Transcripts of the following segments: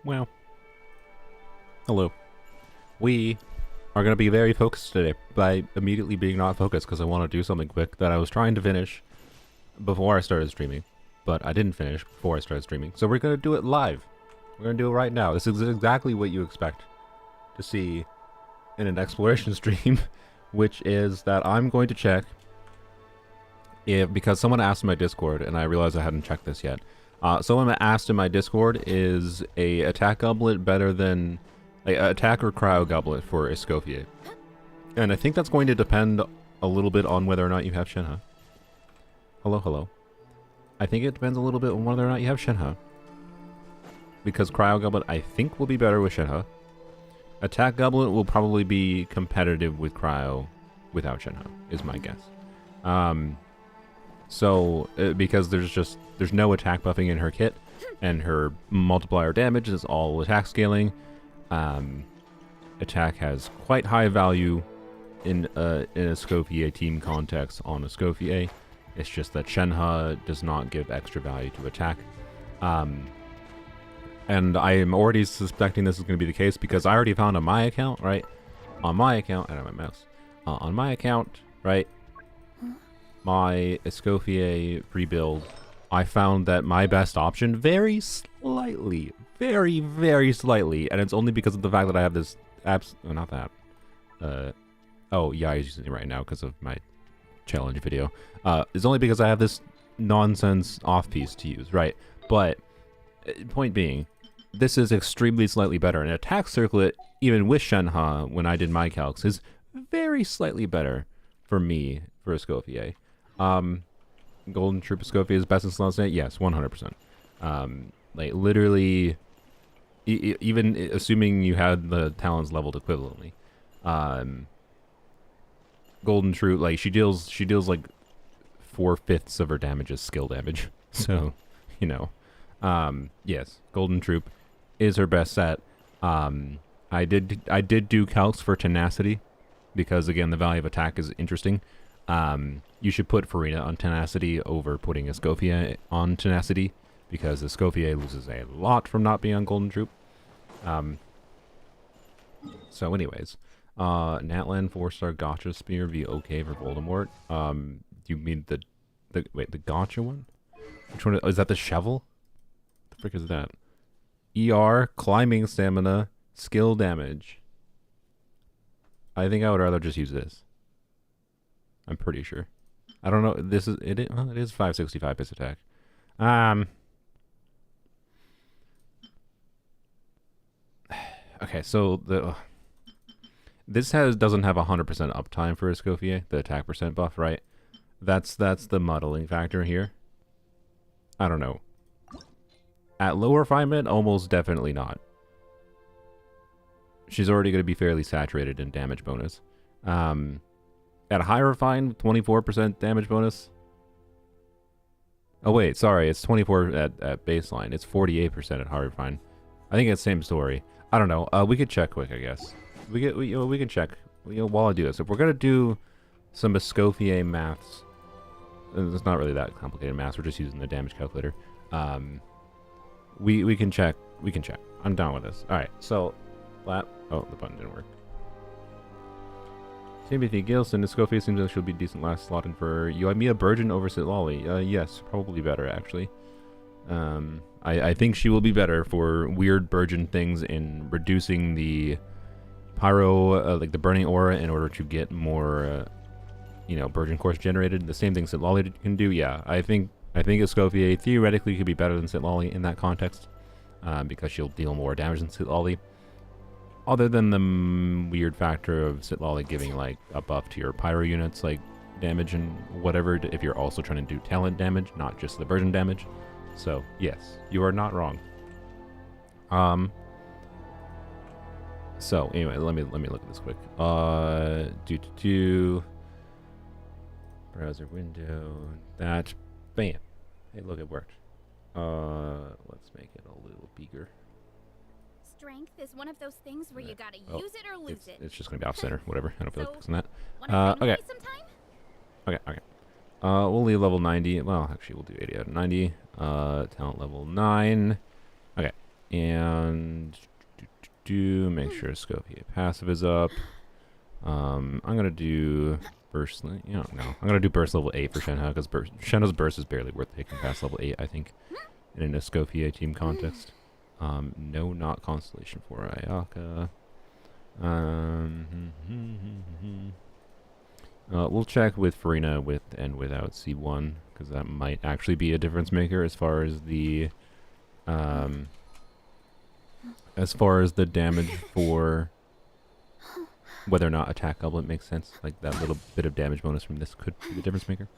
Well, hello. We are going to be very focused today by immediately being not focused because I want to do something quick that I was trying to finish before I started streaming, but I didn't finish before I started streaming. So we're going to do it live. We're going to do it right now. This is exactly what you expect to see in an exploration stream, which is that I'm going to check if, because someone asked in my Discord, and I realized I hadn't checked this yet. Someone asked in my Discord, is a attack goblet better than attack or cryo goblet for Escoffier? And I think that's going to depend a little bit on whether or not you have Shenhe. Hello, hello. I think it depends a little bit on whether or not you have Shenhe. Because cryo goblet, I think, will be better with Shenhe. Attack goblet will probably be competitive with cryo without Shenhe, is my guess. Because there's no attack buffing in her kit, and her multiplier damage is all attack scaling. Attack has quite high value in a Escoffier team context on Escoffier. It's just that Shenhe does not give extra value to attack. And I am already suspecting this is going to be the case because I already found on my account, right? On my account, I don't have my mouse. On my account, right? My Escoffier rebuild, I found that my best option very slightly, very slightly, and it's only because of the fact that I have this not that. Oh yeah, I'm using it right now because of my challenge video. It's only because I have this nonsense off piece to use, right? But point being, this is extremely slightly better. An attack circlet, even with Shenhe, when I did my calcs, is very slightly better for me for Escoffier. Golden Troop Escoffier is best in Slot. Yes, 100%. Like literally, even assuming you had the talents leveled equivalently, Golden Troop, like she deals like 4/5 of her damage is skill damage. So, you know, yes, Golden Troop is her best set. I did do calcs for tenacity because again the value of attack is interesting. You should put Farina on tenacity over putting Escoffier on tenacity because Escoffier loses a lot from not being on Golden Troop. So anyways, Natlan 4-star Gotcha Spear be okay for Voldemort. You mean the Gotcha one? Which one is that? The Shovel? The frick is that? ER, climbing stamina, skill damage. I think I would rather just use this. I'm pretty sure. I don't know. This is it. Well, it is 565 base attack. Okay, so this doesn't have 100% uptime for Escoffier, the attack percent buff, right? That's the muddling factor here. I don't know. At low refinement, almost definitely not. She's already going to be fairly saturated in damage bonus. At high refine, 24% damage bonus. Oh wait, sorry, it's 24 at baseline. It's 48% at high refine. I think it's the same story. I don't know. We could check quick, I guess. We can check while I do this. If we're gonna do some Escoffier maths, it's not really that complicated maths. We're just using the damage calculator. We can check. We can check. I'm down with this. All right. So, oh, the button didn't work. Timothy Gilson, Escoffier seems like she'll be decent last slot in for Yoimiya Burgeon over Sitlali. Yes, probably better actually. I think she will be better for weird Burgeon things in reducing the pyro, like the burning aura, in order to get more, Burgeon cores generated. The same thing Sitlali can do. Yeah, I think Escoffier theoretically could be better than Sitlali in that context, because she'll deal more damage than Sitlali. Other than the weird factor of Sitlali giving like a buff to your pyro units, like damage and whatever, if you're also trying to do talent damage, not just the version damage. So yes, you are not wrong. So anyway, let me look at this quick. Browser window. That, bam. Hey, look, it worked. Let's make it a little bigger. Strength is one of those things where you gotta use it or lose it. It's just gonna be off center, whatever. I don't feel like fixing that. Okay. Okay. We'll leave level 90. Well, actually, we'll do 80 out of 90. Talent level 9. Okay. And make sure Escoffier passive is up. I'm gonna do burst. No, I'm gonna do burst level 8 for Shenhe because Shenhe's burst is barely worth taking past level 8. I think in an Escoffier team context. No, not Constellation for Ayaka. We'll check with Farina with and without C1 because that might actually be a difference maker as far as the damage for whether or not attack goblet makes sense. Like that little bit of damage bonus from this could be the difference maker.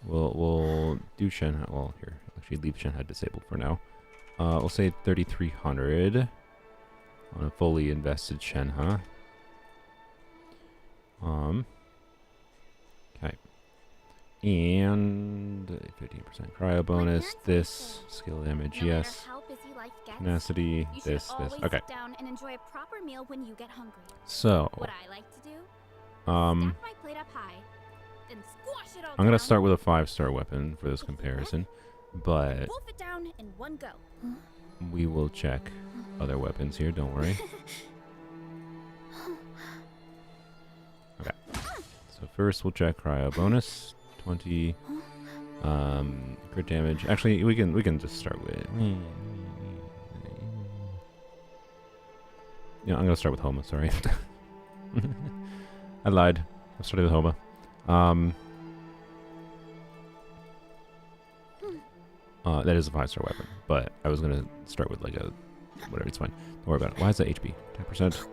We'll do Shenhe. Well, here, actually leave Shenhe disabled for now. We'll say 3,300 on a fully invested Shenhe. Okay. And 15% cryo bonus. This skill damage, yes. Tenacity, this. Okay. Down and enjoy a proper meal when you get hungry. So, what I like to do, I'm stack my plate up high, then squash it all gonna down. start with a 5-star weapon for this comparison, but Wolf it down in one go. we will check other weapons here, don't worry. Okay. So first we'll check cryo bonus. 20 crit damage. Actually, we can just start with yeah, I'm gonna start with Homa, sorry. I lied. I started with Homa. That is a 5-star weapon, but I was gonna start with like a whatever, it's fine. Don't worry about it. Why is that HP? 10%.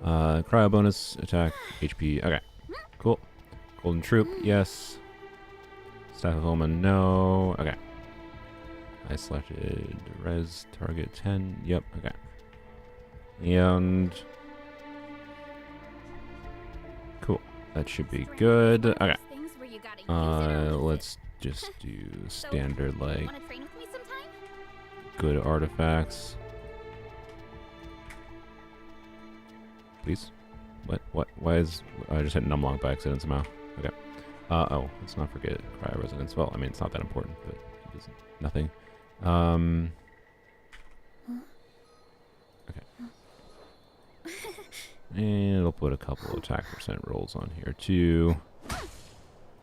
Cryo bonus, attack, HP. Okay. Cool. Golden Troop, yes. Staff of Homa, no. Okay. I selected res target 10. Yep, okay. And cool. That should be good. Okay. Let's just do standard like good artifacts. Please. What? Why is I just hit numlock by accident somehow? Okay. Oh, let's not forget cryo resonance. Well, I mean it's not that important, but it is nothing. Okay. And we'll put a couple attack percent rolls on here too.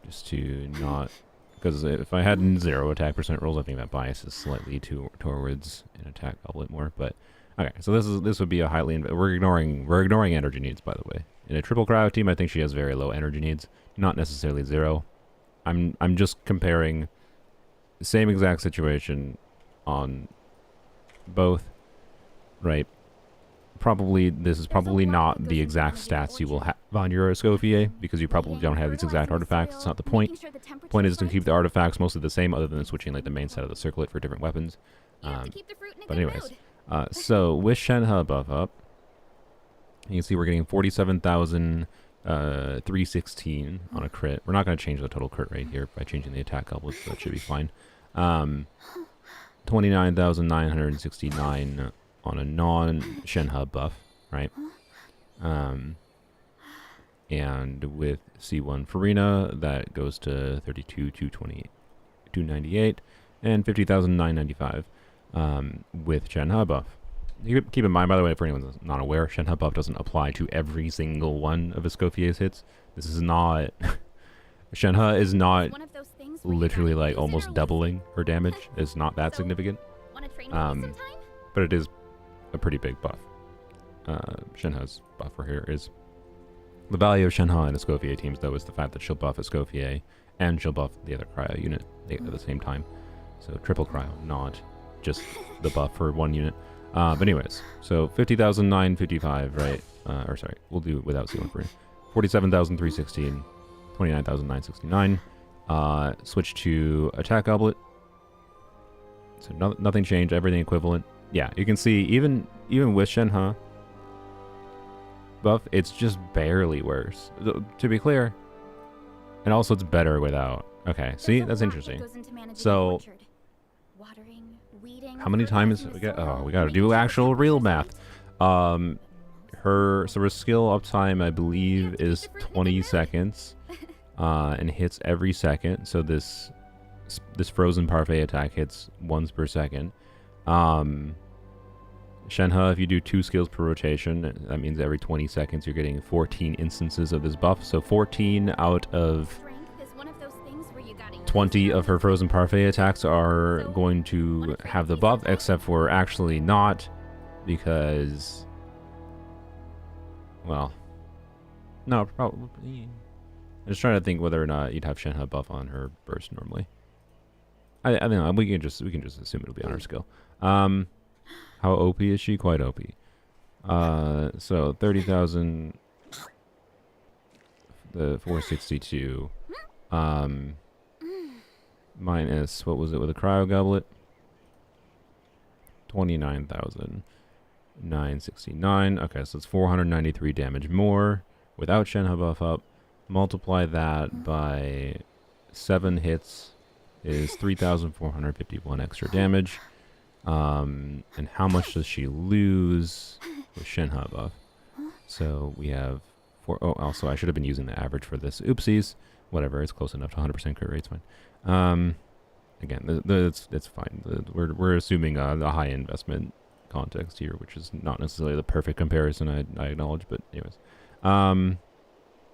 Just to not, because if I had 0 attack percent rolls, I think that biases slightly towards an attack goblet more. But okay, so this would be a highly we're ignoring energy needs, by the way. In a triple cryo team, I think she has very low energy needs, not necessarily 0. I'm just comparing the same exact situation on both, right? Probably this is probably not the exact stats you will have on your Escoffier because you probably don't have these exact artifacts. It's not the point. The point is to keep the artifacts mostly the same, other than switching like the main set of the circlet for different weapons. But anyways, so with Shenhe buff up, you can see we're getting 47,316 on a crit. We're not going to change the total crit rate here by changing the attack goblet, so that should be fine. 29,969 on a non-Shenhe buff, right? And with C1 Farina, that goes to 32,298 and 50,995 with Shenhe buff. Keep in mind, by the way, for anyone that's not aware, Shenhe buff doesn't apply to every single one of Escoffier's hits. This is not... Shenhe is not literally like almost doubling her damage. It's not that significant. But it is a pretty big buff. Shenhe's buffer here is... The value of Shenhe and Escoffier teams, though, is the fact that she'll buff Escoffier and she'll buff the other cryo unit at the same time. So triple cryo, not just the buff for one unit. But anyways, so 50,955, right? Or sorry, we'll do it without C1 for 47,316, 29,969. Switch to attack goblet. So nothing changed, everything equivalent. Yeah, you can see even with Shenhe buff, it's just barely worse. To be clear. And also it's better without. Okay, see? That's interesting. So how many times we got? Oh, we got to do actual real math. Her skill uptime, I believe, is 20 seconds, and hits every second. So this frozen parfait attack hits once per second. Shenhe, if you do 2 skills per rotation, that means every 20 seconds you're getting 14 instances of this buff. So 14 out of 20 of her frozen parfait attacks are going to have the buff, except for actually not, because, well, no, probably. I'm just trying to think whether or not you'd have Shenhe buff on her burst normally. I don't know. We can just assume it'll be on her skill. How OP is she? Quite OP. So 30,000. The 462. Minus, what was it with a cryo goblet? 29,969. Okay, so it's 493 damage more without Shenhe buff up. Multiply that by 7 hits is 3,451 extra damage. And how much does she lose with Shenhe buff? So we have oh, also I should have been using the average for this. Oopsies. Whatever, it's close enough to 100% crit rate. It's fine. Again, it's fine. We're assuming a high investment context here, which is not necessarily the perfect comparison. I acknowledge, but anyways,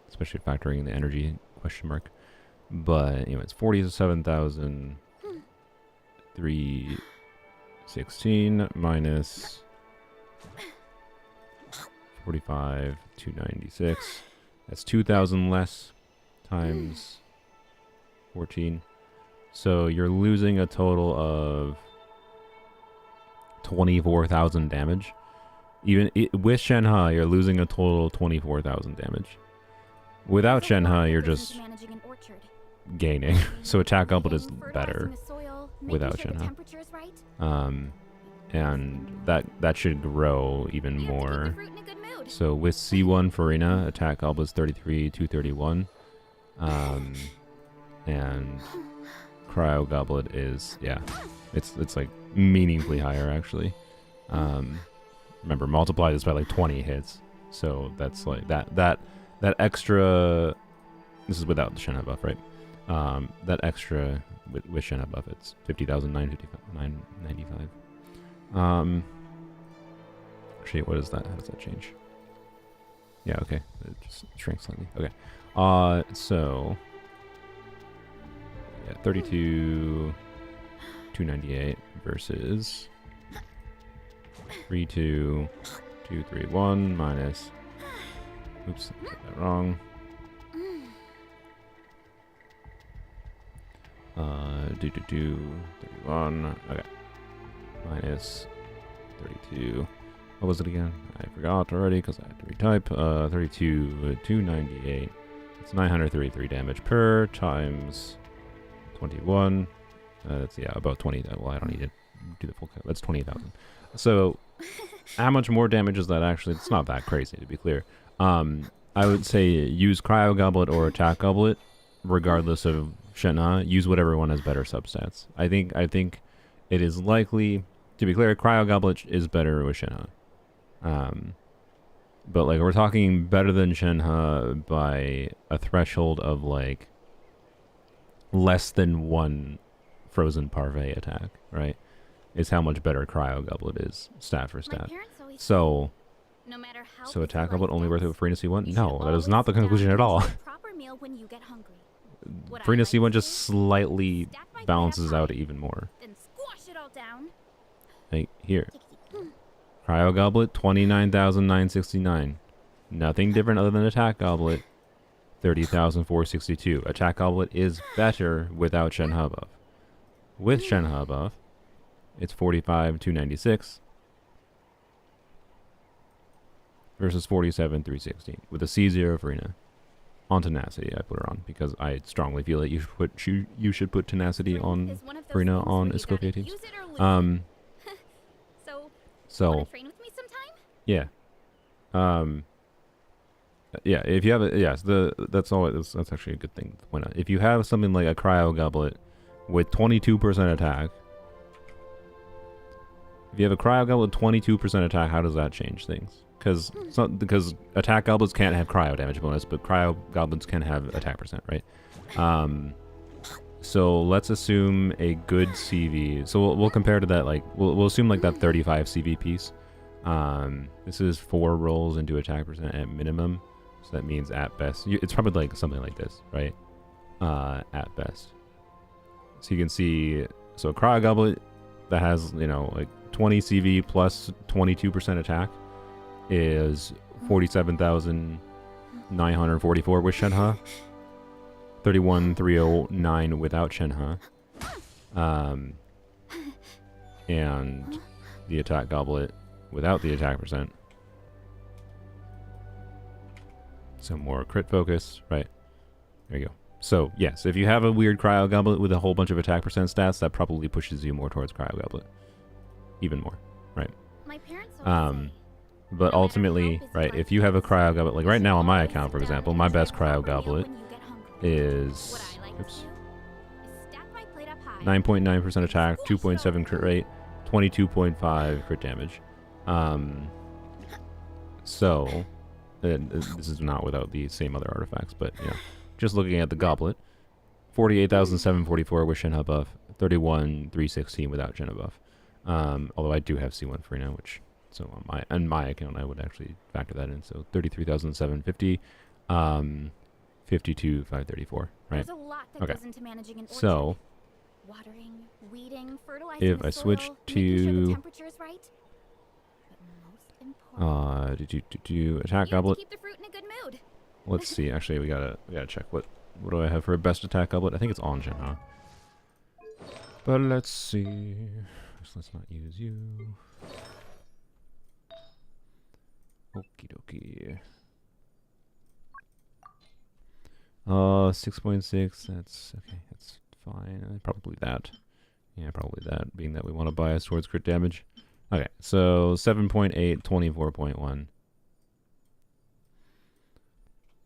especially factoring in the energy question mark. But anyways, 47,316 minus 45,296. That's 2,000 less times 14. So you're losing a total of 24,000 damage. Even with Shenhe, you're losing a total of 24,000 damage. Without Shenhe, you're just gaining. So attack goblet is better without Shenhe. And that should grow even more. So with C1 Farina, attack goblet is 33,231. And cryo goblet is, yeah, it's like meaningfully higher actually. Remember, multiply this by like 20 hits, so that's like that extra. This is without the Shenhe buff, right? That extra with Shenhe buff, it's 50,995. Actually, what is that? How does that change? Yeah, okay, it just shrinks slightly. Okay, so. Yeah, 32,298 versus 32,231 minus. Oops, I got that wrong. 31. Okay, minus 32. What was it again? I forgot already because I had to retype. 32,298. It's 933 damage per times 21. That's, yeah, about 20. Well, I don't need to do the full count. That's 20,000. So how much more damage is that actually? It's not that crazy, to be clear. I would say use cryo goblet or attack goblet, regardless of Shenhe. Use whatever one has better substats. I think it is likely, to be clear, cryo goblet is better with Shenhe. But like we're talking better than Shenhe by a threshold of like less than 1 frozen parfait attack, right? Is how much better cryo goblet is stat for stat. So attack goblet only worth it with Farina C1? No, that is not the conclusion at all. Farina C1 just slightly balances out even more. Like here. Cryo goblet 29,969. Nothing different other than attack goblet. 30,462. Attack goblet is better without Shenhe buff. With Shenhe buff, it's 45,296 versus 47,316 with a C0 Farina. On tenacity, I put her on because I strongly feel that you should put tenacity on Farina on Escoffier teams. So yeah. Yeah, if you have it, yes, that's all. That's actually a good thing. Why not? If you have something like a cryo goblet with 22% attack, if you have a cryo goblet with 22% attack, how does that change things? Because attack goblets can't have cryo damage bonus, but cryo goblets can have attack percent, right? So let's assume a good CV. So we'll compare to that, like, we'll assume like that 35 CV piece. This is 4 rolls into attack percent at minimum. So that means at best, it's probably like something like this, right? At best. So you can see, so a Cryo Goblet that has, you know, like 20 CV plus 22% attack is 47,944 with Shenhe. 31,309 without Shenhe. And the attack goblet without the attack percent. Some more crit focus, right? There you go. So, yes, if you have a weird Cryo Goblet with a whole bunch of attack percent stats, that probably pushes you more towards Cryo Goblet. Even more, right? My parents always say, but no ultimately, right, if you have a Cryo Goblet, like right now on my account, for example, my best Cryo Goblet is, oops, 9.9% attack, 2.7 crit rate, 22.5 crit damage. So, this is not without the same other artifacts, but, you know, just looking at the goblet, 48,744 with Shenhe buff, 31,316 without Shenhe buff. Although I do have C1 free now, which, so on my account, I would actually factor that in. So 33,750, 52,534, right? There's a lot that goes into managing an orchard. So, watering, weeding, fertilizing if the I switch soil, to making sure the temperature is right. But most important, attack you goblet. have to keep the fruit in a good mood. Let's see. Actually, we gotta check what do I have for a best attack goblet. I think it's on Shenhe. But let's see. Let's not use you. Okie dokie. 6.6. That's okay. That's fine. Probably that. Yeah, probably that. Being that we want to bias towards crit damage. Okay, so 7.8, 24.1.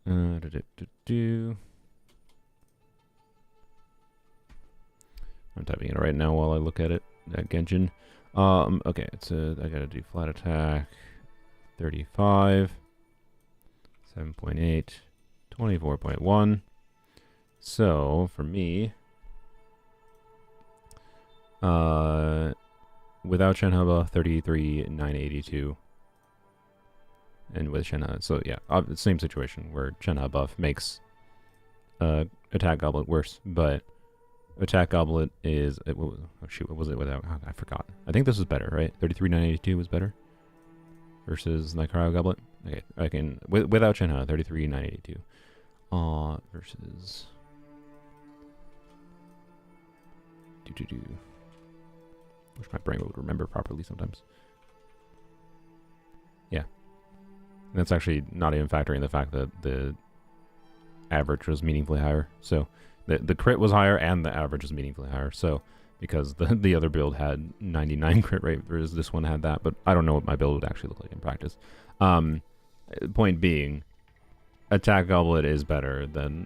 I'm typing it right now while I look at it. That Genshin. Okay, so I gotta do flat attack. 35. 7.8. 24.1. So, for me, without Shenhe, 33,982. And with Shenhe, so yeah, same situation where Shenhe buff makes attack goblet worse, but attack goblet is, oh shoot, what was it without? Oh, I forgot. I think this was better, right? 33,982 was better versus my Cryo Goblet. Okay, I can without Shenhe, 33,982. Versus wish my brain would remember properly sometimes. Yeah. And that's actually not even factoring the fact that the average was meaningfully higher. So the crit was higher and the average was meaningfully higher. So because the other build had 99 crit rate, whereas this one had that. But I don't know what my build would actually look like in practice. Point being, attack goblet is better than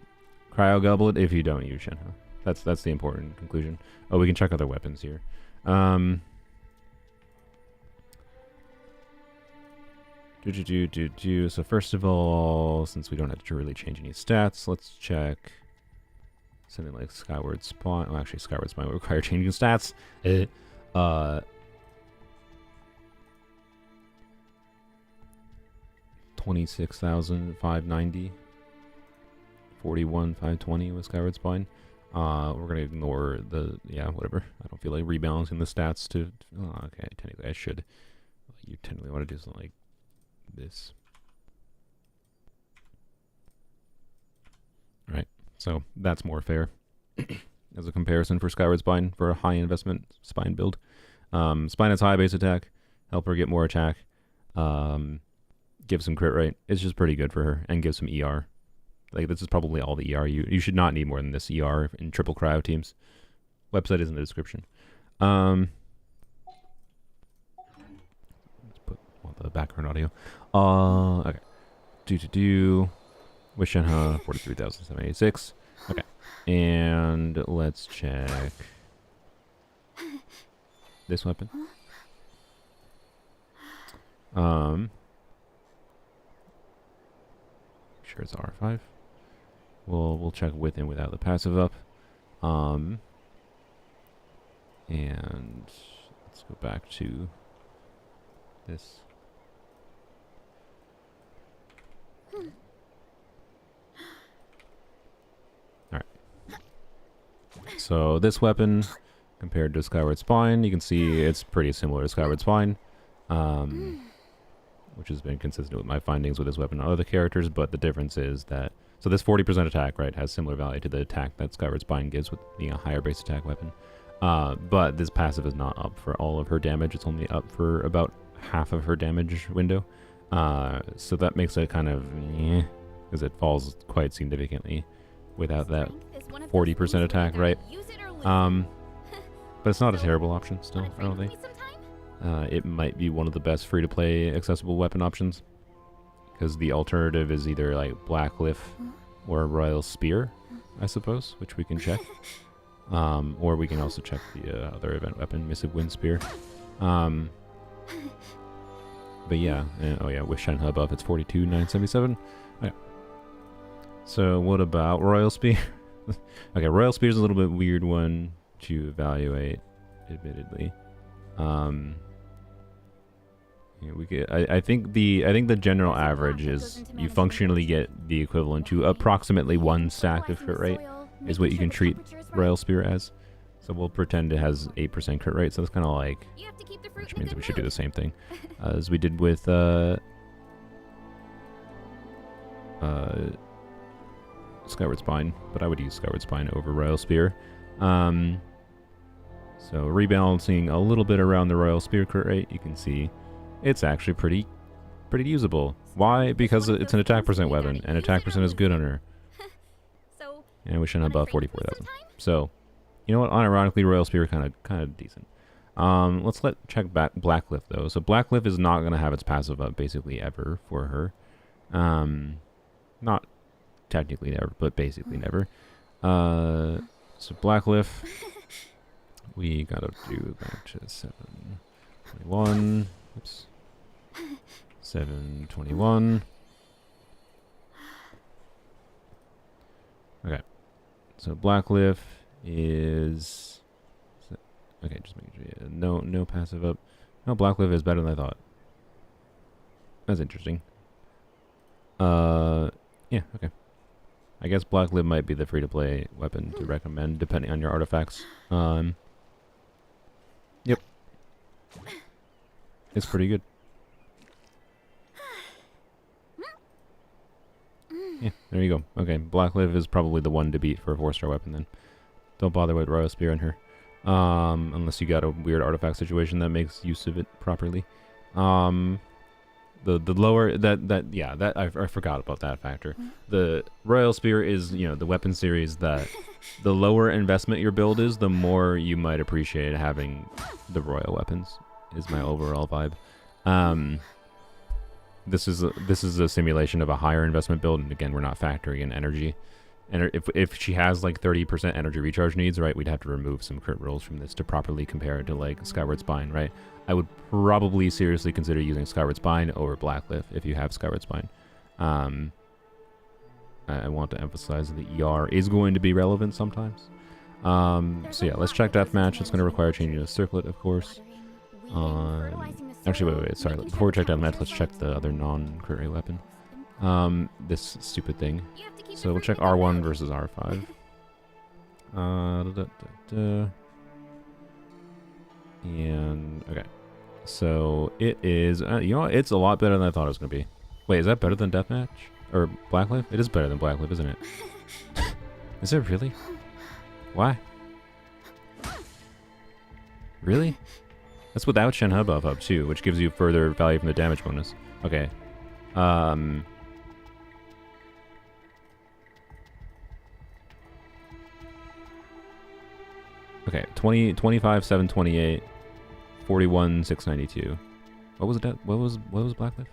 Cryo Goblet if you don't use Shenhe. That's the important conclusion. Oh, we can check other weapons here. So first of all, since we don't have to really change any stats, let's check something like Skyward Spine. Well, actually, Skyward Spine will require changing stats. 26,590. 41,520 with Skyward Spine. We're gonna ignore the whatever. I don't feel like rebalancing the stats to. Oh, okay, technically I should. You technically want to do something like this. Right. So that's more fair as a comparison for Skyward Spine for a high investment spine build. Spine has high base attack, help her get more attack, give some crit rate. It's just pretty good for her, and give some ER. Like, this is probably all the ER you should not need more than this ER in triple cryo teams. Website is in the description. Let's put the background audio. Okay. With Shenhe, 43,786. Okay. And let's check this weapon. Sure it's R5. We'll check with and without the passive up. And let's go back to this. Alright. So this weapon, compared to Skyward Spine, you can see it's pretty similar to Skyward Spine. Which has been consistent with my findings with this weapon on other characters, but the difference is that... So this 40% attack, right, has similar value to the attack that Skyward Spine gives with being a higher base attack weapon. But this passive is not up for all of her damage. It's only up for about half of her damage window. So that makes it kind of... because it falls quite significantly without that 40% attack, right? But it's not a terrible option still, I don't think. It might be one of the best free-to-play accessible weapon options, because the alternative is either like Blacklift or Royal Spear, I suppose, which we can check. Or we can also check the other event weapon, Missive Wind Spear. But yeah, oh yeah, with Shine Hub buff, it's 42,977. Okay. So what about Royal Spear? Okay, Royal Spear is a little bit weird one to evaluate, admittedly. Yeah, we get. I think the general average is you functionally get the equivalent to approximately 1 stack of crit rate is what you can treat Royal Spear as. So we'll pretend it has 8% crit rate. So it's kind of like, which means we should do the same thing as we did with Skyward Spine, but I would use Skyward Spine over Royal Spear. So rebalancing a little bit around the Royal Spear crit rate, you can see it's actually pretty usable. Why? Because it's an attack percent weapon, and attack percent is good on her. And we shouldn't have above 44,000. So, you know what? Unironically, Royal Spear kind of decent. Let's check back Blacklift though. So Blacklift is not gonna have its passive up basically ever for her. Not technically never, but basically never. So Blacklift, we gotta do back to 721. Oops. 721. Okay. So Blacklift is... Okay, just making sure. Yeah, no passive up. No, Blacklift is better than I thought. That's interesting. Yeah, okay. I guess Blacklift might be the free-to-play weapon to recommend, depending on your artifacts. Yep. It's pretty good. Yeah, there you go. Okay, Blacklift is probably the one to beat for a 4-star weapon then. Don't bother with Royal Spear on her. Unless you got a weird artifact situation that makes use of it properly. The lower I forgot about that factor. The Royal Spear is, you know, the weapon series that the lower investment your build is, the more you might appreciate having the royal weapons. Is my overall vibe. This is a simulation of a higher investment build, and again, we're not factoring in energy. And if she has like 30% energy recharge needs, right, we'd have to remove some crit rolls from this to properly compare it to like Skyward Spine, right? I would probably seriously consider using Skyward Spine over Blacklift if you have Skyward Spine. I want to emphasize that the ER is going to be relevant sometimes. So yeah, let's check Deathmatch. It's going to require changing the circlet, of course. Actually, wait, sorry. Before we check Deathmatch, let's check the other non-crit rate weapon. This stupid thing. So we'll check R1 versus R5. And okay, so it is. You know what? It's a lot better than I thought it was gonna be. Wait, is that better than Deathmatch or Blacklift? It is better than Blacklift, isn't it? Is it really? Why? Really? That's without Shen Hub buff up too, which gives you further value from the damage bonus. Okay. Okay, 25, 728, 41, 692. What was that? What was Blacklift?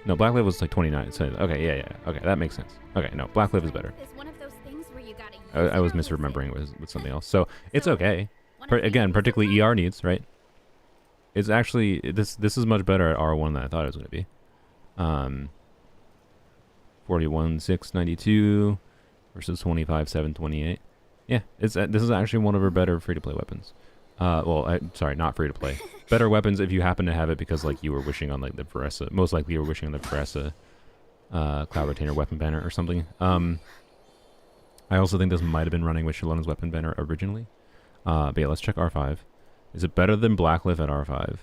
No, Blacklift was like 29. So okay, yeah. Okay, that makes sense. Okay, no, Blacklift is better. I was misremembering with something else. So it's okay. Again, particularly ER needs, right? It's actually this is much better at R1 than I thought it was going to be. 41, 692 versus 25, 728. Yeah, it's this is actually one of her better free-to-play weapons. Sorry, not free-to-play. Better weapons if you happen to have it because like you were wishing on like the Veressa. Most likely you were wishing on the Veressa Cloud Retainer weapon banner or something. I also think this might have been running with Shalon's weapon banner originally. But yeah, let's check R5. Is it better than Blacklift at R5?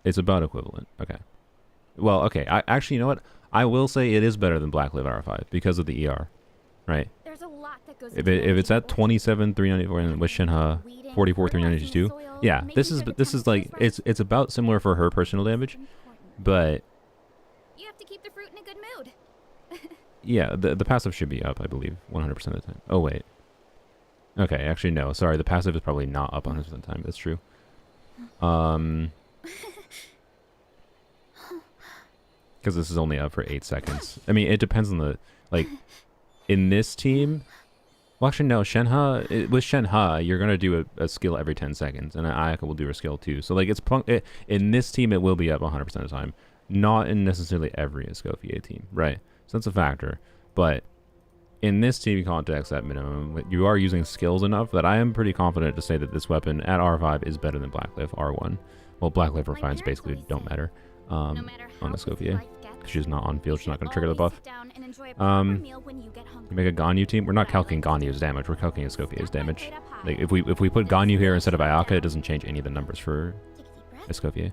It's about equivalent. Okay. Well, okay. Actually, you know what? I will say it is better than Blacklift at R5 because of the ER, right? There's a lot that goes If it's at 27,394 and with Shenhe 44,392, yeah, this is like it's about similar for her personal damage, but you have to keep the fruit in a good mood. yeah, the passive should be up, I believe, 100% of the time. Oh wait, okay, actually no, sorry, the passive is probably not up 100% of the time. That's true. Because this is only up for 8 seconds. I mean, it depends on the like. In this team, well, actually no, Shenhe, with Shenhe, you're gonna do a skill every 10 seconds, and Ayaka will do her skill too. So like in this team, it will be up 100% of the time, not in necessarily every Escoffier team, right? So that's a factor. But in this team context, at minimum, you are using skills enough that I am pretty confident to say that this weapon at R5 is better than Blacklift R1. Well, Blacklift R5s basically don't matter on Escoffier. She's not on field, she's not going to trigger the buff. You make a Ganyu team. We're not calculating Ganyu's damage, we're calculating Escoffier's damage. Like if we put Ganyu here instead of Ayaka, it doesn't change any of the numbers for Escoffier.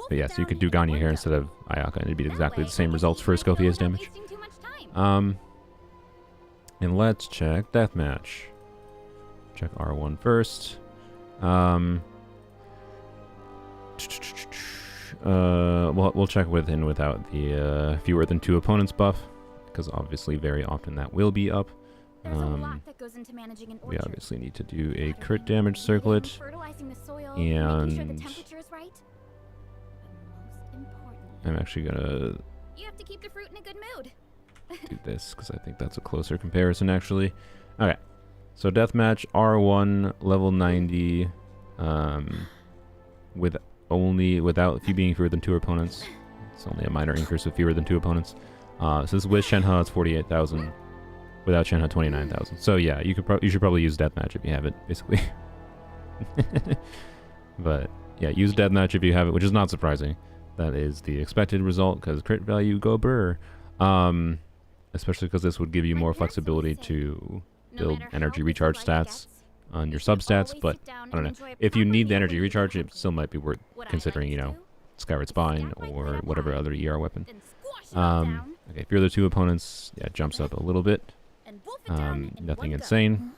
But yeah, so you could do Ganyu here instead of Ayaka, and it'd be exactly the same results for Escoffier's damage. And let's check deathmatch. Check R1 first. We'll check with and without the fewer than 2 opponents buff, because obviously very often that will be up. We obviously need to do a crit damage circlet, and I'm actually gonna do this because I think that's a closer comparison actually. Okay, so deathmatch R1 level 90 without being fewer than 2 opponents. It's only a minor increase with fewer than 2 opponents. So this is with Shenhe, it's 48,000. Without Shenhe, 29,000. So yeah, you should probably use deathmatch if you have it, basically. But yeah, use deathmatch if you have it, which is not surprising. That is the expected result because crit value go burr. Especially because this would give you more flexibility to build energy recharge stats on your substats, but I don't know. If you need the energy recharge, it still might be worth considering, you know, Skyward Spine or whatever other ER weapon. Okay, if you're the 2 opponents, yeah, it jumps up a little bit. Nothing insane.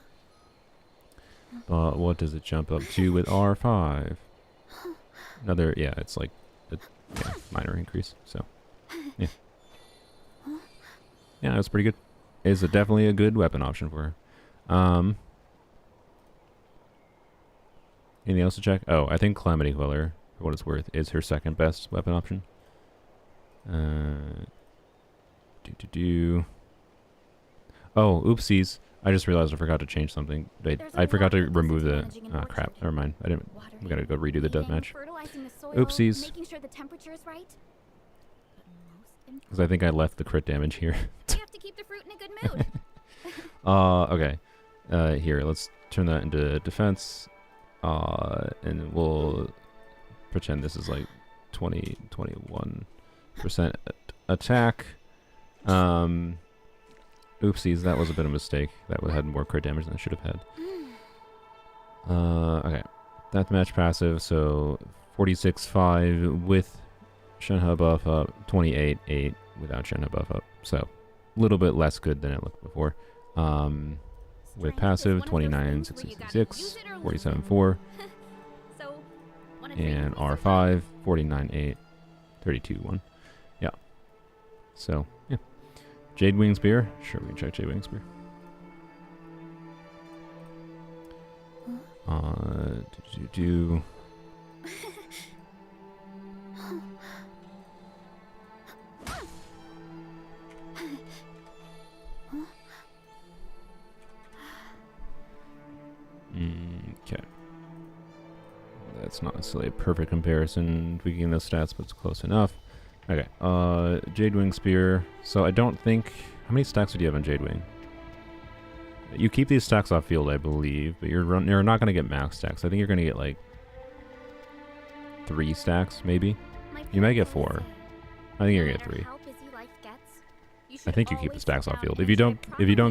But what does it jump up to with R5? Another, yeah, it's like a minor increase, so, yeah. Yeah, that's pretty good. It's definitely a good weapon option for her. Anything else to check? Oh, I think Calamity Queller, for what it's worth, is her second best weapon option. Oh, oopsies. I just realized I forgot to change something. I forgot to remove the... crap. Never mind. We gotta go redo the deathmatch. Oopsies. Because I think I left the crit damage here. Okay. Here, let's turn that into defense. And we'll pretend this is like 21% attack. Oopsies, that was a bit of a mistake. That would have had more crit damage than I should have had. Okay. Deathmatch passive, so 46.5 with Shenhe buff up, 28.8 without Shenhe buff up. So, a little bit less good than it looked before. With passive, 29.66, 47.4. And R5, 49.8, 32.1. Yeah. So, yeah. Jade Wing Spear. Sure, we can check Jade Wing Spear. Okay. That's not necessarily a perfect comparison, tweaking those stats, but it's close enough. Okay, Jade Wing Spear. So I don't think... How many stacks do you have on Jade Wing? You keep these stacks off field, I believe, but you're not going to get max stacks. I think you're going to get like 3 stacks, maybe. You might get 4. I think you're going to get 3. I think you keep the stacks off field. If you don't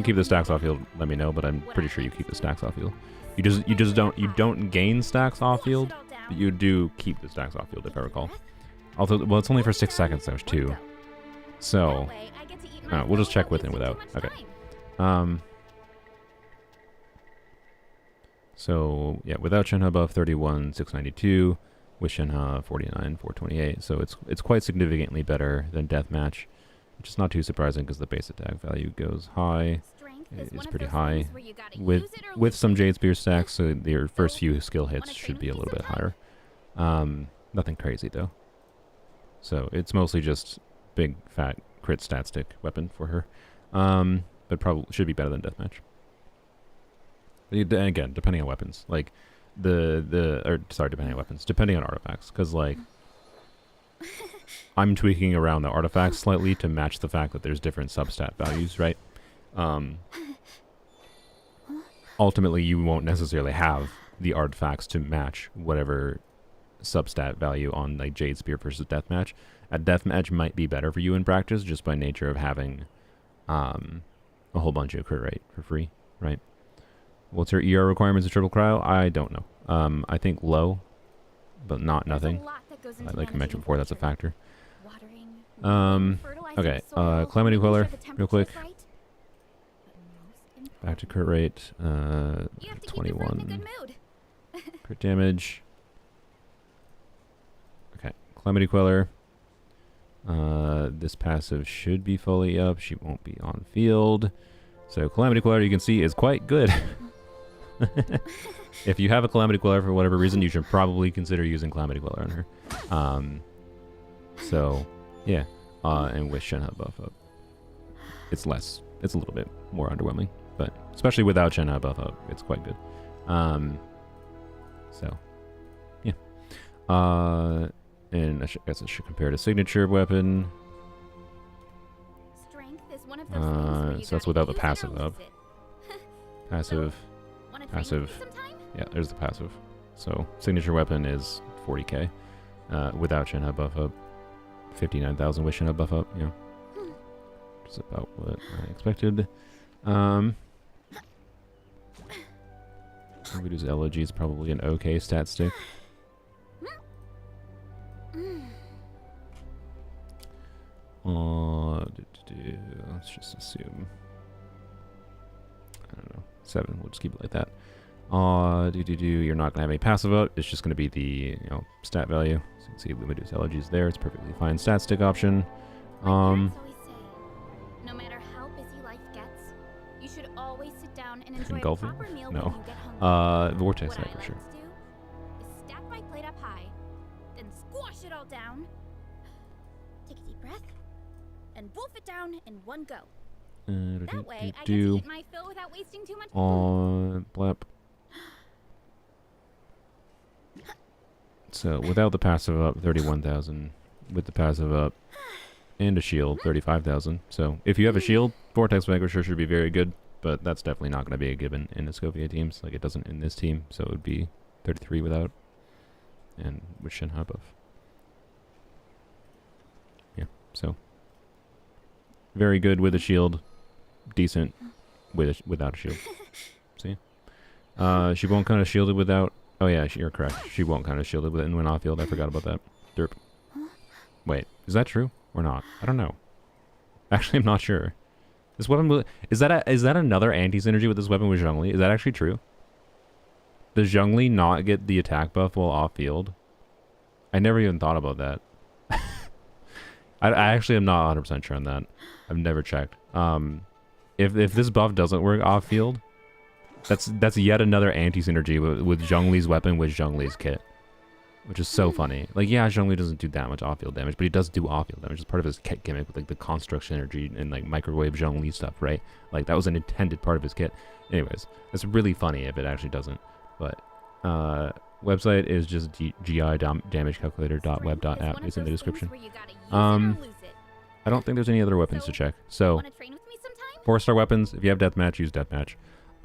keep the stacks off field, let me know. But I'm pretty sure you keep the stacks off field. You just don't gain stacks off field. But you do keep the stacks off field, if I recall. Although, well, it's only for 6 seconds though, too. So, we'll just check with and without. Okay. So yeah, without Shenhe buff 31 692, with Shenhe 49 428. So it's quite significantly better than Deathmatch, which is not too surprising because the base attack value goes high. It's pretty high with some Jade Spear stacks, so your first few skill hits should be a little bit higher. Nothing crazy though. So it's mostly just big fat crit stat stick weapon for her, but probably should be better than Deathmatch. Again, depending on weapons, like depending on weapons, depending on artifacts, because like I'm tweaking around the artifacts slightly to match the fact that there's different substat values, right? Ultimately, you won't necessarily have the artifacts to match whatever substat value on like Jade Spear versus Deathmatch. A Deathmatch might be better for you in practice just by nature of having a whole bunch of crit rate for free, right? What's her ER requirements of triple cryo? I don't know. I think low, but not nothing. Like I mentioned before, that's a factor. Okay, Calamity Queller, real quick. Back to crit rate. 21 crit damage. Okay, Calamity Queller. This passive should be fully up. She won't be on field. So Calamity Queller, you can see, is quite good. If you have a Calamity Queller for whatever reason, you should probably consider using Calamity Queller on her. So, yeah. And with Shenhe buff up, it's a little bit more underwhelming. But especially without Shenhe buff up, it's quite good. So, yeah. And I guess I should compare to signature weapon. So that's without the passive up. Passive. Yeah, there's the passive. So signature weapon is 40k. Without Shenhe buff up, 59,000 with Shenhe buff up. Yeah, just about what I expected. Voodoo's Elegy is probably an okay stat stick. Let's just assume. I don't know. 7. We'll just keep it like that. You're not gonna have any passive out. It's just gonna be the stat value. So you can see Lumidu's Elegy is there. It's perfectly fine stat stick option. No matter how busy life gets, you should always sit down and enjoy a proper meal when you get hungry. Vortex for sure. What I like to do is stack my plate up high, then squash it all down. Take a deep breath and wolf it down in one go. That way, I get to eat my fill without wasting too much food. Blap. So without the passive up, 31,000. With the passive up and a shield, 35,000. So if you have a shield, Vortex Vanquisher should be very good, but that's definitely not going to be a given in Escoffier teams. Like it doesn't in this team, so it would be 33 without, and with Shenhe buff. Yeah, so very good with a shield, decent without a shield. See, she won't kind of shielded without. Oh yeah, you're correct. She won't kind of shielded with it and went off field. I forgot about that. Derp. Wait, is that true or not? I don't know. Actually, I'm not sure. This weapon is that another anti-synergy with this weapon with Zhongli? Is that actually true? Does Zhongli not get the attack buff while off field? I never even thought about that. I actually am not 100% sure on that. I've never checked. If this buff doesn't work off field, that's yet another anti-synergy with Zhongli's weapon with Zhongli's kit, which is so funny. Like, yeah, Zhongli doesn't do that much off-field damage, but he does do off-field damage. It's part of his kit gimmick with like the construct synergy and like microwave Zhongli stuff, right? Like that was an intended part of his kit. Anyways, it's really funny if it actually doesn't. But website is just gi-damagecalculator.web.app. It's in the description. I don't think there's any other weapons to check. So 4-star weapons, if you have deathmatch, use deathmatch.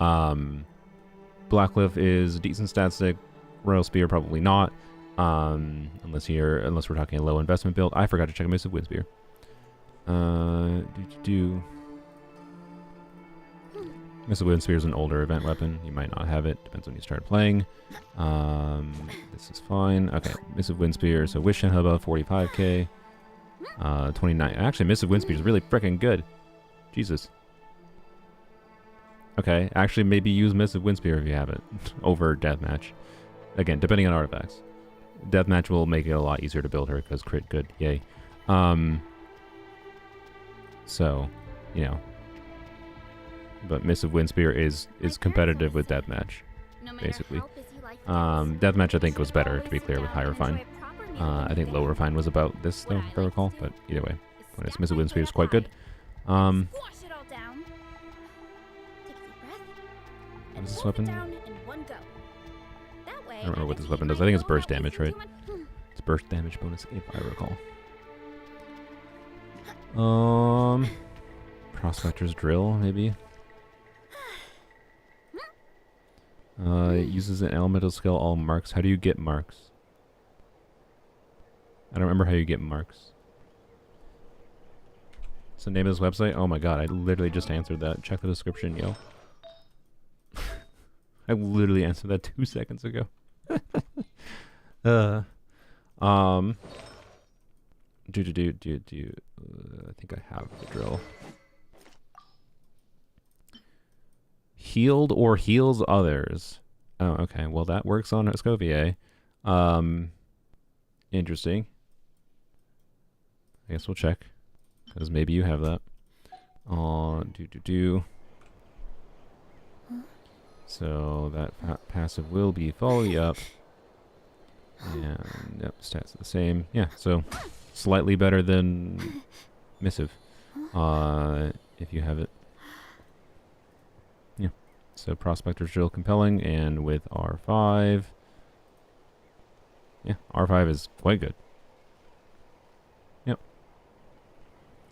Blackcliff is a decent stat stick. Royal Spear probably not. Unless we're talking a low investment build. I forgot to check Missive Wind Spear. Missive Wind Spear is an older event weapon. You might not have it. Depends when you start playing. This is fine. Okay, Missive Wind Spear. So Wish and Hubba, 45k. 29. Actually, Missive Wind Spear is really freaking good. Jesus. Okay, actually maybe use Missive Wind Spear if you have it over Deathmatch. Again, depending on artifacts. Deathmatch will make it a lot easier to build her because crit good. Yay. So, you know. But Missive Wind Spear is competitive with Deathmatch, basically. Deathmatch I think was better, to be clear, with High Refine. I think Low Refine was about this, though, if I recall. But either way, when it's Missive Wind Spear is quite good. What is this weapon? I don't remember what this weapon does. I think it's burst damage, right? It's burst damage bonus, if I recall. Prospector's Drill, maybe? It uses an elemental skill, all marks. How do you get marks? I don't remember how you get marks. What's the name of this website? Oh my god, I literally just answered that. Check the description, yo. I literally answered that 2 seconds ago. I think I have the drill. Healed or heals others. Oh, okay. Well, that works on Escoffier. Interesting. I guess we'll check. Because maybe you have that. So that passive will be folly up. And yep, stats are the same. Yeah, so slightly better than Missive. If you have it. Yeah. So Prospector's Drill compelling, and with R5. Yeah, R5 is quite good. Yep.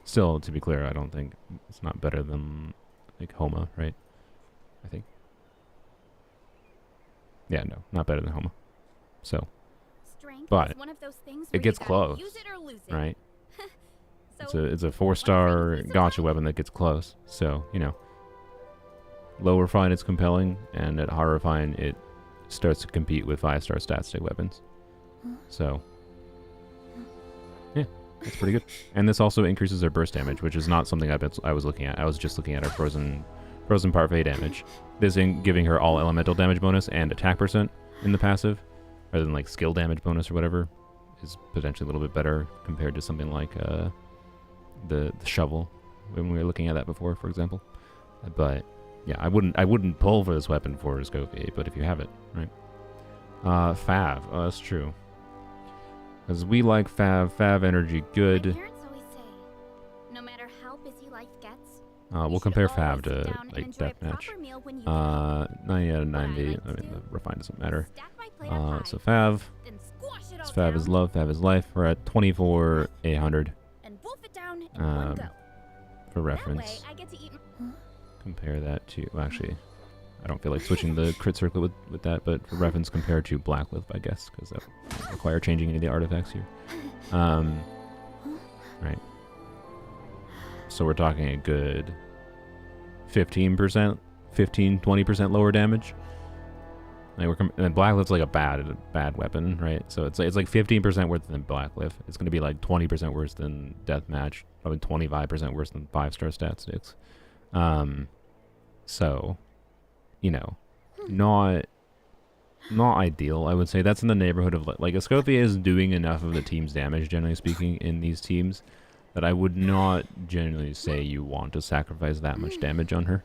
Still, to be clear, I don't think it's not better than like Homa, right? I think. Yeah, no, not better than Homa. So, but it gets close, right? It's a 4-star gotcha weapon that gets close. So, you know, low refine it's compelling, and at high refine it starts to compete with 5-star stat stick weapons. So, yeah, that's pretty good. And this also increases their burst damage, which is not something I was looking at. I was just looking at our frozen parfait damage. This giving her all elemental damage bonus and attack percent in the passive, rather than like skill damage bonus or whatever, is potentially a little bit better compared to something like the shovel when we were looking at that before, for example. But yeah, I wouldn't pull for this weapon for Escoffier, but if you have it, right? Fav, that's true. Because we like Fav energy good. My parents always say, no matter how busy life gets, We'll compare Fav to like Deathmatch. 90 out of 90. I mean, the refine doesn't matter. So Fav. Fav is love. Fav is life. We're at 24,800. For reference. Compare that to. Well, actually, I don't feel like switching the crit circlet with that, but for reference, compared to Blackcliff, I guess, because that won't require changing any of the artifacts here. Right. So we're talking a good 15%, 20% lower damage. Like and Blackcliff's like a bad weapon, right? So it's like 15% worse than Blackcliff. It's going to be like 20% worse than Deathmatch, probably 25% worse than 5-star stat sticks. So, you know, not ideal, I would say. That's in the neighborhood of like Escoffier is doing enough of the team's damage, generally speaking, in these teams, that I would not generally say you want to sacrifice that much damage on her.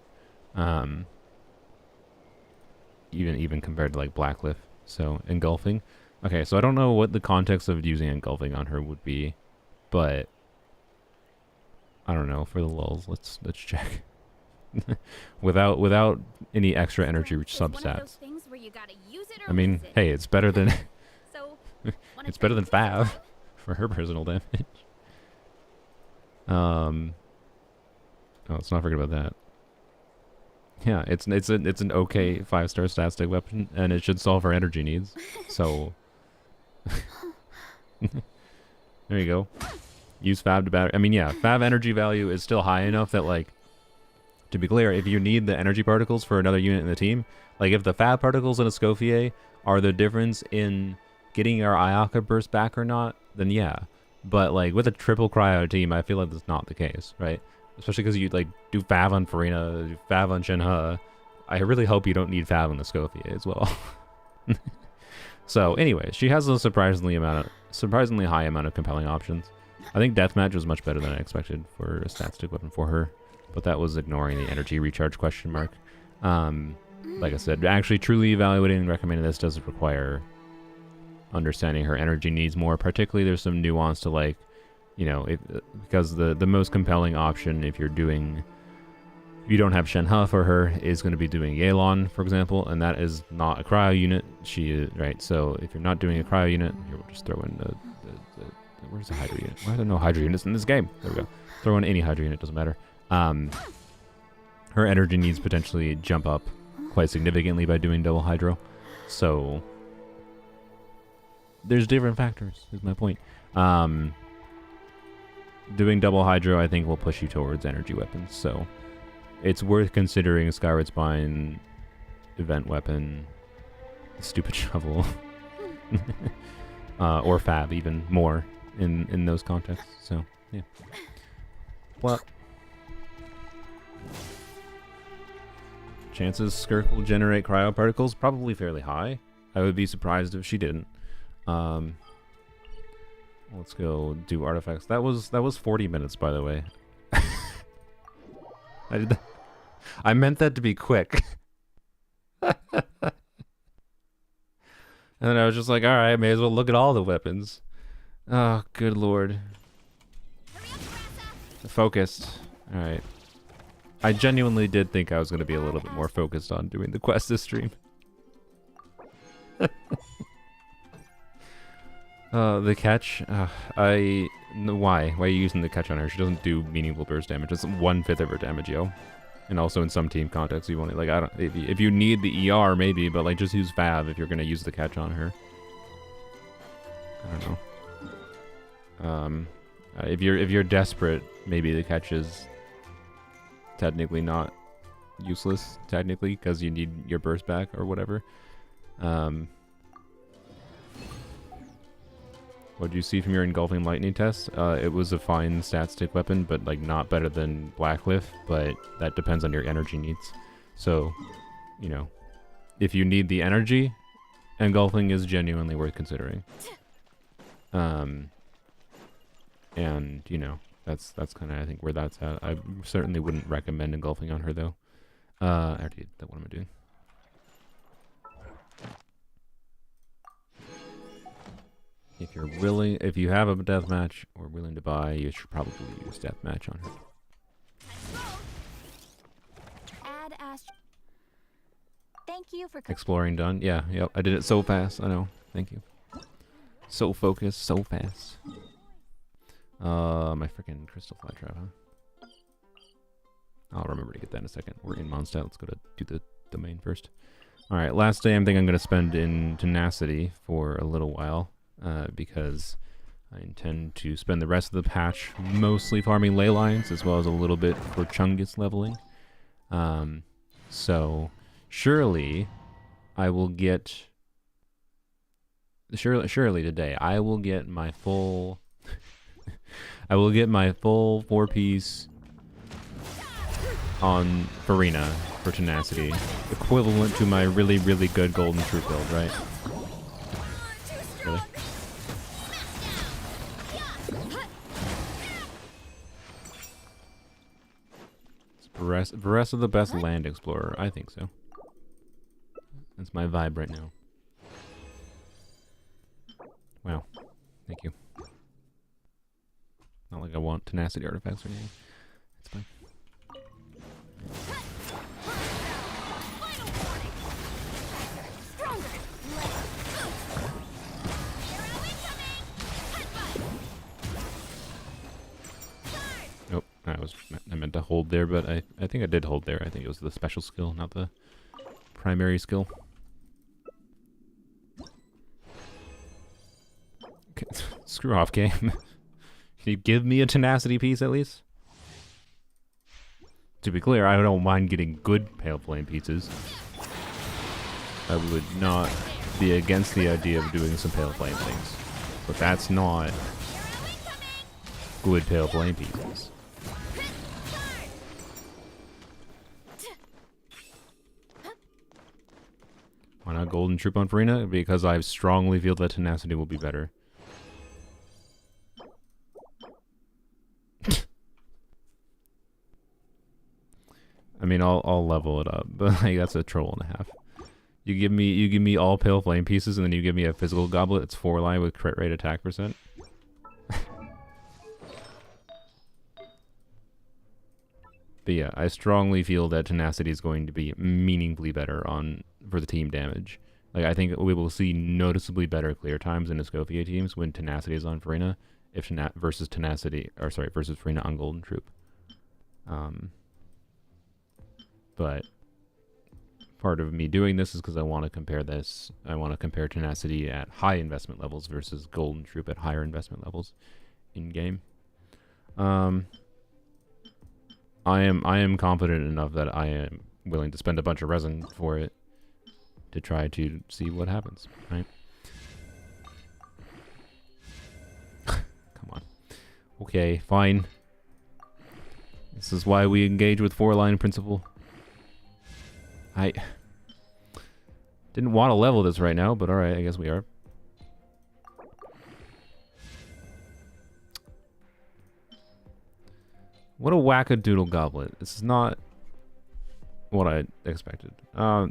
Even compared to like Blackcliff. So engulfing. Okay, so I don't know what the context of using engulfing on her would be, but I don't know, for the lulz, let's check. without any extra energy substats. I mean, hey, it's better than it's better than Fav for her personal damage. Oh, let's not forget about that. Yeah, it's an okay 5-star stat stick weapon, and it should solve our energy needs. So there you go. Use Fab to battery. I mean, yeah, Fab energy value is still high enough that, like, to be clear, if you need the energy particles for another unit in the team, like if the Fab particles in Escoffier are the difference in getting our Ayaka burst back or not, then yeah. But like with a triple cryo team, I feel like that's not the case, right? Especially because you like do Fav on Farina, do Fav on Shenhe. I really hope you don't need Fav on the Escoffier as well. So anyway, she has a surprisingly high amount of compelling options. I think Deathmatch was much better than I expected for a stat stick weapon for her, but that was ignoring the energy recharge question mark. Like I said, actually truly evaluating and recommending this does require understanding her energy needs more. Particularly, there's some nuance to, like, you know, because the most compelling option if you don't have Shenhe for her is going to be doing Yelan, for example, and that is not a cryo unit. Right? So if you're not doing a cryo unit, here we'll just throw in the where's the Hydra unit? Why are there no Hydra units in this game? There we go. Throw in any Hydra unit, doesn't matter. Her energy needs potentially jump up quite significantly by doing double Hydro. So there's different factors, is my point. Doing double Hydro, I think, will push you towards energy weapons. So it's worth considering Skyward Spine, event weapon, stupid shovel, or Fab even more in those contexts. So yeah. What? Chances Skirk will generate cryo particles? Probably fairly high. I would be surprised if she didn't. Let's go do artifacts. That was 40 minutes, by the way. I meant that to be quick. And then I was just like, alright, may as well look at all the weapons. Oh, good lord. Focused. Alright. I genuinely did think I was going to be a little bit more focused on doing the quest this stream. The catch. Why? Why are you using the catch on her? She doesn't do meaningful burst damage. It's 1/5 of her damage, yo. And also in some team contexts, you only like if you need the ER maybe, but like just use Fab if you're gonna use the catch on her. I don't know. If you're desperate, maybe the catch is technically not useless technically because you need your burst back or whatever. What did you see from your engulfing lightning test? It was a fine stat stick weapon, but like not better than Blackcliff, but that depends on your energy needs. So, you know, if you need the energy, engulfing is genuinely worth considering. And you know, that's kind of I think where that's at. I certainly wouldn't recommend engulfing on her though. I already did that. What am I doing? If you're willing, if you have a deathmatch or willing to buy, you should probably use deathmatch on her. Thank you for exploring done. Yeah, yep. I did it so fast. I know. Thank you. So focused, so fast. My freaking crystal fly trap, huh? I'll remember to get that in a second. We're in Mondstadt. Let's go to do the domain first. All right, last day. I think I'm gonna spend in tenacity for a little while. Because I intend to spend the rest of the patch mostly farming ley lines as well as a little bit for Chungus leveling. So surely I will get surely today I will get my full I will get my full 4-piece on Farina for tenacity, equivalent to my really good golden troop build, right? Really? Varesa the best land explorer? I think so. That's my vibe right now. Wow. Thank you. Not like I want tenacity artifacts or anything. It's fine. Oh, I meant to hold there, but I think I did hold there. I think it was the special skill, not the primary skill. Okay, screw off, game. Can you give me a tenacity piece at least? To be clear, I don't mind getting good Pale Flame pieces. I would not be against the idea of doing some Pale Flame things. But that's not good Pale Flame pieces. Why not Golden Troop on Farina? Because I strongly feel that Tenacity will be better. I mean, I'll level it up, but like that's a troll and a half. You give me all Pale Flame pieces, and then you give me a physical goblet. It's 4-line with crit rate attack %. But yeah, I strongly feel that Tenacity is going to be meaningfully better for the team damage. Like I think we will see noticeably better clear times in Escoffier teams when Tenacity is on Farina, versus Farina on Golden Troop. But part of me doing this is because I want to compare this. I want to compare Tenacity at high investment levels versus Golden Troop at higher investment levels in game. I am confident enough that I am willing to spend a bunch of resin for it to try to see what happens, right? Come on. Okay, fine. This is why we engage with 4-line principle. I didn't want to level this right now, but alright, I guess we are. What a wackadoodle goblet. This is not what I expected.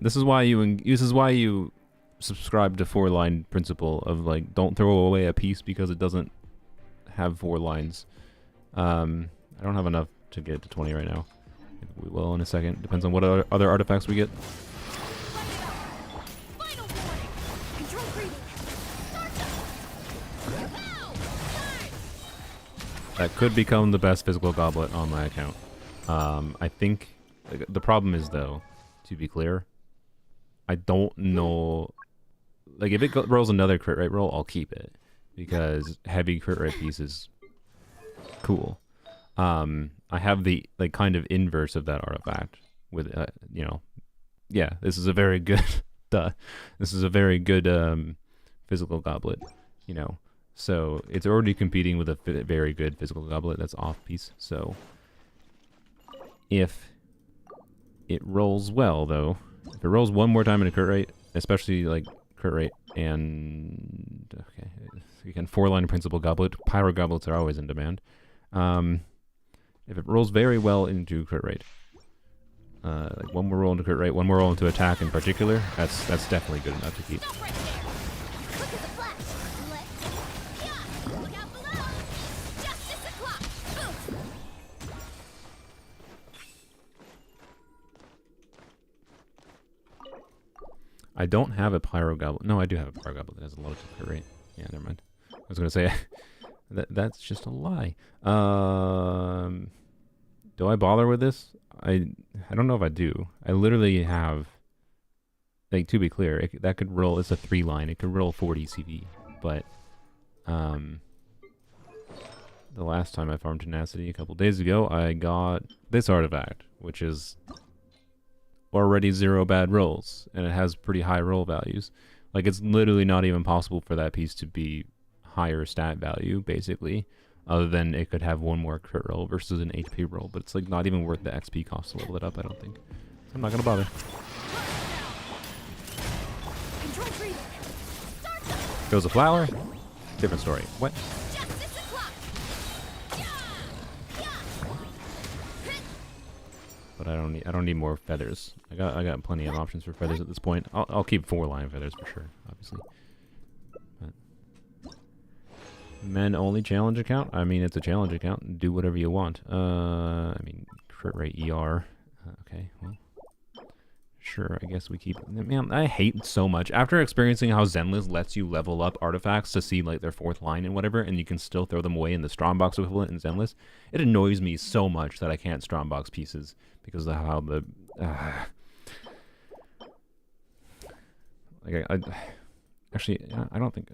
This is why you subscribe to 4-line principle of like don't throw away a piece because it doesn't have 4 lines. I don't have enough to get to 20 right now. Maybe we will in a second. Depends on what other artifacts we get. That could become the best physical goblet on my account. I think the problem is though, to be clear, I don't know. Like if it rolls another crit rate roll, I'll keep it because heavy crit rate piece is cool. I have the like kind of inverse of that artifact with you know, yeah, this is a very good this is a very good physical goblet, you know. So it's already competing with a very good physical goblet that's off piece. So if it rolls well, though, if it rolls one more time in a crit rate, especially like crit rate and okay, again 4-line principle goblet, pyro goblets are always in demand. If it rolls very well into crit rate, like one more roll into crit rate, one more roll into attack in particular, that's definitely good enough to keep. I don't have a pyro goblet. No, I do have a pyro goblet that has a low crit rate. Yeah, never mind. I was gonna say that's just a lie. Do I bother with this? I don't know if I do. I literally have, like, to be clear, that could roll. It's a 3-line. It could roll 40 CV, but the last time I farmed Tenacity a couple days ago, I got this artifact, which is already 0 bad rolls, and it has pretty high roll values. Like, it's literally not even possible for that piece to be higher stat value, basically, other than it could have one more crit roll versus an HP roll, but it's like not even worth the XP cost to level it up, I don't think. So I'm not gonna bother. Goes a flower, different story. What? But I don't need more feathers. I got plenty of options for feathers at this point. I'll keep 4-line feathers for sure, obviously. But men only challenge account. I mean, it's a challenge account. Do whatever you want. I mean, crit rate ER. Okay, well, Sure, I guess we keep... Man, I hate so much. After experiencing how Zenless lets you level up artifacts to see, like, their 4th line and whatever, and you can still throw them away in the Strongbox equivalent in Zenless, it annoys me so much that I can't Strongbox pieces because of how the... like, actually, I don't think...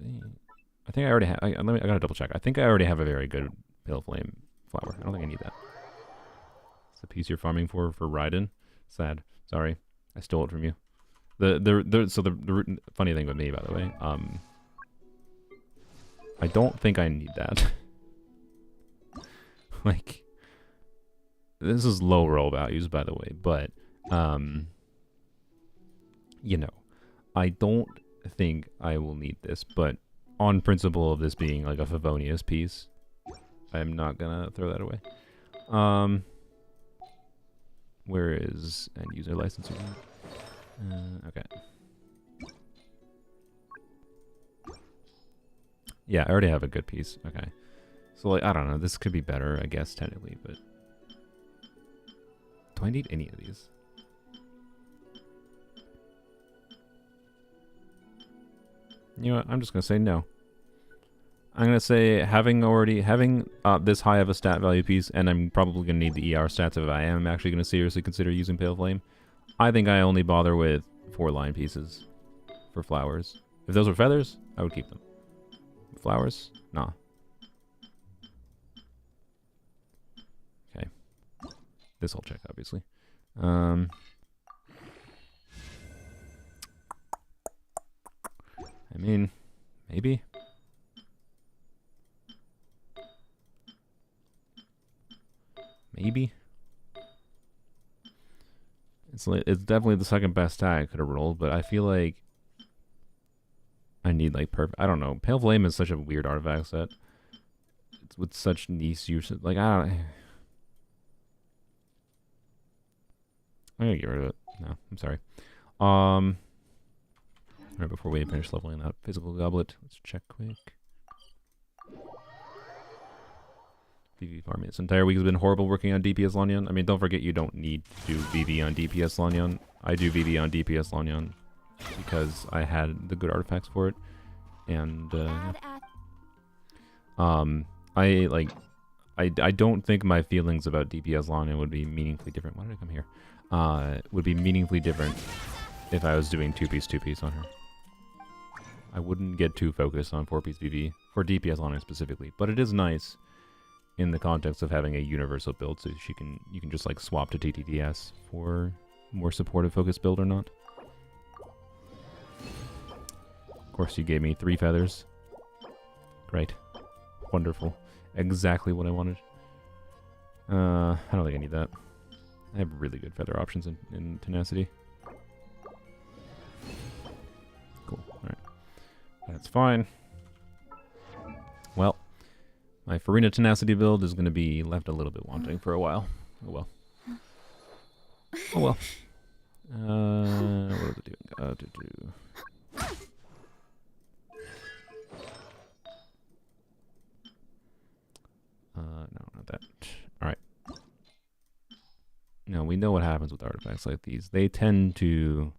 I think I already have... I gotta double check. I think I already have a very good Pale Flame flower. I don't think I need that. It's the piece you're farming for Raiden. Sad. Sorry. I stole it from you. So the funny thing with me, by the way, I don't think I need that. Like, this is low roll values, by the way, but, you know, I don't think I will need this, but on principle of this being like a Favonius piece, I'm not gonna throw that away. Where is end user license? Okay. Yeah, I already have a good piece. Okay. So, like, I don't know. This could be better, I guess, technically, but... Do I need any of these? You know what? I'm just going to say no. I'm going to say having this high of a stat value piece, and I'm probably going to need the ER stats if I am actually going to seriously consider using Pale Flame, I think I only bother with 4-line pieces for flowers. If those were feathers, I would keep them. Flowers? Nah. Okay. This I'll check, obviously. I mean, maybe. Maybe. It's definitely the second best tag I could have rolled, but I feel like I need like perfect. I don't know. Pale Flame is such a weird artifact set. It's with such niche use. Like I don't. I'm gonna get rid of it. No, I'm sorry. Right before we finish leveling that physical goblet, let's check quick. VV farming this entire week has been horrible working on DPS Lanyon. I mean, don't forget you don't need to do VV on DPS Lanyon. I do VV on DPS Lanyon because I had the good artifacts for it. And, I don't think my feelings about DPS Lanyon would be meaningfully different. Why did I come here? Would be meaningfully different if I was doing 2-piece on her. I wouldn't get too focused on 4-piece VV for DPS Lanyon specifically, but it is nice in the context of having a universal build, so you can just like swap to TTDS for more supportive focus build or not. Of course, you gave me 3 feathers. Great, wonderful, exactly what I wanted. I don't think I need that. I have really good feather options in tenacity. Cool. All right, that's fine. Well. My Farina Tenacity build is going to be left a little bit wanting for a while. Oh well. Oh well. What is it doing? No, not that. Alright. No, we know what happens with artifacts like these. They tend to...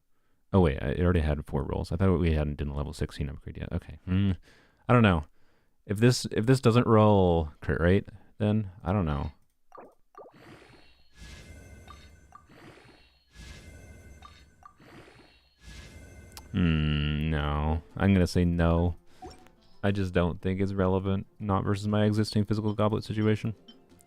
Oh wait, it already had 4 rolls. I thought we hadn't done a level 16 upgrade yet. Okay. I don't know. If this doesn't roll crit rate, then I don't know. No. I'm gonna say no. I just don't think it's relevant. Not versus my existing physical goblet situation.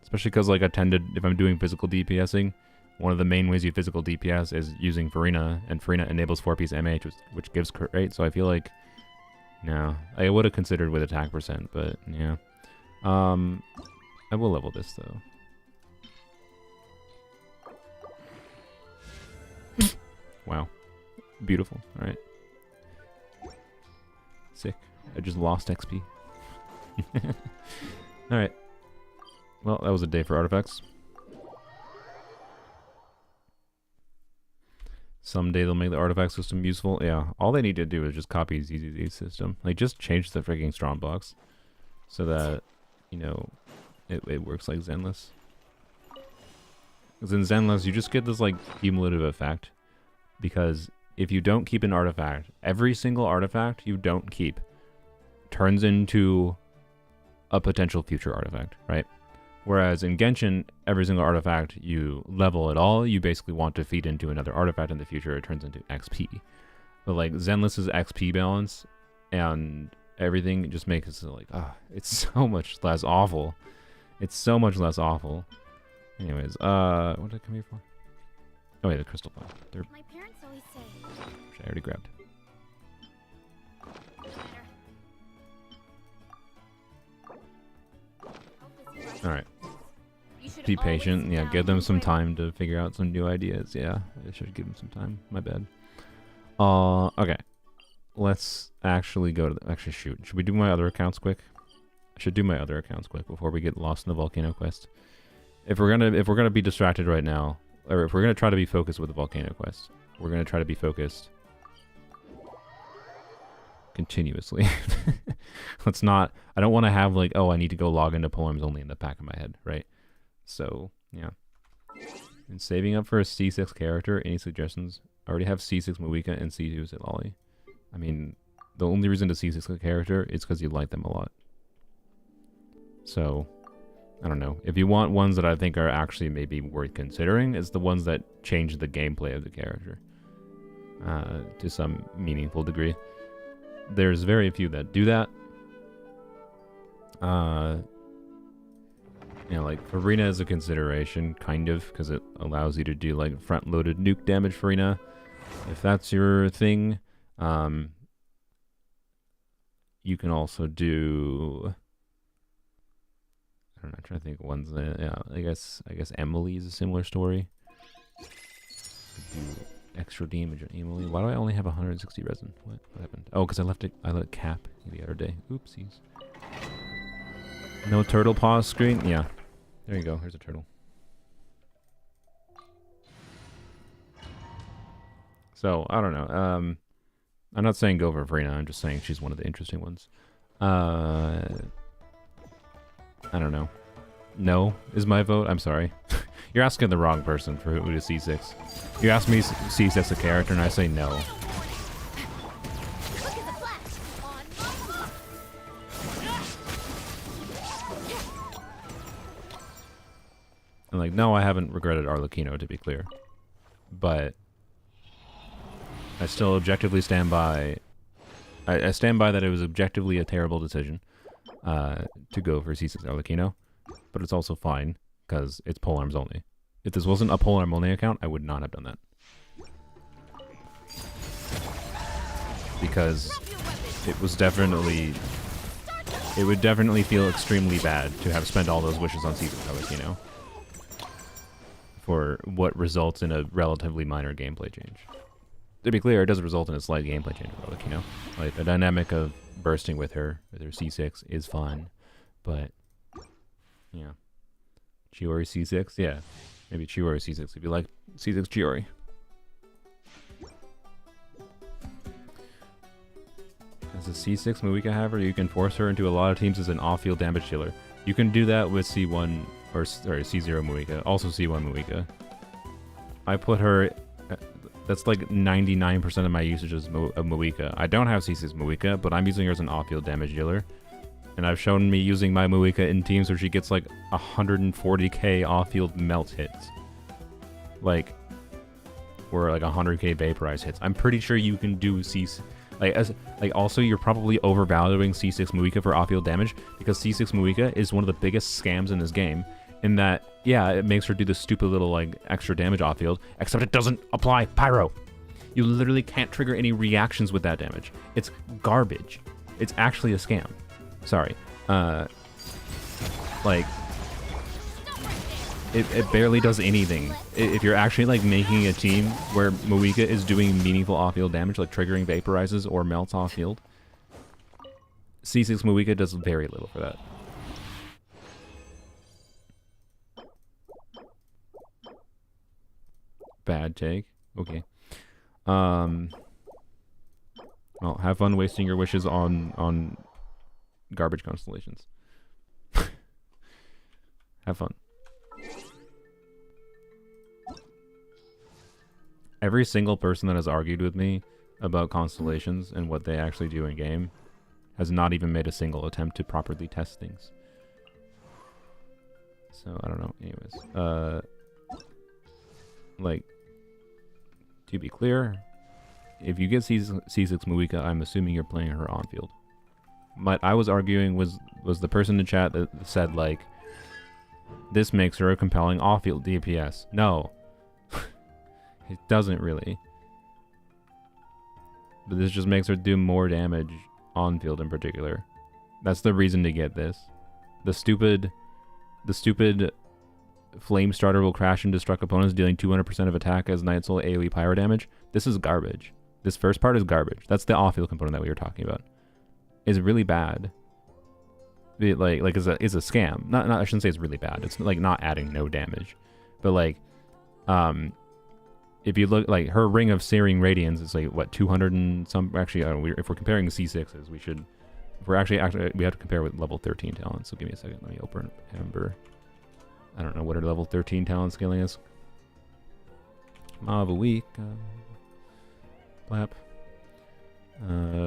Especially because like if I'm doing physical DPSing, one of the main ways you physical DPS is using Farina, and Farina enables 4-piece MH, which gives crit rate, so I feel like no, I would have considered with attack percent, but yeah. I will level this though. Wow. Beautiful. Alright. Sick. I just lost XP. Alright. Well, that was a day for artifacts. Someday they'll make the artifact system useful. Yeah, all they need to do is just copy ZZZ's system. Like, just change the freaking Strongbox so that, you know, it works like Zenless. Because in Zenless, you just get this, like, cumulative effect because if you don't keep an artifact, every single artifact you don't keep turns into a potential future artifact, right? Whereas in Genshin, every single artifact you level at all, you basically want to feed into another artifact in the future, it turns into XP. But like Zenless's XP balance and everything just makes it like, it's so much less awful. It's so much less awful. Anyways, what did I come here for? Oh wait, the crystal ball. My parents always say. Which I already grabbed. Alright. Be patient. Yeah, give them some time to figure out some new ideas. Yeah, I should give them some time. My bad. Okay. Let's actually go to the... Actually, shoot. Should we do my other accounts quick? I should do my other accounts quick before we get lost in the Volcano quest. If we're gonna be distracted right now, or if we're gonna try to be focused with the Volcano quest, we're gonna try to be focused continuously. Let's not... I don't want to have like, oh, I need to go log into poems only in the back of my head, right? So, yeah. And saving up for a C6 character, any suggestions? I already have C6 Moika and C2 Zitlali. I mean, the only reason to C6 a character is because you like them a lot. So, I don't know. If you want ones that I think are actually maybe worth considering, it's the ones that change the gameplay of the character. To some meaningful degree. There's very few that do that. You know, like, Farina is a consideration, kind of, because it allows you to do, like, front-loaded nuke damage Farina. If that's your thing, you can also do... I don't know, I'm trying to think of ones that... Yeah, I guess Emily is a similar story. Do extra damage on Emily. Why do I only have 160 resin? What happened? Oh, because I let it cap the other day. Oopsies. No turtle paws screen? Yeah. There you go. Here's a turtle. So, I don't know. I'm not saying go for Farina. I'm just saying she's one of the interesting ones. I don't know. No is my vote. I'm sorry. You're asking the wrong person for who to C6. You ask me C6 a character and I say no. And like, no, I haven't regretted Arlecchino, to be clear. But I still objectively stand by... I stand by that it was objectively a terrible decision to go for C6 Arlecchino. But it's also fine, because it's polearms only. If this wasn't a polearm only account, I would not have done that. Because it was definitely... It would definitely feel extremely bad to have spent all those wishes on C6 Arlecchino. For what results in a relatively minor gameplay change. To be clear, it does result in a slight gameplay change, like, you know? Like, the dynamic of bursting with her C6 is fun, but... Yeah. Chiori C6? Yeah. Maybe Chiori C6 if you like C6 Chiori. As a C6 Moika, however, you can force her into a lot of teams as an off-field damage dealer. You can do that with C1... Or sorry, C0 Moika. Also C1 Moika. I put her... That's like 99% of my usage of Moika. I don't have C6 Moika, but I'm using her as an off-field damage dealer. And I've shown me using my Moika in teams where she gets like 140k off-field melt hits. Like... Or like 100k vaporize hits. I'm pretty sure you can do C6... Like, also, you're probably overvaluing C6 Moika for off-field damage, because C6 Moika is one of the biggest scams in this game, in that, yeah, it makes her do this stupid little, like, extra damage off-field, except it doesn't apply Pyro. You literally can't trigger any reactions with that damage. It's garbage. It's actually a scam. Sorry. Like... It barely does anything. If you're actually like making a team where Moika is doing meaningful off-field damage, like triggering vaporizes or melts off-field, C6 Moika does very little for that. Bad take. Okay. Well, have fun wasting your wishes on garbage constellations. Have fun. Every single person that has argued with me about constellations and what they actually do in game has not even made a single attempt to properly test things. So I don't know. Anyways, like, to be clear, if you get C6 Muika, I'm assuming you're playing her on field. What I was arguing was the person in the chat that said, like, this makes her a compelling off-field DPS. No. It doesn't really. But this just makes her do more damage on-field in particular. That's the reason to get this. The stupid Flame Starter will crash and destruct opponents, dealing 200% of attack as Night Soul AoE pyro damage. This is garbage. This first part is garbage. That's the off-field component that we were talking about. It's really bad. It like is a scam. Not I shouldn't say it's really bad. It's like not adding no damage, but like, if you look like her Ring of Searing Radiance, it's like what 200 and some. Actually, I don't know, if we're comparing the C6s, we should. If we're actually we have to compare with level 13 talents. So give me a second. Let me open Ember. I don't know what her level 13 talent scaling is. Maw of a week. Blap.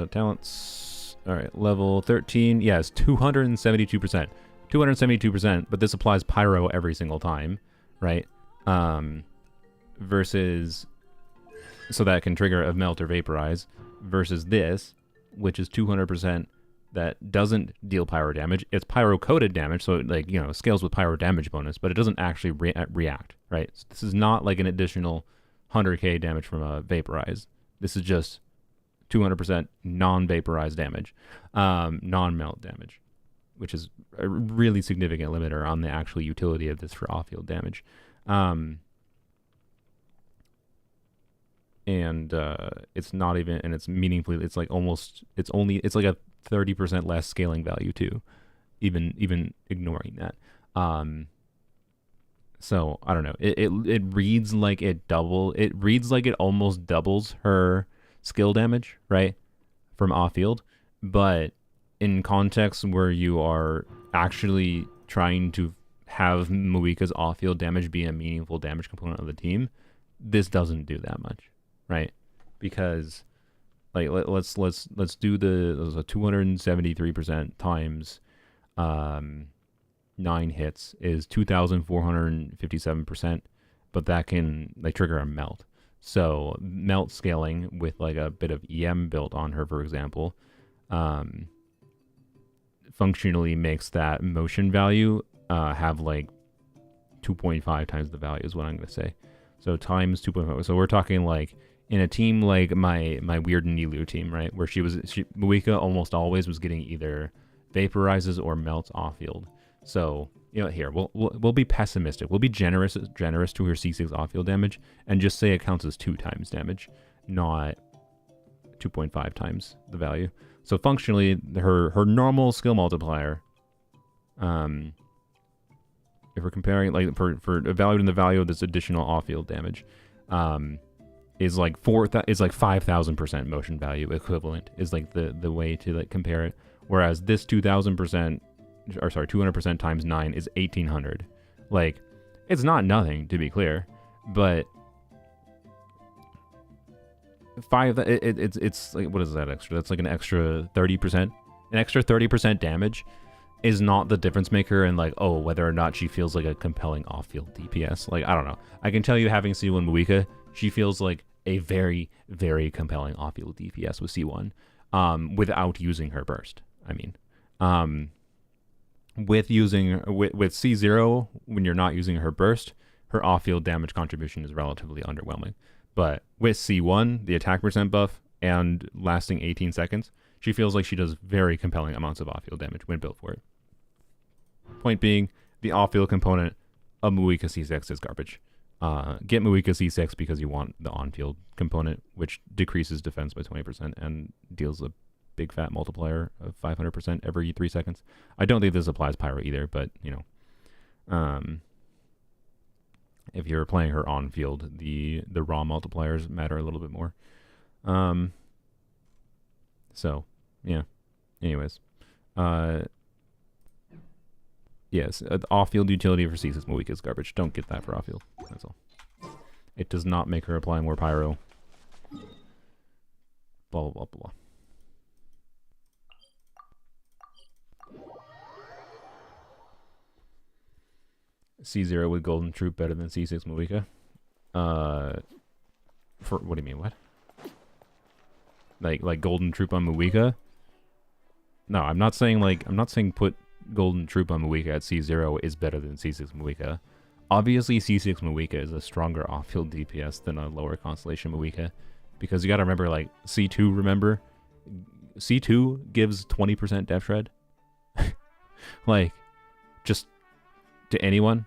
Talents. All right, level 13. Yes, 272%. 272%, but this applies pyro every single time, right? Versus, so that can trigger a melt or vaporize, versus this, which is 200% that doesn't deal pyro damage. It's pyro coded damage, so it, like, you know, scales with pyro damage bonus, but it doesn't actually react, right? So this is not like an additional 100k damage from a vaporize. This is just 200% non-vaporized damage, non-melt damage, which is a really significant limiter on the actual utility of this for off-field damage. And it's not even, and it's meaningfully, it's like almost, it's like a 30% less scaling value too, even ignoring that. So I don't know. It reads like it reads like it almost doubles her skill damage, right, from off-field, but in context where you are actually trying to have Muika's off-field damage be a meaningful damage component of the team, this doesn't do that much, right? Because like let's do the 273% times 9 hits is 2,457%, but that can like trigger a melt. So melt scaling with like a bit of EM built on her, for example, functionally makes that motion value have like 2.5 times the value is what I'm going to say. So times 2.5. So we're talking like in a team like my weird Nilu team, right? Where Muika almost always was getting either vaporizes or melts off field. So, you know, here we'll be pessimistic. We'll be generous to her C6 off-field damage, and just say it counts as 2 times damage, not 2.5 times the value. So functionally, her normal skill multiplier, if we're comparing like for evaluating the value of this additional off-field damage, is like 5,000% motion value equivalent is like the way to like compare it. Whereas this 2,000%. Or sorry, 200% times 9 is 1,800. Like, it's not nothing, to be clear, but it's like, what is that extra? That's like an extra 30%. An extra 30% damage is not the difference maker in like, oh, whether or not she feels like a compelling off-field DPS. Like, I don't know. I can tell you, having C1 Muika, she feels like a very, very compelling off-field DPS with C1, without using her burst. I mean, with C0, when you're not using her burst, her off-field damage contribution is relatively underwhelming. But with C1, the attack percent buff and lasting 18 seconds, she feels like she does very compelling amounts of off-field damage when built for it. Point being, the off-field component of Muika C6 is garbage. Get Muika C6 because you want the on-field component, which decreases defense by 20% and deals a big fat multiplier of 500% every 3 seconds. I don't think this applies pyro either, but you know, if you're playing her on field, the raw multipliers matter a little bit more. So yeah. Anyways, yes, off field utility for C6 Muika is garbage. Don't get that for off field. That's all. It does not make her apply more pyro. Blah, blah, blah, blah. C0 with Golden Troop better than C6 Moika. For what do you mean? What? Like Golden Troop on Moika? No, I'm not saying put Golden Troop on Moika at C0 is better than C6 Moika. Obviously, C6 Moika is a stronger off-field DPS than a lower Constellation Moika, because you gotta remember, like, C2, remember? C2 gives 20% def shred. Like, just to anyone.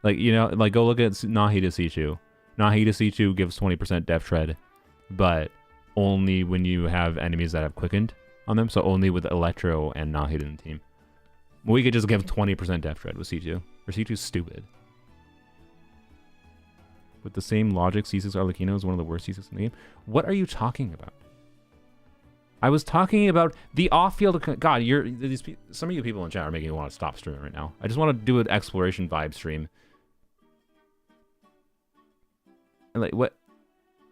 Like, you know, like, go look at Nahida C2. Nahida C2 gives 20% def shred, but only when you have enemies that have quickened on them, so only with Electro and Nahida in the team. We could just give 20% def shred with C2. Or C2's stupid. With the same logic, C6 Arlecchino is one of the worst C6 in the game. What are you talking about? I was talking about the off-field... God, some of you people in chat are making me want to stop streaming right now. I just want to do an exploration vibe stream. And like, what?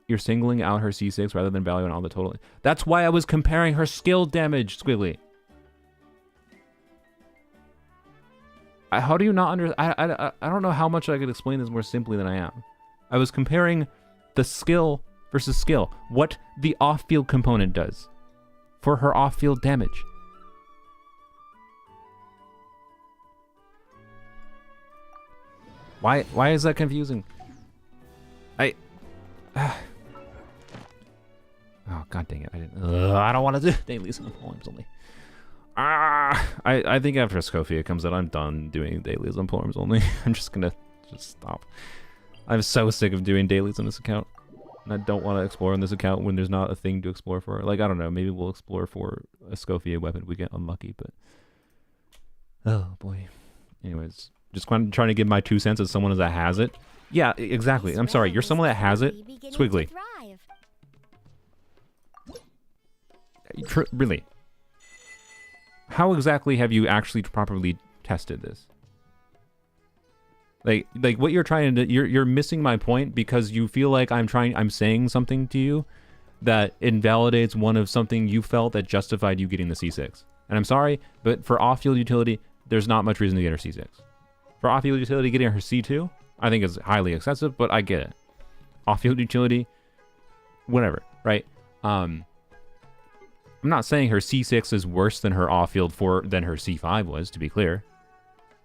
You're singling out her C6 rather than valuing all the total... That's why I was comparing her skill damage, Squiggly. How do you not I don't know how much I could explain this more simply than I am. I was comparing the skill versus skill. What the off-field component does for her off-field damage. Why is that confusing? Oh, god dang it. I don't want to do dailies on poems only. I think after Escoffier comes out, I'm done doing dailies on poems only. I'm just gonna stop. I'm so sick of doing dailies on this account. And I don't want to explore on this account when there's not a thing to explore for. Like, I don't know, maybe we'll explore for a Escoffier weapon if we get unlucky, but... Oh, boy. Anyways, just trying to give my 2 cents as someone that has it. Yeah, exactly. I'm sorry, you're someone that has it? Squiggly. Really? How exactly have you actually properly tested this? Like what you're trying to... You're missing my point because you feel like I'm saying something to you that invalidates one of something you felt that justified you getting the C6. And I'm sorry, but for off-field utility, there's not much reason to get her C6. For off-field utility, getting her C2, I think is highly excessive, but I get it. Off-field utility, whatever, right? I'm not saying her C6 is worse than her off-field than her C5 was, to be clear.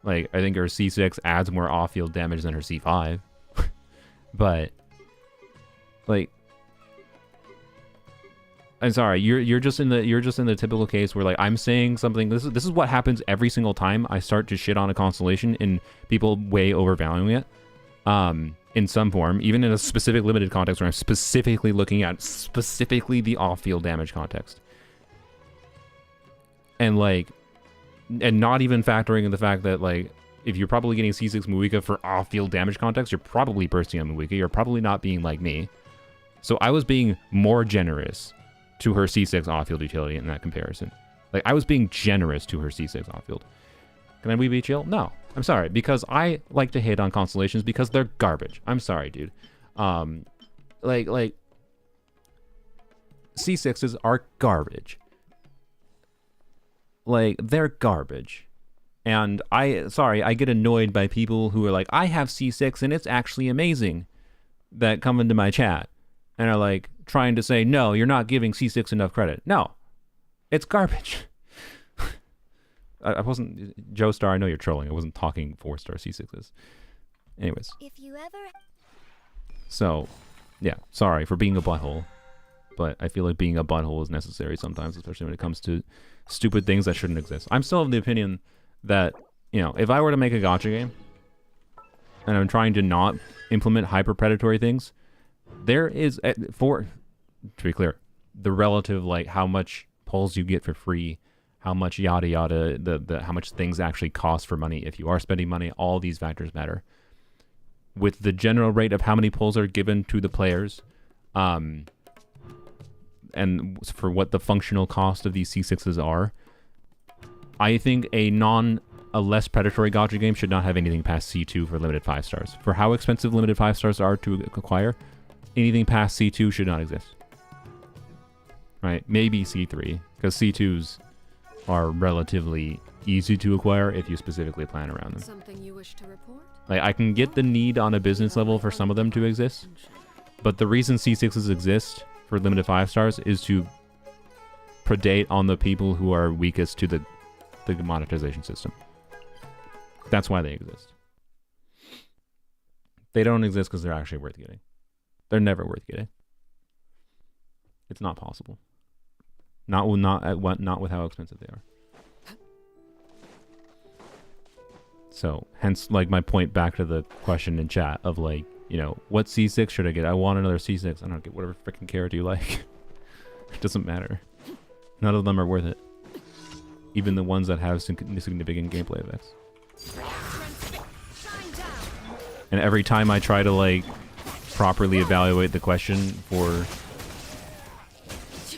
Like, I think her C6 adds more off-field damage than her C5. But, like, I'm sorry, you're just in the typical case where, like, I'm saying something. This is what happens every single time I start to shit on a constellation and people way overvaluing it. In some form, even in a specific limited context where I'm specifically looking at specifically the off-field damage context. And, like, and not even factoring in the fact that, like, if you're probably getting C6 Moika for off-field damage context, you're probably bursting on Moika. You're probably not being like me. So I was being more generous to her C6 off-field utility in that comparison. Like, I was being generous to her C6 off-field. Can we be chill? No. I'm sorry, because I like to hate on constellations because they're garbage. I'm sorry, dude. Like C6s are garbage. Like, they're garbage. And I get annoyed by people who are like, I have C6 and it's actually amazing, that come into my chat and are like trying to say, no, you're not giving C6 enough credit. No, it's garbage. I wasn't, Joestar, I know you're trolling. I wasn't talking 4-star C6s. Anyways. If you ever... So, yeah, sorry for being a butthole. But I feel like being a butthole is necessary sometimes, especially when it comes to stupid things that shouldn't exist. I'm still of the opinion that, you know, if I were to make a gacha game and I'm trying to not implement hyper-predatory things, there is, to be clear, the relative, like, how much pulls you get for free, how much yada yada, how much things actually cost for money. If you are spending money, all these factors matter. With the general rate of how many pulls are given to the players, and for what the functional cost of these C6s are, I think a a less predatory gacha game should not have anything past C2 for limited 5 stars. For how expensive limited 5 stars are to acquire, anything past C2 should not exist. Right? Maybe C3, because C2s are relatively easy to acquire if you specifically plan around them. Something you wish to report? Like, I can get the need on a business level for some of them to exist, but the reason C6s exist for limited 5 stars is to predate on the people who are weakest to the monetization system. That's why they exist. They don't exist because they're actually worth getting. They're never worth getting. It's not possible. Not with how expensive they are. So, hence, like, my point back to the question in chat of, like, you know, what C6 should I get? I want another C6. I don't get whatever freaking character you like. It doesn't matter. None of them are worth it. Even the ones that have significant gameplay effects. And every time I try to, like, properly evaluate the question for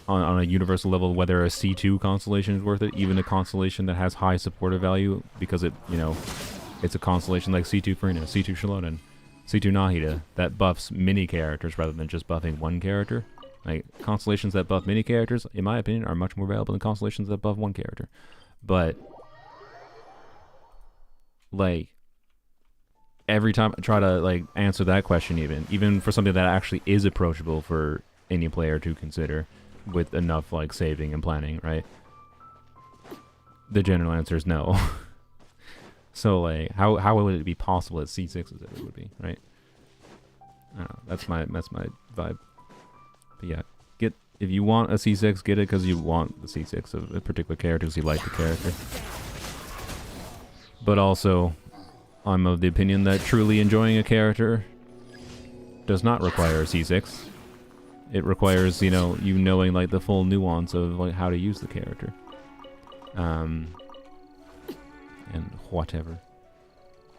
on a universal level whether a C2 constellation is worth it, even a constellation that has high supporter value, because it, you know, it's a constellation like C2 Farina, C2 Shalonen, C2 Nahida, that buffs mini characters rather than just buffing one character. Like, constellations that buff mini characters, in my opinion, are much more valuable than constellations that buff one character. But, like, every time I try to, like, answer that question, even for something that actually is approachable for any player to consider with enough, like, saving and planning, right? The general answer is no. So, like, how would it be possible that C6 as it would be, right? I don't know. That's my vibe. But yeah, if you want a C6, get it because you want the C6 of a particular character because you like the character. But also, I'm of the opinion that truly enjoying a character does not require a C6. It requires, you know, you knowing, like, the full nuance of, like, how to use the character. And whatever.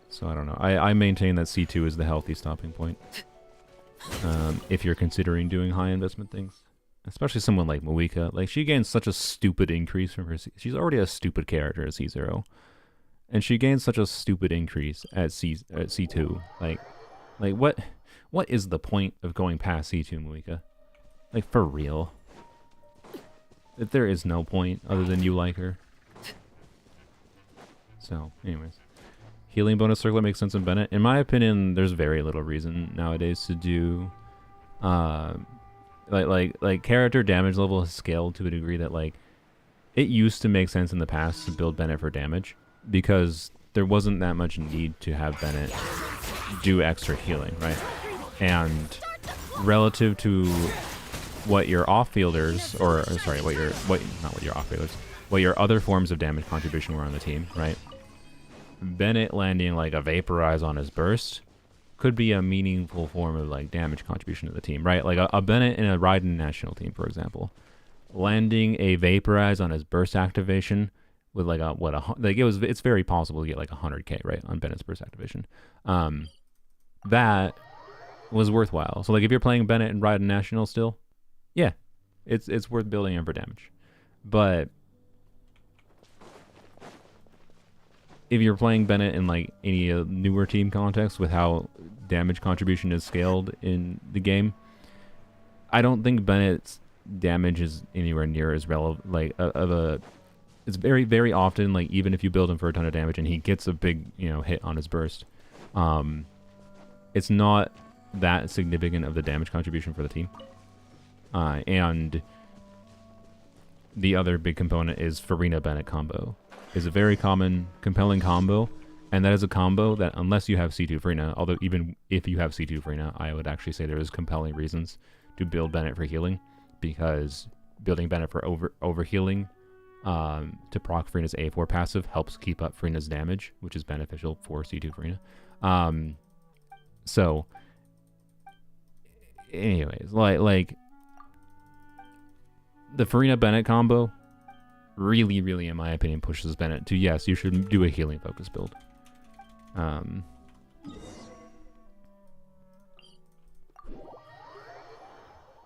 So I don't know. I maintain that C2 is the healthy stopping point. If you're considering doing high investment things. Especially someone like Moika. Like, she gains such a stupid increase from her she's already a stupid character at C0. And she gains such a stupid increase at C2. Like what is the point of going past C2, Moika? Like, for real. If there is no point other than you like her. So, anyways. Healing bonus circlet makes sense in Bennett. In my opinion, there's very little reason nowadays to do like character damage level has scaled to a degree that, like, it used to make sense in the past to build Bennett for damage because there wasn't that much need to have Bennett do extra healing, right? And relative to what your off-fielders, what your other forms of damage contribution were on the team, right? Bennett landing, like, a Vaporize on his burst could be a meaningful form of, like, damage contribution to the team, right? Like, a Bennett in a Raiden national team, for example, landing a Vaporize on his burst activation with, like, it's very possible to get, like, 100k, right, on Bennett's burst activation. That was worthwhile. So, like, if you're playing Bennett in Raiden national still, yeah, it's worth building him for damage. But if you're playing Bennett in, like, any newer team context with how damage contribution is scaled in the game, I don't think Bennett's damage is anywhere near as relevant. Like, it's very, very often, like, even if you build him for a ton of damage and he gets a big, you know, hit on his burst, it's not that significant of the damage contribution for the team. And the other big component is Farina Bennett combo. Is a very common, compelling combo, and that is a combo that, unless you have C2 Farina, although even if you have C2 Farina, I would actually say there is compelling reasons to build Bennett for healing, because building Bennett for over healing to proc Farina's A4 passive helps keep up Farina's damage, which is beneficial for C2 Farina. So, anyways, like the Farina Bennett combo really, really, in my opinion, pushes Bennett to, yes, you should do a healing focus build.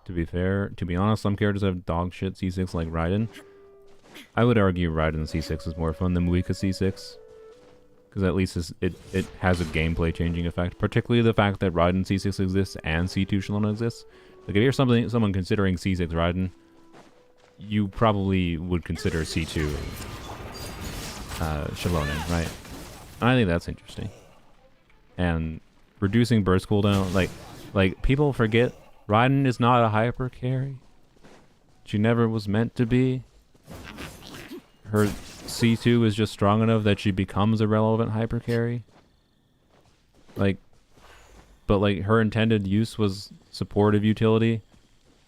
To be honest, some characters have dog shit C6 like Raiden. I would argue Raiden C6 is more fun than Muika C6. because at least it has a gameplay changing effect. Particularly the fact that Raiden C6 exists and C2 Shalona exists. Like if you're someone considering C6 Raiden, you probably would consider C2 Shalona, right? I think that's interesting. And reducing burst cooldown, like people forget Raiden is not a hyper carry. She never was meant to be. Her C2 is just strong enough that she becomes a relevant hyper carry. Like, but like her intended use was supportive utility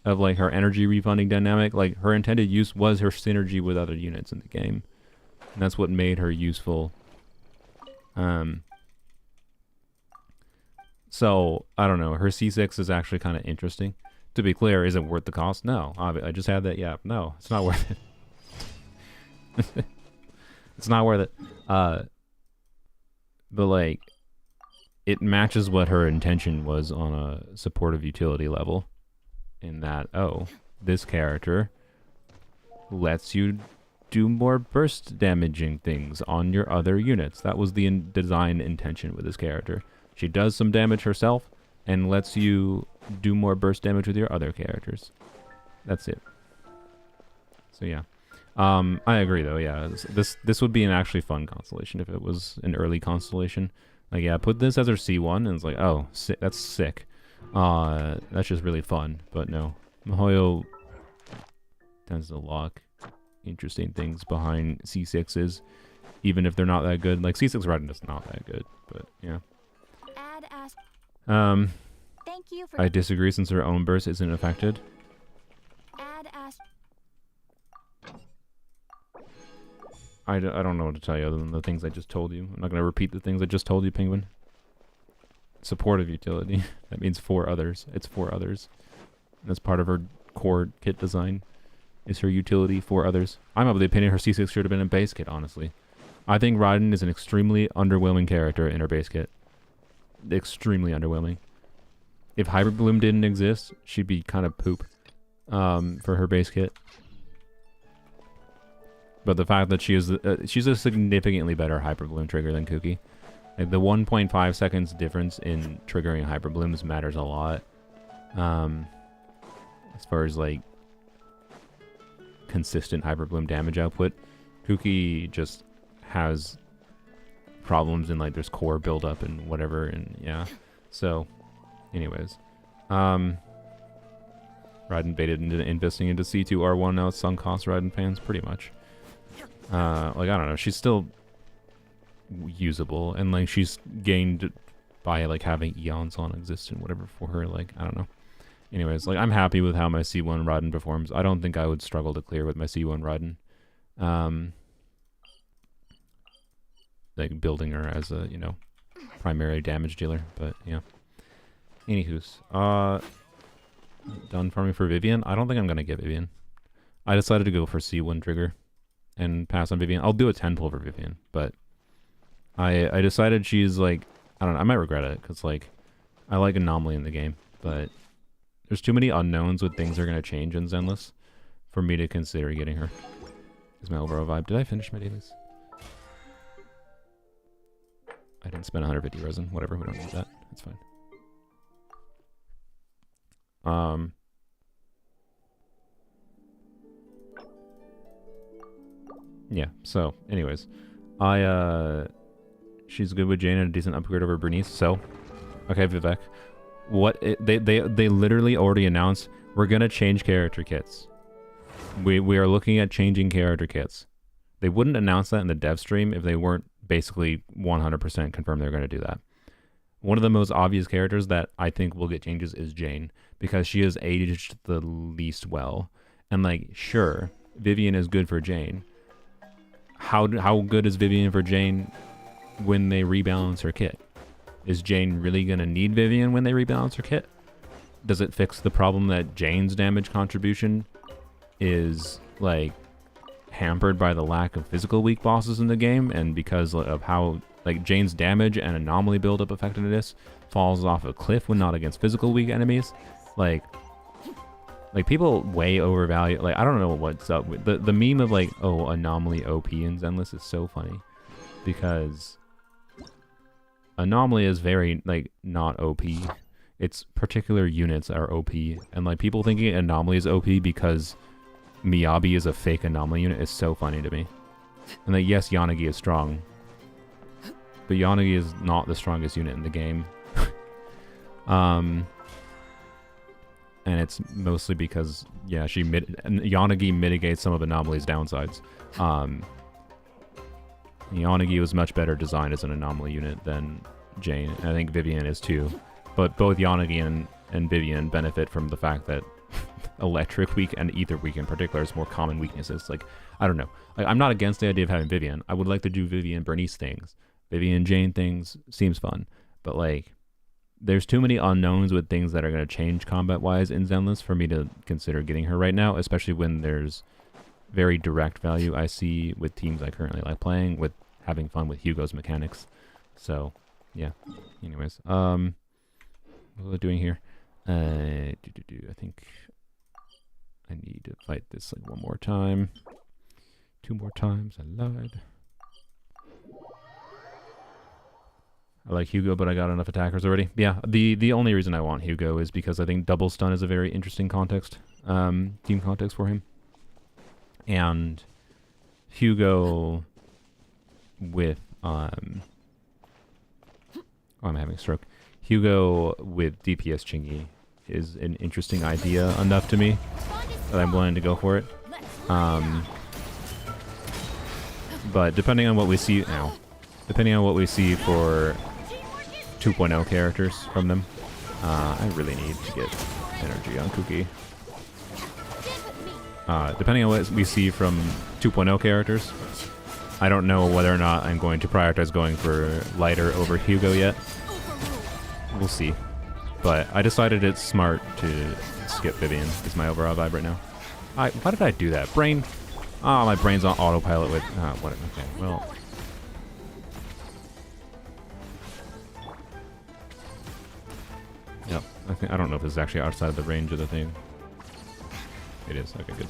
of like her energy refunding dynamic. Like her intended use was her synergy with other units in the game. And that's what made her useful. So, I don't know. Her C6 is actually kind of interesting. To be clear, is it worth the cost? No. I just had that. Yeah, no. It's not worth it. It's not worth it. But, like, it matches what her intention was on a supportive utility level. In that, oh, this character lets you do more burst damaging things on your other units. That was the design intention with this character. She does some damage herself and lets you do more burst damage with your other characters. That's it. So yeah. I agree though, yeah. This would be an actually fun constellation if it was an early constellation. Like yeah, put this as her C1 and it's like, oh, that's sick. That's just really fun. But no. Mihoyo tends to lock interesting things behind C6s, even if they're not that good. Like C6 Raiden is not that good, but yeah. Thank you for I disagree since her own burst isn't affected. I don't know what to tell you other than the things I just told you. I'm not going to repeat the things I just told you, Penguin. Supportive utility. That means for others. It's for others. That's part of her core kit design. Is her utility for others. I'm of the opinion her C6 should have been in base kit, honestly. I think Raiden is an extremely underwhelming character in her base kit. Extremely underwhelming. If Hyper Bloom didn't exist, she'd be kind of poop for her base kit. But the fact that she is she's a significantly better Hyper Bloom trigger than Kuki. Like the 1.5 seconds difference in triggering Hyper Blooms matters a lot. As far as like consistent Hyper Bloom damage output, Kuki just has problems in like there's core buildup and whatever, and yeah. So, anyways, Raiden baited into investing into C2 R1. Now it's sunk cost Raiden fans pretty much. Like I don't know, she's still usable, and like she's gained by like having eons on exist and whatever for her. Like I don't know. Anyways, like I'm happy with how my C1 Raiden performs. I don't think I would struggle to clear with my C1 Raiden. Like building her as a, you know, primary damage dealer, but yeah. Anywho's, done farming for Vivian. I don't think I'm gonna get Vivian. I decided to go for C1 trigger and pass on Vivian. I'll do a 10 pull for Vivian, but I decided she's like, I don't know, I might regret it, because like, I like Anomaly in the game, but there's too many unknowns with things that are gonna change in Zenless for me to consider getting her. Is my overall vibe. Did I finish my dailies? I didn't spend 150 resin. Whatever, we don't need that. It's fine. Yeah, so, anyways. She's good with Jane and a decent upgrade over Bernice, so... Okay, Vivek. They literally already announced, we're gonna change character kits. We are looking at changing character kits. They wouldn't announce that in the dev stream if they weren't basically 100% confirmed they're going to do that. One of the most obvious characters that I think will get changes is Jane, because she is aged the least well. And like, sure, Vivian is good for Jane. How good is Vivian for Jane when they rebalance her kit? Is Jane really going to need Vivian when they rebalance her kit? Does it fix the problem that Jane's damage contribution is like hampered by the lack of physical weak bosses in the game, and because of how like Jane's damage and anomaly buildup effectiveness falls off a cliff when not against physical weak enemies? Like people way overvalue, like I don't know what's up with the meme of like, oh, anomaly OP in Zenless is so funny, because Anomaly is very, like, not OP. Its particular units are OP. And, like, people thinking Anomaly is OP because Miyabi is a fake Anomaly unit is so funny to me. And, like, yes, Yanagi is strong. But Yanagi is not the strongest unit in the game. And it's mostly because, yeah, Yanagi mitigates some of Anomaly's downsides. Yanagi was much better designed as an Anomaly unit than Jane. I think Vivian is too. But both Yanagi and Vivian benefit from the fact that Electric Weak and Ether Weak in particular is more common weaknesses. Like, I don't know. Like, I'm not against the idea of having Vivian. I would like to do Vivian Bernice things. Vivian Jane things seems fun. But, like, there's too many unknowns with things that are going to change combat-wise in Zenless for me to consider getting her right now, especially when there's very direct value I see with teams I currently like playing, with having fun with Hugo's mechanics. So, yeah. Anyways, what was I doing here? I think I need to fight this like one more time. 2 more times, I lied. I like Hugo, but I got enough attackers already. Yeah, the only reason I want Hugo is because I think double stun is a very interesting context, team context for him. And Hugo with oh, I'm having a stroke. Hugo with DPS Chingy is an interesting idea enough to me that I'm willing to go for it. But depending on what we see now, depending on what we see for 2.0 characters from them, I really need to get energy on Cookie. Depending on what we see from 2.0 characters, I don't know whether or not I'm going to prioritize going for Lighter over Hugo yet. We'll see. But I decided it's smart to skip Vivian, is my overall vibe right now. Why did I do that? Brain? Oh, my brain's on autopilot with... what? Okay, well... Yep, I don't know if this is actually outside of the range of the thing. It is. Okay, good.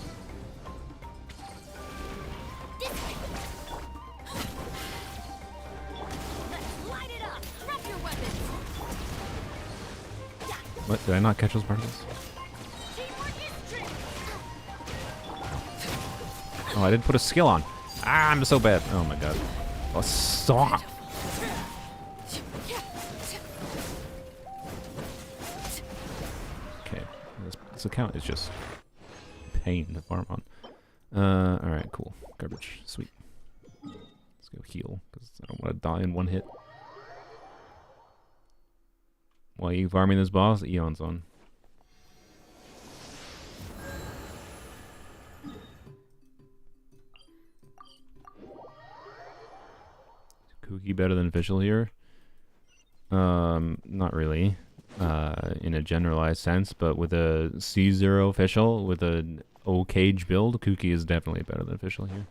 What? Did I not catch those particles? Oh, I didn't put a skill on. Ah, I'm so bad. Oh my god. Oh, stop! Okay, this account is just pain to farm on. Alright, cool. Garbage. Sweet. Let's go heal, because I don't want to die in one hit. While you farming this boss, Eon's on. Cookie better than Official here? Not really. In a generalized sense, but with a C0 Official, with an O-Cage build, Cookie is definitely better than Official here.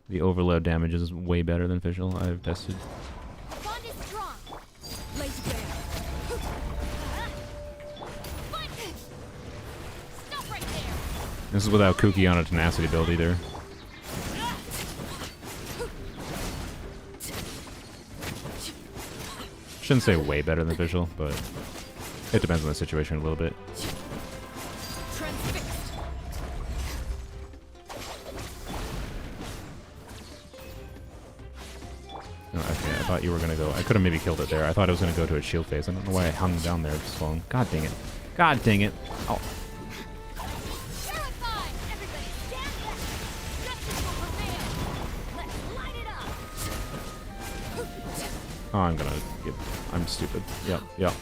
The overload damage is way better than Official, I've tested. This is without Cookie on a Tenacity build either. Shouldn't say way better than Official, but it depends on the situation a little bit. Oh, okay, I thought you were gonna go. I could have maybe killed it there. I thought it was gonna go to its shield phase. I don't know why I hung down there just long. God dang it. God dang it. Oh. Oh, I'm gonna get... I'm stupid. Yep, yep.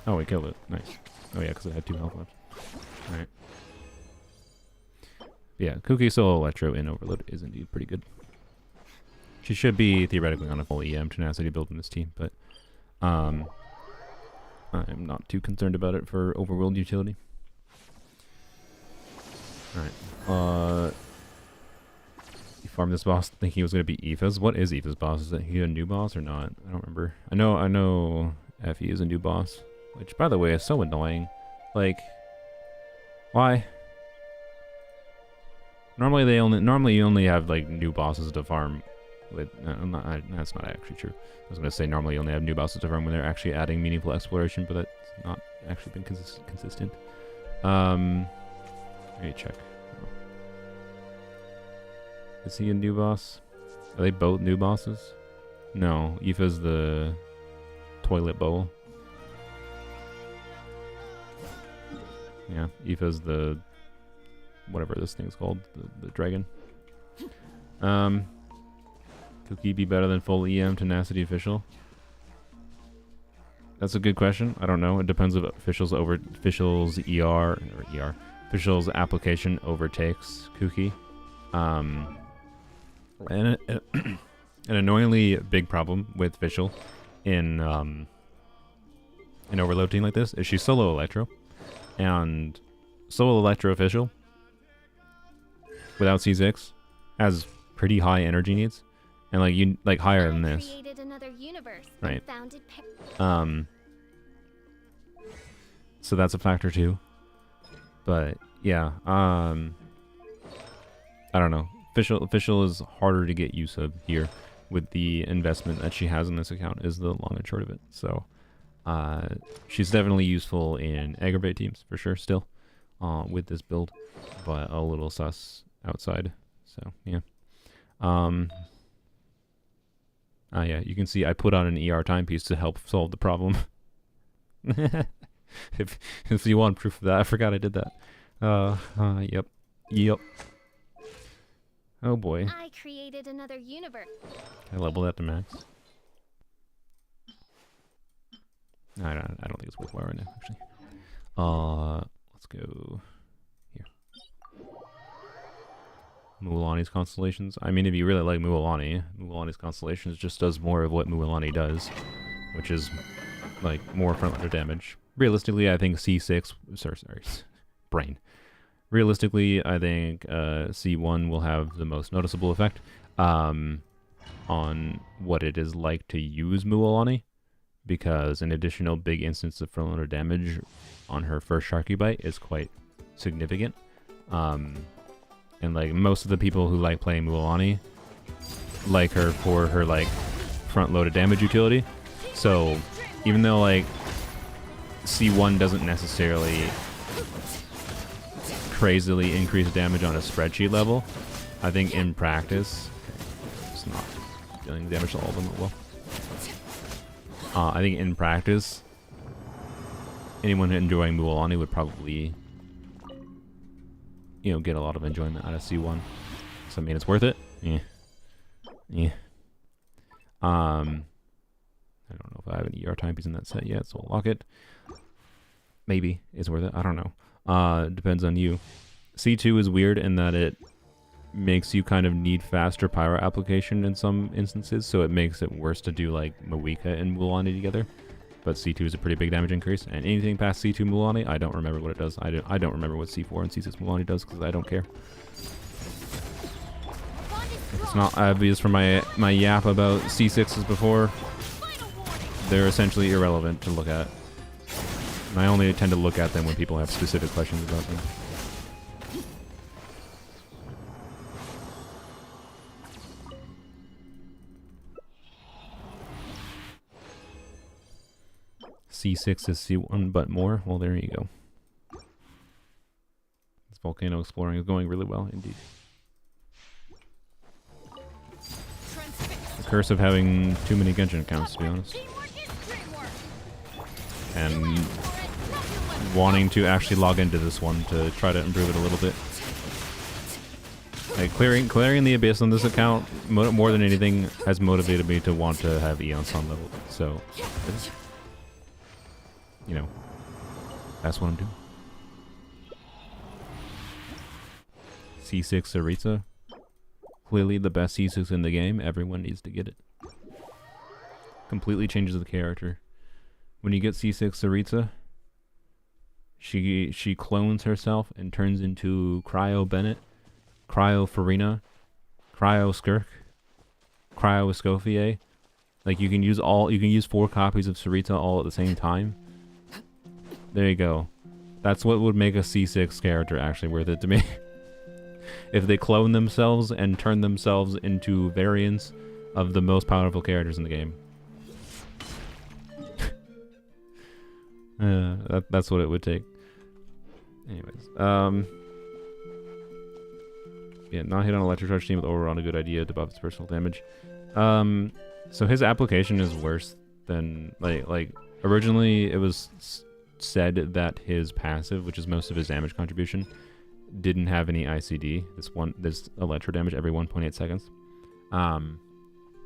Oh, we killed it. Nice. Oh yeah, because it had 2 health left. Alright. Yeah, Cookie Solo Electro in Overload is indeed pretty good. She should be theoretically on a full EM Tenacity build in this team, but I'm not too concerned about it for overworld utility. Alright. You farmed this boss thinking he was going to be Aoife's. What is Aoife's boss? Is he a new boss or not? I don't remember. I know Effie is a new boss, which, by the way, is so annoying. Like, why? Normally you only have like new bosses to farm With that's not actually true. I was gonna say normally you only have new bosses to farm when they're actually adding meaningful exploration, but that's not actually been consistent. Let me check. Is he a new boss? Are they both new bosses? No, Aoife's the toilet bowl. Yeah, Aoife's the whatever this thing's called, the dragon. Could he be better than full EM tenacity official? That's a good question. I don't know. It depends if officials application overtakes Kuki. And an annoyingly big problem with Fischl in overload team like this is she's solo Electro, and solo Electro Fischl without C6 has pretty high energy needs, and like higher than this. Right. So that's a factor too. But yeah, I don't know. Fischl is harder to get use of here with the investment that she has in this account is the long and short of it. So she's definitely useful in aggravate teams for sure still with this build, but a little sus outside. So yeah. Yeah, you can see I put on an ER timepiece to help solve the problem. if you want proof of that, I forgot I did that. Yep. Oh boy. I created another universe. I leveled that to max. I don't think it's worthwhile right now, actually. Let's go here. Mualani's Constellations. I mean, if you really like Mualani's Constellations just does more of what Mualani does, which is like more frontlander damage. Realistically, I think C6. Sorry, brain. Realistically, I think C1 will have the most noticeable effect on what it is like to use Mualani, because an additional big instance of frontlander damage on her first Sharky Bite is quite significant. And like most of the people who like playing Mualani like her for her like front-loaded damage utility. So even though like C1 doesn't necessarily crazily increase damage on a spreadsheet level, I think in practice, it's not dealing damage to all of them well. I think in practice, anyone enjoying Mualani would probably, get a lot of enjoyment out of C1. So I mean, it's worth it. Yeah. I don't know if I have an ER timepiece in that set yet, so I'll lock it. Maybe it's worth it. I don't know. Depends on you. C2 is weird in that it makes you kind of need faster pyro application in some instances, so it makes it worse to do like Mawika and Mualani together. But C2 is a pretty big damage increase, and anything past C2 Mualani, I don't remember what it does. I don't remember what C4 and C6 Mualani does because I don't care. It's not obvious from my yap about C6s before. They're essentially irrelevant to look at. And I only tend to look at them when people have specific questions about them. C6 is C1, but more? Well, there you go. This volcano exploring is going really well, indeed. The curse of having too many Genshin accounts, to be honest. And wanting to actually log into this one to try to improve it a little bit. Like clearing the abyss on this account more than anything has motivated me to want to have Eon Sun level. So, it's, that's what I'm doing. C6 Sarita. Clearly the best C6 in the game. Everyone needs to get it. Completely changes the character. When you get C6 Sarita, she clones herself and turns into Cryo Bennett, Cryo Farina, Cryo Skirk, Cryo Escoffier. Like you can use 4 copies of Sarita all at the same time. There you go. That's what would make a C6 character actually worth it to me. If they clone themselves and turn themselves into variants of the most powerful characters in the game. That's what it would take. Anyways, yeah, not hit on electric charge team with overrun, a good idea to buff its personal damage. So his application is worse than like originally it was said that his passive, which is most of his damage contribution, didn't have any ICD. This electro damage every 1.8 seconds.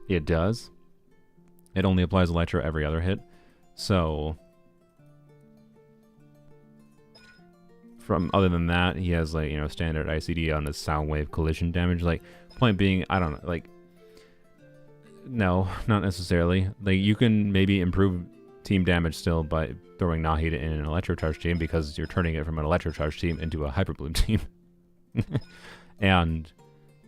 It does. It only applies electro every other hit. So other than that, he has like, you know, standard ICD on his sound wave collision damage. Like, point being, I don't know, like, no, not necessarily. Like, you can maybe improve team damage still by throwing Nahida in an electro charge team, because you're turning it from an electro charge team into a hyper bloom team. And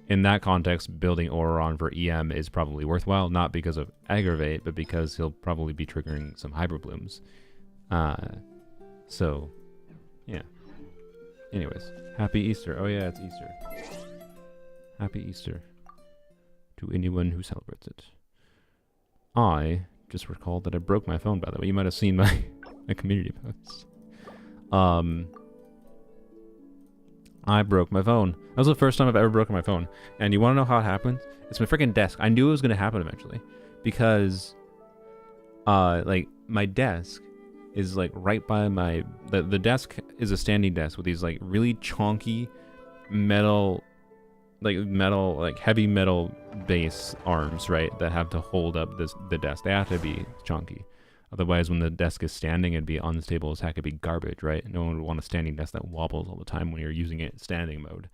in that context, building Auron for EM is probably worthwhile, not because of aggravate, but because he'll probably be triggering some hyper blooms. So yeah. Anyways, happy Easter. Oh yeah, it's Easter. Happy Easter to anyone who celebrates it. I just recalled that I broke my phone, by the way. You might have seen my community posts. I broke my phone. That was the first time I've ever broken my phone. And you want to know how it happened? It's my freaking desk. I knew it was going to happen eventually, because like my desk is like right by my the desk is a standing desk with these like really chonky metal heavy metal base arms, right, that have to hold up the desk. They have to be chunky, otherwise when the desk is standing it'd be unstable as heck. It'd be garbage, right? No one would want a standing desk that wobbles all the time when you're using it in standing mode.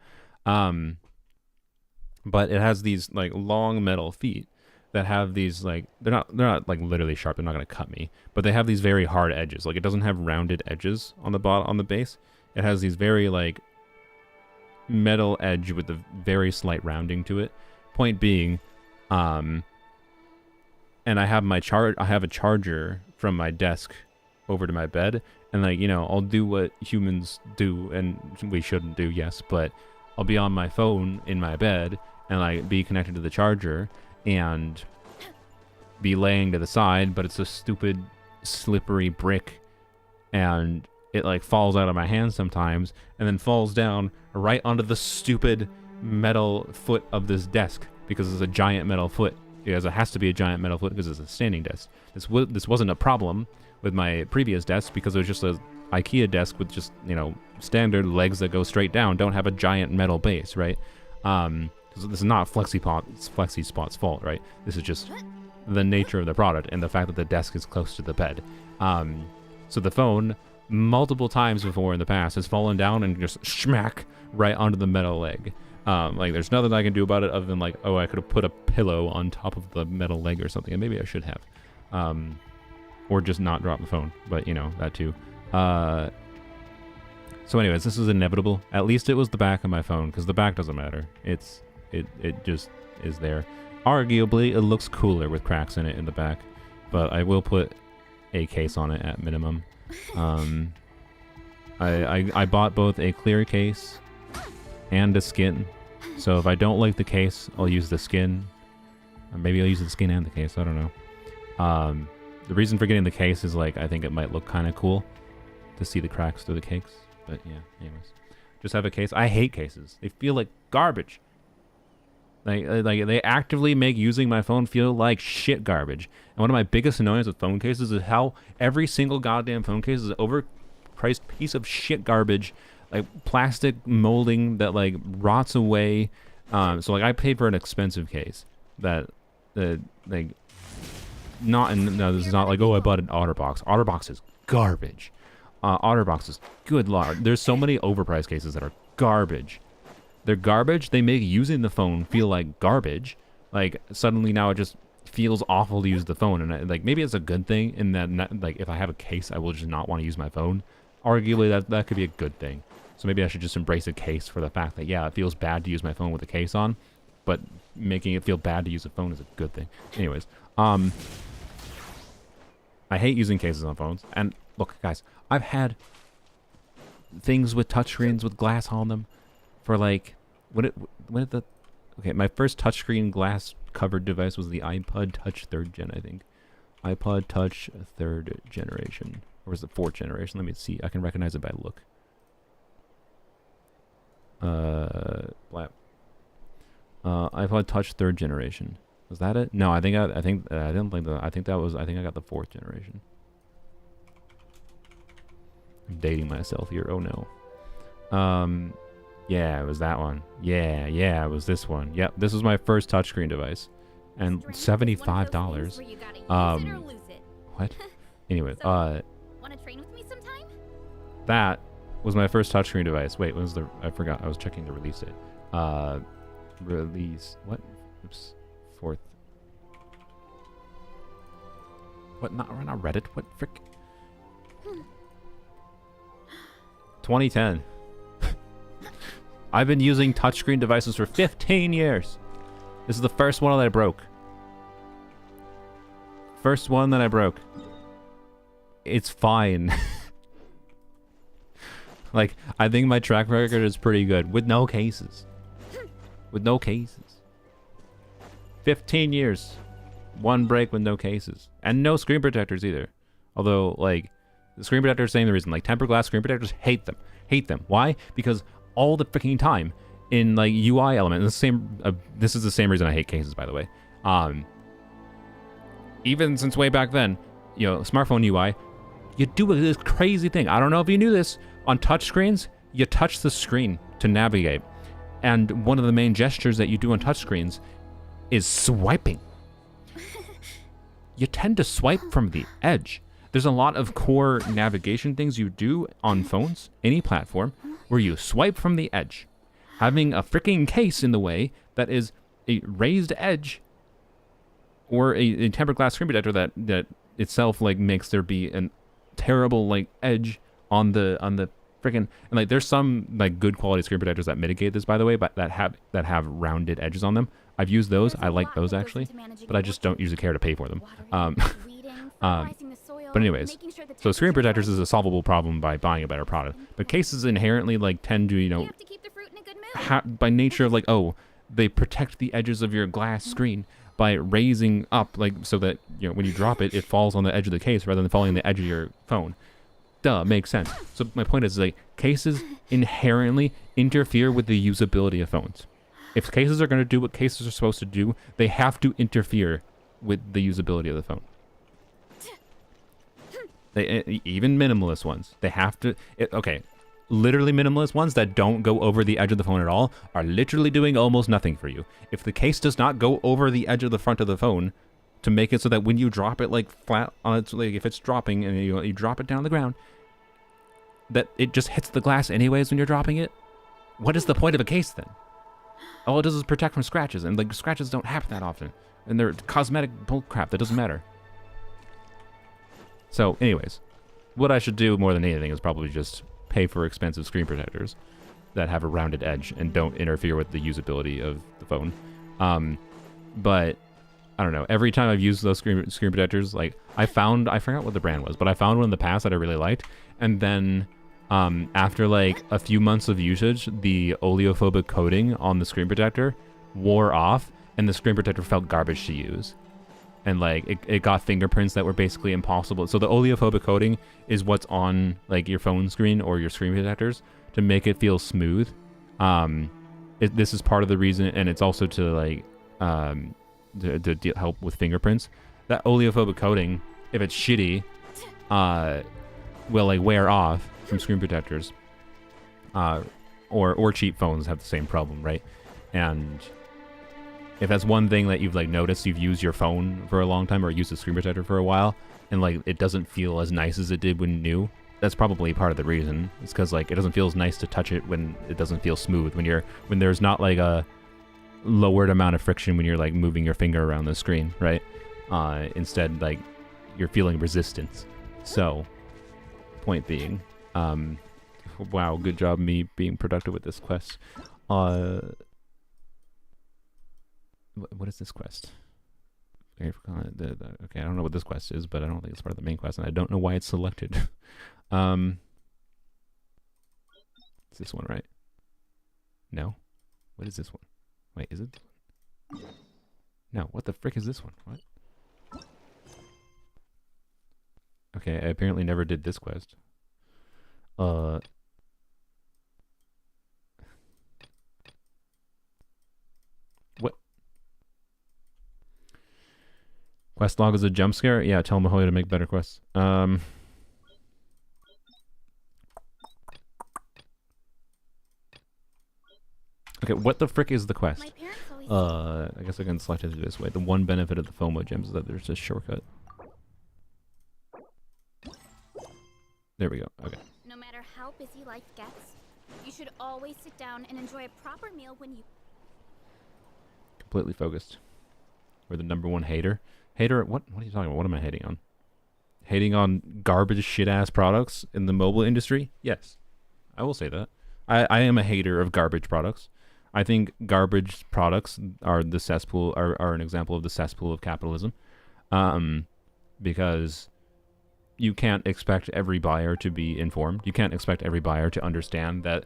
But it has these like long metal feet that have these like, they're not like literally sharp, they're not going to cut me, but they have these very hard edges. Like, it doesn't have rounded edges on the bottom, on the base. It has these very like metal edge with a very slight rounding to it. Point being, and I have a charger from my desk over to my bed, and like, you know, I'll do what humans do, and we shouldn't do, yes, but I'll be on my phone in my bed and like be connected to the charger and be laying to the side, but it's a stupid slippery brick, and it like falls out of my hand sometimes and then falls down right onto the stupid metal foot of this desk, because it's a giant metal foot, because it has to be a giant metal foot because it's a standing desk. This wasn't a problem with my previous desk, because it was just a IKEA desk with just, you know, standard legs that go straight down, don't have a giant metal base, right? This is not FlexiSpot's fault, right? This is just the nature of the product and the fact that the desk is close to the bed. So the phone, multiple times before in the past, has fallen down and just smack right onto the metal leg. Like, there's nothing I can do about it other than like, oh, I could have put a pillow on top of the metal leg or something, and maybe I should have. Or just not drop the phone, but you know, that too. So anyways, this is inevitable. At least it was the back of my phone, because the back doesn't matter. It just is there. Arguably, it looks cooler with cracks in it in the back, but I will put a case on it at minimum. I bought both a clear case and a skin, so if I don't like the case, I'll use the skin. Or maybe I'll use the skin and the case, I don't know. The reason for getting the case is like, I think it might look kind of cool to see the cracks through the cakes, but yeah, anyways. Just have a case. I hate cases. They feel like garbage. Like they actively make using my phone feel like shit garbage. And one of my biggest annoyances with phone cases is how every single goddamn phone case is an overpriced piece of shit garbage, like plastic molding that like rots away. So like I paid for an expensive case that like no, this is not like, oh, I bought an OtterBox. OtterBox is garbage. OtterBox is, good lord. There's so many overpriced cases that are garbage. They're garbage. They make using the phone feel like garbage. Like, suddenly now it just feels awful to use the phone. And like, maybe it's a good thing in that, like, if I have a case, I will just not want to use my phone. Arguably, that could be a good thing. So maybe I should just embrace a case for the fact that, yeah, it feels bad to use my phone with a case on, but making it feel bad to use a phone is a good thing. Anyways, I hate using cases on phones. And look, guys, I've had things with touchscreens with glass on them for like, my first touchscreen glass covered device was the iPod Touch 3rd gen, I think. iPod Touch 3rd generation. Or is it 4th generation? Let me see. I can recognize it by look. iPod Touch 3rd generation. Was that it? No, I think I didn't think that. I think I got the 4th generation. I'm dating myself here. Oh no. Yeah, it was that one. Yeah, it was this one. Yep, this was my first touchscreen device. And $75. What? Anyway, wanna train with me sometime? that was my first touchscreen device. Wait, when was the... I forgot. I was checking the release date. Release... What? Oops. 4th. What? Not Reddit? What frick? 2010. I've been using touchscreen devices for 15 years. This is the first one that I broke. First one that I broke. It's fine. Like, I think my track record is pretty good. With no cases. With no cases. 15 years. One break with no cases. And no screen protectors either. Although, like, the screen protectors saying the reason. Like, tempered glass screen protectors, hate them. Hate them. Why? Because all the freaking time in, like, UI element, this is the same reason I hate cases, by the way. Even since way back then, you know, smartphone UI, you do this crazy thing. I don't know if you knew this. On touchscreens, you touch the screen to navigate. And one of the main gestures that you do on touchscreens is swiping. You tend to swipe from the edge. There's a lot of core navigation things you do on phones, any platform, where you swipe from the edge. Having a freaking case in the way that is a raised edge or a tempered glass screen protector that itself, like, makes there be a terrible, like, edge on the freaking... And, like, there's some, like, good quality screen protectors that mitigate this, by the way, but that have rounded edges on them. I've used those. I like those, actually, but I just don't usually care to pay for them. But anyways, so screen protectors is a solvable problem by buying a better product. But cases inherently, like, tend to, you know, by nature of, like, oh, they protect the edges of your glass screen by raising up, like, so that, you know, when you drop it, it falls on the edge of the case rather than falling on the edge of your phone. Duh, makes sense. So my point is, like, cases inherently interfere with the usability of phones. If cases are going to do what cases are supposed to do, they have to interfere with the usability of the phone. Even minimalist ones, they have to... okay, literally minimalist ones that don't go over the edge of the phone at all are literally doing almost nothing for you. If the case does not go over the edge of the front of the phone to make it so that when you drop it, like, flat on its... like, if it's dropping and you drop it down the ground, that it just hits the glass anyways when you're dropping it, what is the point of a case then? All it does is protect from scratches, and, like, scratches don't happen that often. And they're cosmetic bullcrap that doesn't matter. So, anyways, what I should do more than anything is probably just pay for expensive screen protectors that have a rounded edge and don't interfere with the usability of the phone. But I don't know. Every time I've used those screen protectors, like, I forgot what the brand was, but I found one in the past that I really liked. And then after, like, a few months of usage, the oleophobic coating on the screen protector wore off, and the screen protector felt garbage to use. And, like, it got fingerprints that were basically impossible. So the oleophobic coating is what's on, like, your phone screen or your screen protectors to make it feel smooth. This is part of the reason, and it's also to, like, to help with fingerprints. That oleophobic coating, if it's shitty, will, like, wear off from screen protectors. Or cheap phones have the same problem, right? And if that's one thing that you've, like, noticed, you've used your phone for a long time or used a screen protector for a while, and, like, it doesn't feel as nice as it did when new, that's probably part of the reason. It's because, like, it doesn't feel as nice to touch it when it doesn't feel smooth, when there's not, like, a lowered amount of friction when you're, like, moving your finger around the screen, right? Instead, like, you're feeling resistance. So, point being, wow, good job me being productive with this quest. What is this quest? Okay, I don't know what this quest is, but I don't think it's part of the main quest, and I don't know why it's selected. It's this one, right? No? What is this one? Wait, is it? No, what the frick is this one? What? Okay, I apparently never did this quest. What? Quest log is a jump scare? Yeah, tell Mahoya to make better quests. Okay, what the frick is the quest? I guess I can select it this way. The one benefit of the FOMO gems is that there's a shortcut. There we go. Okay. No matter how busy life gets, you should always sit down and enjoy a proper meal when you... Completely focused. We're the #1 hater. Hater? What are you talking about? What am I hating on? Hating on garbage shit-ass products in the mobile industry? Yes. I will say that. I am a hater of garbage products. I think garbage products are the cesspool, are an example of the cesspool of capitalism. Because you can't expect every buyer to be informed. You can't expect every buyer to understand that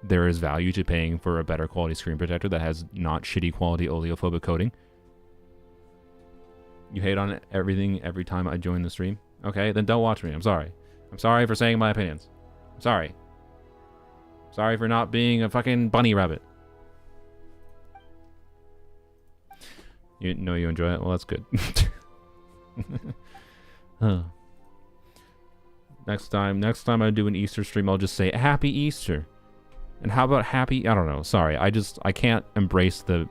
there is value to paying for a better quality screen protector that has not shitty quality oleophobic coating. You hate on everything every time I join the stream? Okay, then don't watch me. I'm sorry. I'm sorry for saying my opinions. I'm sorry. Sorry for not being a fucking bunny rabbit. You know you enjoy it? Well, that's good. Huh. Next time I do an Easter stream, I'll just say Happy Easter. And how about happy? I don't know. Sorry, I can't embrace the.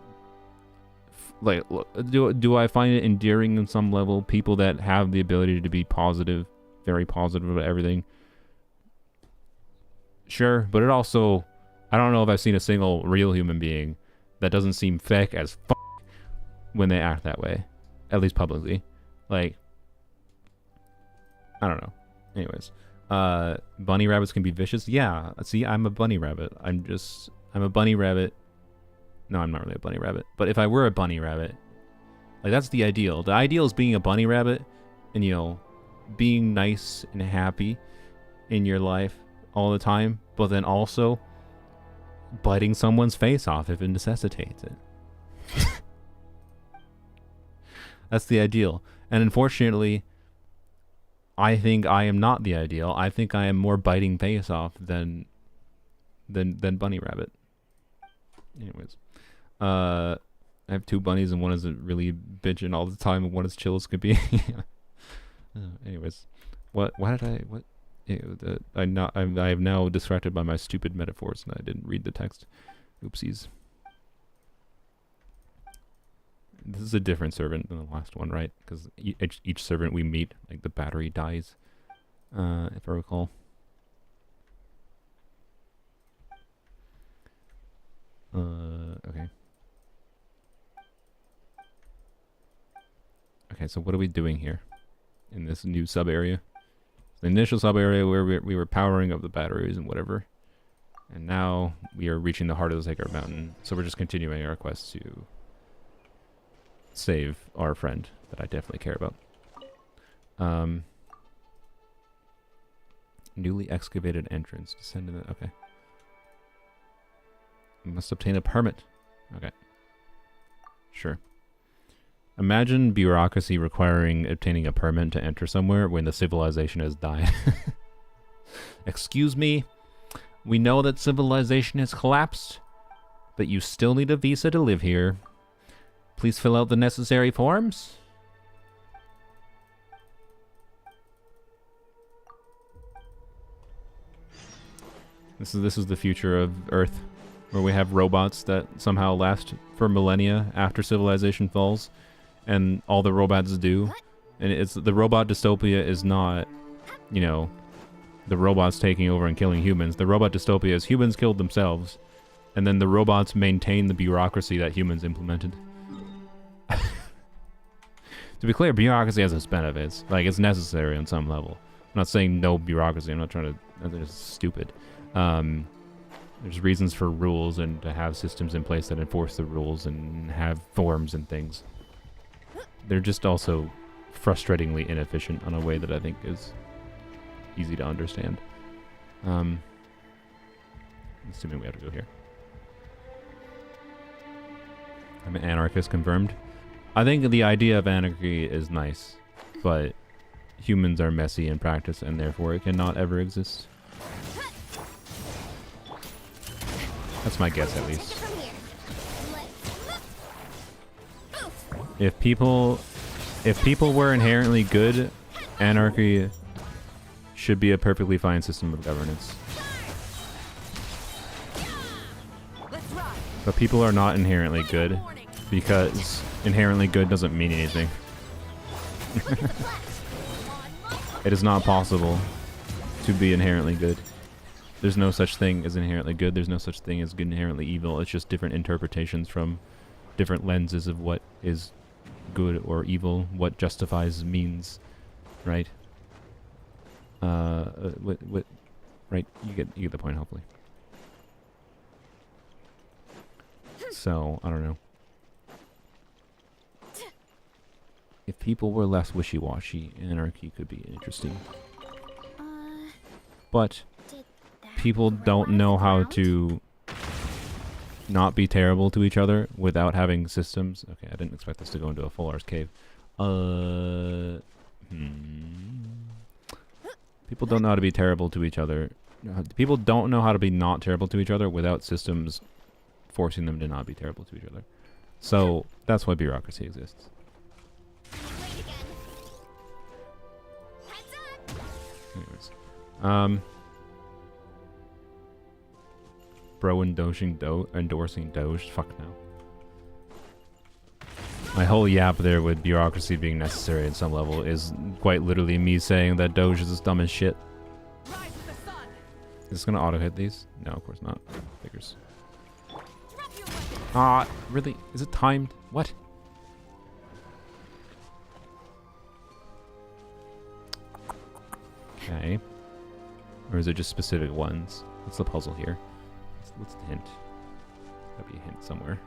Like, do I find it endearing on some level? People that have the ability to be positive, very positive about everything. Sure, but it also, I don't know if I've seen a single real human being that doesn't seem fake as fuck when they act that way, at least publicly. Like, I don't know. Anyways, bunny rabbits can be vicious. Yeah, see, I'm a bunny rabbit. I'm a bunny rabbit. No, I'm not really a bunny rabbit. But if I were a bunny rabbit, like, that's the ideal. The ideal is being a bunny rabbit and, you know, being nice and happy in your life all the time, but then also biting someone's face off if it necessitates it. That's the ideal. And unfortunately, I think I am not the ideal. I think I am more biting face off than bunny rabbit. Anyways. I have 2 bunnies, and one is really bitching all the time, and one is chill as could be. Anyways, why did I? What? I have now distracted by my stupid metaphors, and I didn't read the text. Oopsies. This is a different servant than the last one, right? Because each servant we meet, like, the battery dies, if I recall. Okay. Okay, so what are we doing here in this new sub-area? The initial sub-area where we were powering up the batteries and whatever. And now we are reaching the heart of the Sacred Mountain. So we're just continuing our quest to save our friend that I definitely care about. Newly excavated entrance. Descend in the... Okay. Must obtain a permit. Okay. Sure. Imagine bureaucracy requiring obtaining a permit to enter somewhere when the civilization has died. Excuse me? We know that civilization has collapsed, but you still need a visa to live here. Please fill out the necessary forms. This is the future of Earth, where we have robots that somehow last for millennia after civilization falls, and all the robots do. And it's the robot dystopia is not, you know, the robots taking over and killing humans. The robot dystopia is humans killed themselves, and then the robots maintain the bureaucracy that humans implemented. To be clear, bureaucracy has its benefits. Like, it's necessary on some level. I'm not saying no bureaucracy. I'm not trying to... That's stupid. There's reasons for rules and to have systems in place that enforce the rules and have forms and things. They're just also frustratingly inefficient on a way that I think is easy to understand. I'm assuming we have to go here. I'm an anarchist confirmed. I think the idea of anarchy is nice, but humans are messy in practice, and therefore it cannot ever exist. That's my guess, at least. If people were inherently good, anarchy should be a perfectly fine system of governance. But people are not inherently good, because inherently good doesn't mean anything. It is not possible to be inherently good. There's no such thing as inherently good. There's no such thing as inherently evil. It's just different interpretations from different lenses of what is good or evil, what justifies means, right? Right? You get the point, hopefully. So, I don't know. If people were less wishy-washy, anarchy could be interesting. But people don't know how to not be terrible to each other without having systems. Okay, I didn't expect this to go into a full arse cave. People don't know how to be terrible to each other. People don't know how to be not terrible to each other without systems forcing them to not be terrible to each other. So that's why bureaucracy exists. Anyways, bro endorsing Doge. Fuck no. My whole yap there with bureaucracy being necessary at some level is quite literally me saying that Doge is as dumb as shit. Is this gonna auto hit these? No, of course not. Figures. Ah, really? Is it timed? What? Okay. Or is it just specific ones? What's the puzzle here? What's the hint? Gotta be a hint somewhere.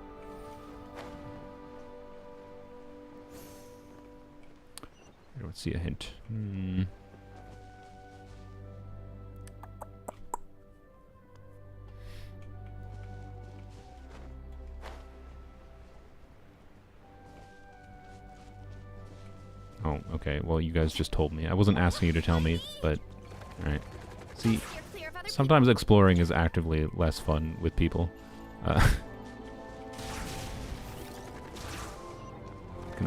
I don't see a hint. Oh, okay. Well, you guys just told me. I wasn't asking you to tell me, but... Alright. See, sometimes exploring is actively less fun with people. Can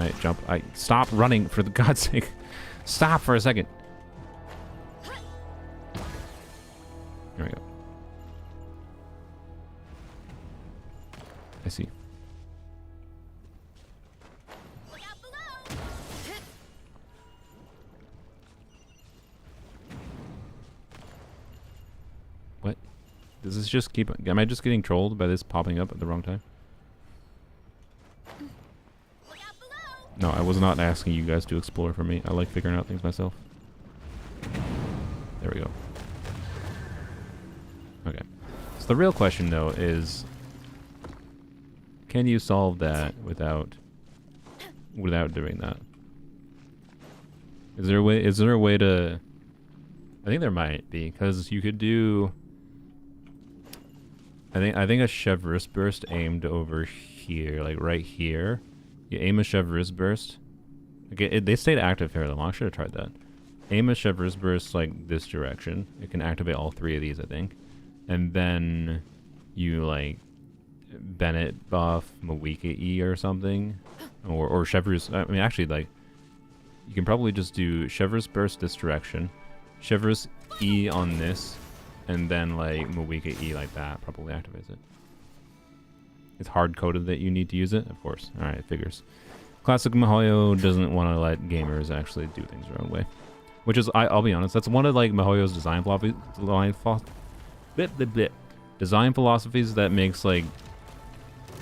I jump? Stop running, for the God's sake. Stop for a second. There we go. I see. What? Does this just keep... Am I just getting trolled by this popping up at the wrong time? No, I was not asking you guys to explore for me. I like figuring out things myself. There we go. Okay. So the real question, though, is... Can you solve that without doing that? Is there a way to... I think there might be, because you could do... I think a Chevreuse burst aimed over here, like right here. You aim a Chevreuse burst. Okay, they stayed active fairly long. I should have tried that. Aim a Chevreuse burst like this direction. It can activate all three of these, I think. And then you like Bennett buff Mawika E or something, or Chevreuse. I mean, actually, like you can probably just do Chevreuse burst this direction, Chevreuse E on this, and then like Mawika E like that. Probably activates it. It's hard-coded that you need to use it, of course. All right, figures. Classic MiHoYo doesn't want to let gamers actually do things their own way, which is, I'll be honest, that's one of like MiHoYo's design philosophies that makes like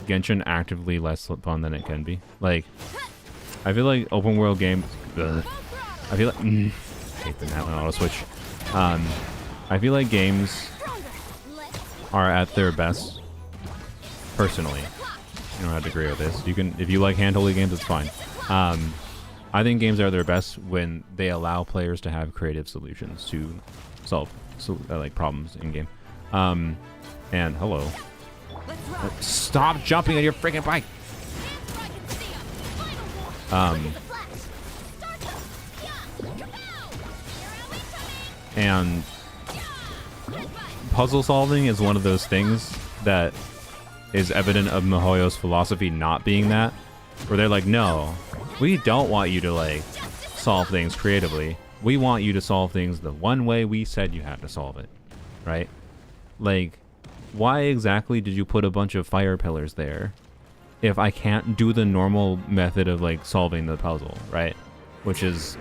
Genshin actively less fun than it can be. Like, I feel like open world games. I feel like I hate the that one auto switch. I feel like games are at their best. Personally, you don't have to agree with this. You can, if you like hand-holding games, it's fine. I think games are their best when they allow players to have creative solutions to solve like problems in game. And hello, stop jumping on your freaking bike. And puzzle solving is one of those things that is evident of MiHoYo's philosophy not being that, where they're like, no, we don't want you to like solve things creatively. We want you to solve things the one way we said you had to solve it, right? Like, why exactly did you put a bunch of fire pillars there if I can't do the normal method of like solving the puzzle, right? Which is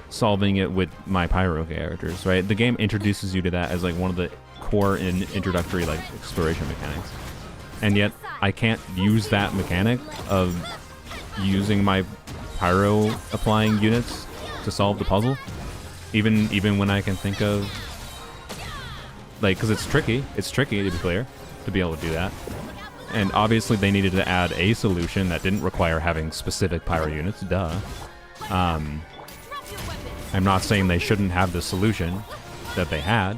solving it with my pyro characters, right? The game introduces you to that as like one of the core introductory like exploration mechanics. And yet I can't use that mechanic of using my pyro applying units to solve the puzzle, even when I can think of like, because it's tricky to be clear to be able to do that. And obviously they needed to add a solution that didn't require having specific pyro units, duh. I'm not saying they shouldn't have the solution that they had,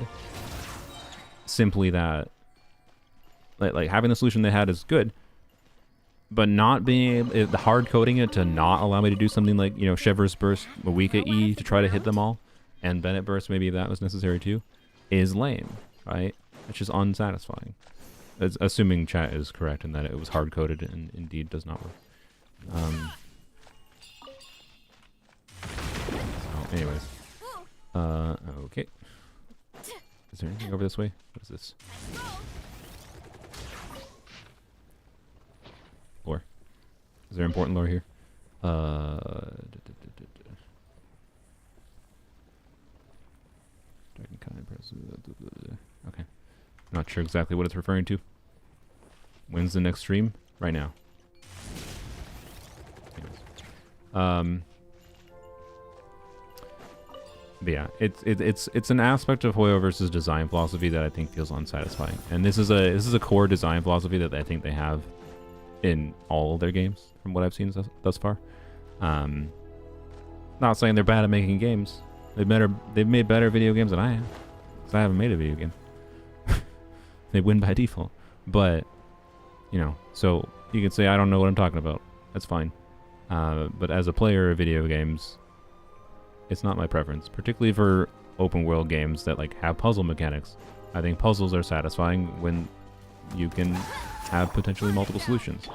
simply that like having the solution they had is good, but not being able, the hard coding it to not allow me to do something like, you know, Shiver's Burst, Mawika E to try to hit them all, and Bennett Burst, maybe if that was necessary too, is lame, right? It's just unsatisfying. Assuming chat is correct and that it was hard coded and indeed does not work. So anyways, okay. Is there anything over this way? What is this? Lore. Is there important lore here? Okay. Not sure exactly what it's referring to. When's the next stream? Right now. Anyways. But yeah, it's an aspect of Hoyo versus design philosophy that I think feels unsatisfying. And this is a core design philosophy that I think they have in all of their games, from what I've seen thus far. Not saying they're bad at making games. They've made better video games than I have, because I haven't made a video game. They win by default. But, you know, so you can say I don't know what I'm talking about. That's fine. But as a player of video games, it's not my preference, particularly for open world games that like have puzzle mechanics. I think puzzles are satisfying when you can have potentially multiple solutions.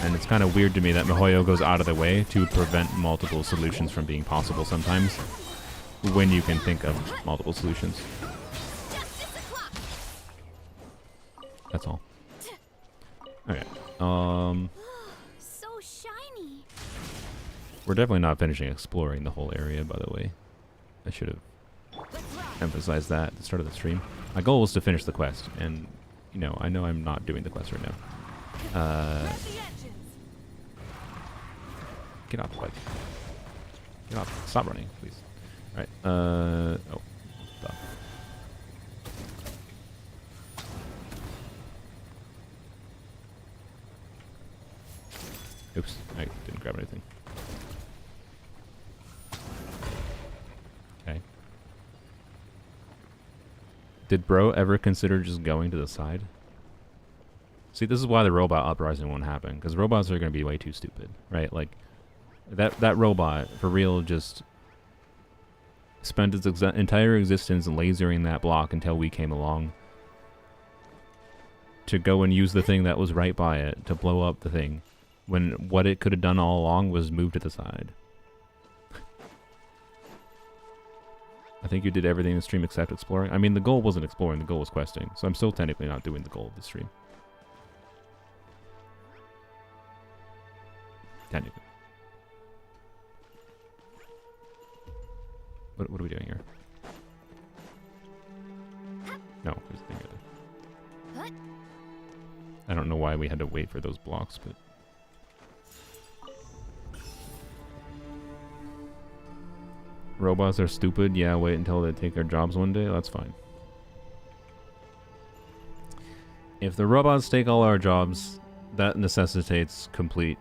And it's kind of weird to me that MiHoYo goes out of their way to prevent multiple solutions from being possible sometimes, when you can think of multiple solutions. That's all. Okay. So shiny. We're definitely not finishing exploring the whole area, by the way. I should have emphasized that at the start of the stream. My goal was to finish the quest, and you know I'm not doing the quest right now. Get off the bike. Get off. Stop running, please. Alright. Oh. Stop. Oops. I didn't grab anything. Okay. Did bro ever consider just going to the side? See, this is why the robot uprising won't happen, because robots are going to be way too stupid, right? Like, that robot, for real, just spent its entire existence lasering that block until we came along to go and use the thing that was right by it to blow up the thing, when what it could have done all along was move to the side. I think you did everything in the stream except exploring. I mean, the goal wasn't exploring, the goal was questing, so I'm still technically not doing the goal of the stream. Technically. What are we doing here? No, there's a thing right there. I don't know why we had to wait for those blocks, but... Robots are stupid. Yeah, wait until they take their jobs one day. That's fine. If the robots take all our jobs, that necessitates complete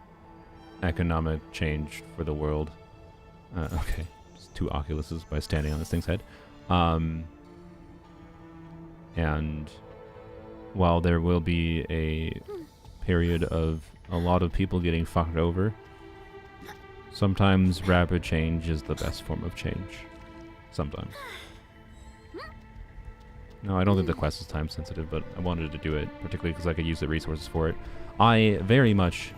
economic change for the world. Okay. Just 2 Oculuses by standing on this thing's head. And while there will be a period of a lot of people getting fucked over Sometimes rapid change is the best form of change. Sometimes. No, I don't think the quest is time sensitive, but I wanted to do it, particularly because I could use the resources for it. I very much...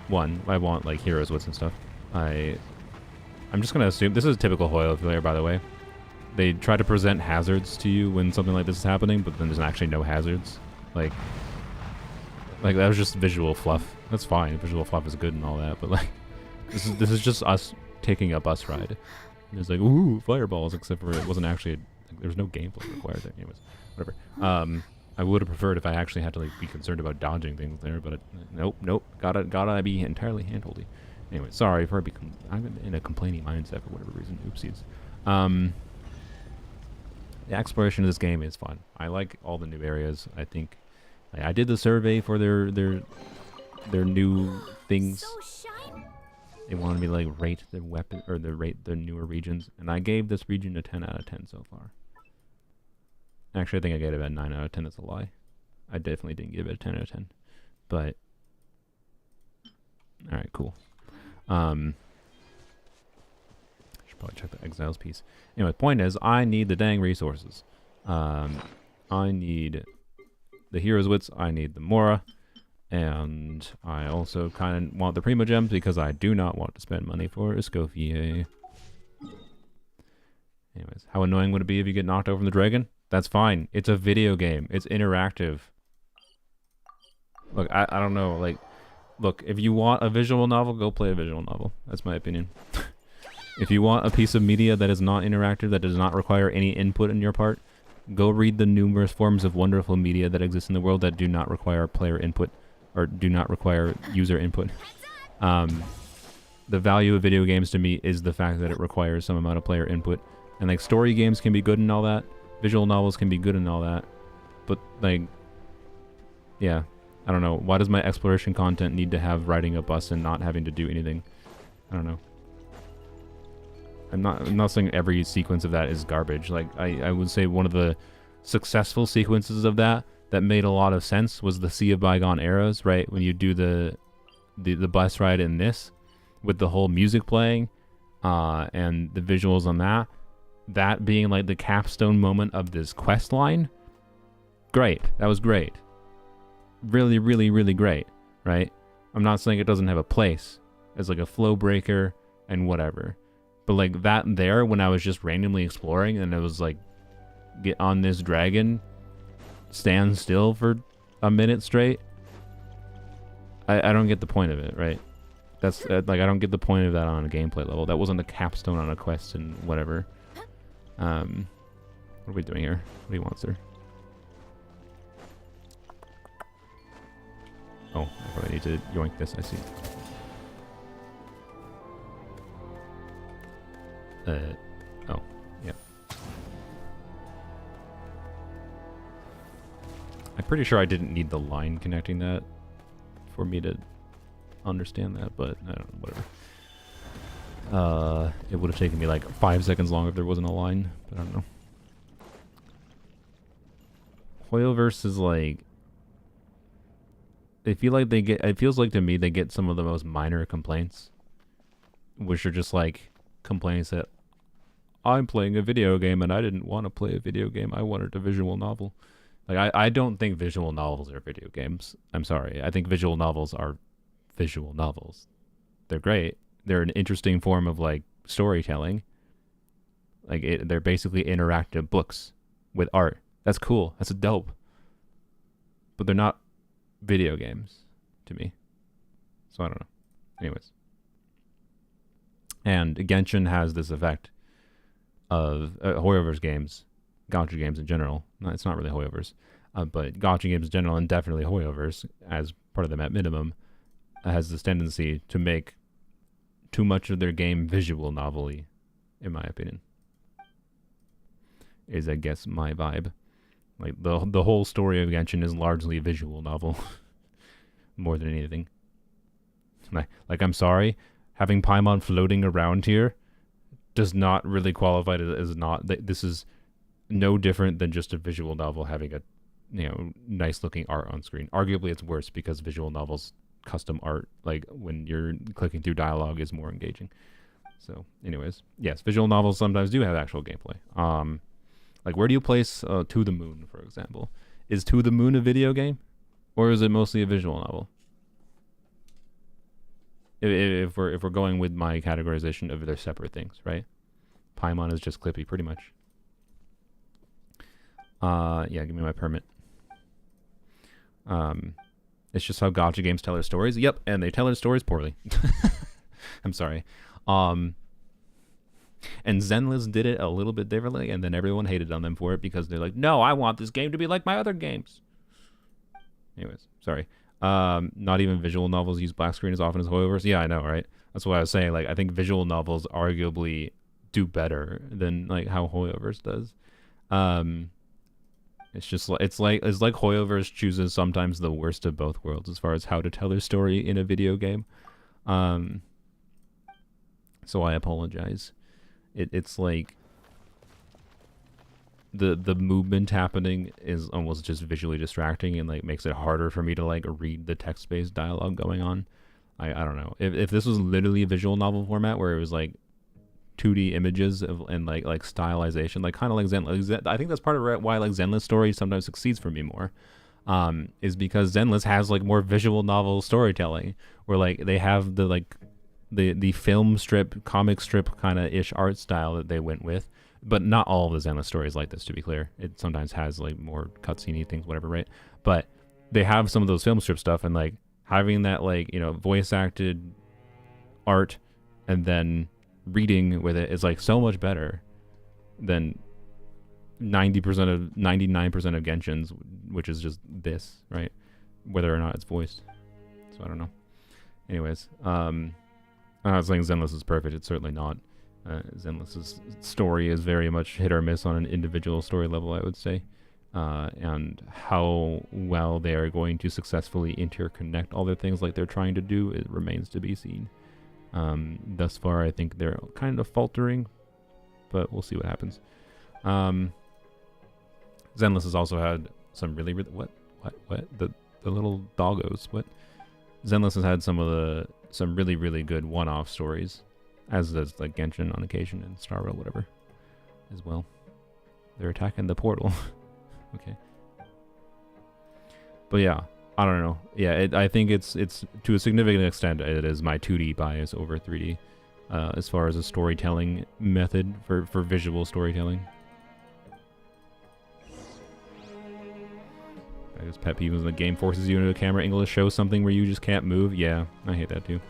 One, I want, like, heroes wits and stuff. I'm just going to assume... This is a typical Hoyle failure, by the way. They try to present hazards to you when something like this is happening, but then there's actually no hazards. Like that was just visual fluff. That's fine. Visual fluff is good and all that, but, like... This is just us taking a bus ride. And it's like, ooh, fireballs, except for it wasn't actually... There was no gameplay required there. Anyways, whatever. I would have preferred if I actually had to, like, be concerned about dodging things there, but nope. Gotta be entirely handholdy. Anyway, sorry for I'm in a complaining mindset for whatever reason. Oopsies. The exploration of this game is fun. I like all the new areas. I think I did the survey for their new things. They wanted me to, like, rate the weapon or rate the newer regions, and I gave this region a 10 out of 10 so far. Actually, I think I gave it a 9 out of 10. That's a lie. I definitely didn't give it a 10 out of 10. But all right, cool. Should probably check the exiles piece. Anyway, point is, I need the dang resources. I need the hero's wits. I need the Mora. And I also kind of want the Primo Gems because I do not want to spend money for Escoffier. Anyways, how annoying would it be if you get knocked over from the dragon? That's fine. It's a video game. It's interactive. Look, I don't know. Like, look, if you want a visual novel, go play a visual novel. That's my opinion. If you want a piece of media that is not interactive, that does not require any input on your part, go read the numerous forms of wonderful media that exist in the world that do not require player input or do not require user input. The value of video games to me is the fact that it requires some amount of player input. And, like, story games can be good and all that. Visual novels can be good and all that. But, like, yeah, I don't know. Why does my exploration content need to have riding a bus and not having to do anything? I don't know. I'm not saying every sequence of that is garbage. Like, I would say one of the successful sequences of that made a lot of sense was the Sea of Bygone Eras, right? When you do the bus ride in this with the whole music playing and the visuals on that being like the capstone moment of this quest line. Great. That was great. Really, really, really great, right? I'm not saying it doesn't have a place as like a flow breaker and whatever. But like that there, when I was just randomly exploring and it was like, get on this dragon, stand still for a minute straight. I don't get the point of it, right? That's like, I don't get the point of that on a gameplay level. That wasn't a capstone on a quest and whatever. What are we doing here? What do you want, sir? Oh, I probably need to yoink this, I see. Oh, yeah. I'm pretty sure I didn't need the line connecting that for me to understand that, but I don't know, whatever. It would have taken me like 5 seconds longer if there wasn't a line, but I don't know. Hoyoverse is like, I feel like it feels like to me they get some of the most minor complaints, which are just like complaints that I'm playing a video game and I didn't want to play a video game. I wanted a visual novel. Like, I don't think visual novels are video games. I'm sorry. I think visual novels are visual novels. They're great. They're an interesting form of, like, storytelling. Like, they're basically interactive books with art. That's cool. That's dope. But they're not video games to me. So I don't know. Anyways. And Genshin has this effect of Hoyoverse games, gacha games in general. No, it's not really Hoyoverse, but gacha games in general, and definitely Hoyoverse, as part of them at minimum, has this tendency to make too much of their game visual novel-y, in my opinion. Is, I guess, my vibe. Like, the whole story of Genshin is largely a visual novel, more than anything. Like, I'm sorry, having Paimon floating around here does not really qualify as not. This is no different than just a visual novel having a, nice looking art on screen. Arguably, it's worse because visual novels custom art, like when you're clicking through dialogue, is more engaging. So, anyways, yes, visual novels sometimes do have actual gameplay. Like where do you place To the Moon, for example? Is To the Moon a video game, or is it mostly a visual novel? If we're going with my categorization of their separate things, right? Paimon is just Clippy, pretty much. Yeah, give me my permit. It's just how gacha games tell their stories. Yep, and they tell their stories poorly. I'm sorry. And Zenless did it a little bit differently, and then everyone hated on them for it because they're like, no, I want this game to be like my other games. Anyways, sorry. Not even visual novels use black screen as often as hoyoverse. Yeah, I know, right? That's what I was saying. Like, I think visual novels arguably do better than like how hoyoverse does. It's just it's like hoyoverse chooses sometimes the worst of both worlds as far as how to tell their story in a video game. So I apologize. It's like the movement happening is almost just visually distracting and like makes it harder for me to like read the text-based dialogue going on. I don't know. If this was literally a visual novel format where it was like 2D images and like stylization, like kind of like Zenless. I think that's part of why like Zenless story sometimes succeeds for me more. Is because Zenless has like more visual novel storytelling where like they have the like the film strip, comic strip kind of ish art style that they went with. But not all of the Zenless stories like this, to be clear. It sometimes has like more cutscene-y things, whatever, right? But they have some of those film strip stuff, and like having that like, you know, voice acted art and then reading with it is like so much better than 99% of Genshin's, which is just this, right? Whether or not it's voiced. So I don't know. Anyways, I'm not saying Zenless is perfect. It's certainly not. Zenless's story is very much hit or miss on an individual story level, I would say. And how well they are going to successfully interconnect all their things like they're trying to do, it remains to be seen. Thus far, I think they're kind of faltering, but we'll see what happens. Zenless has also had some really what the little doggos. What? Zenless has had some really good one-off stories, as does like Genshin on occasion and Star Rail, whatever, as well. They're attacking the portal. Okay. But yeah, I don't know. Yeah, I think it's to a significant extent it is my 2D bias over 3D, as far as a storytelling method for visual storytelling. I guess pet peeve is when the game forces you into a camera angle to show something where you just can't move. Yeah, I hate that too.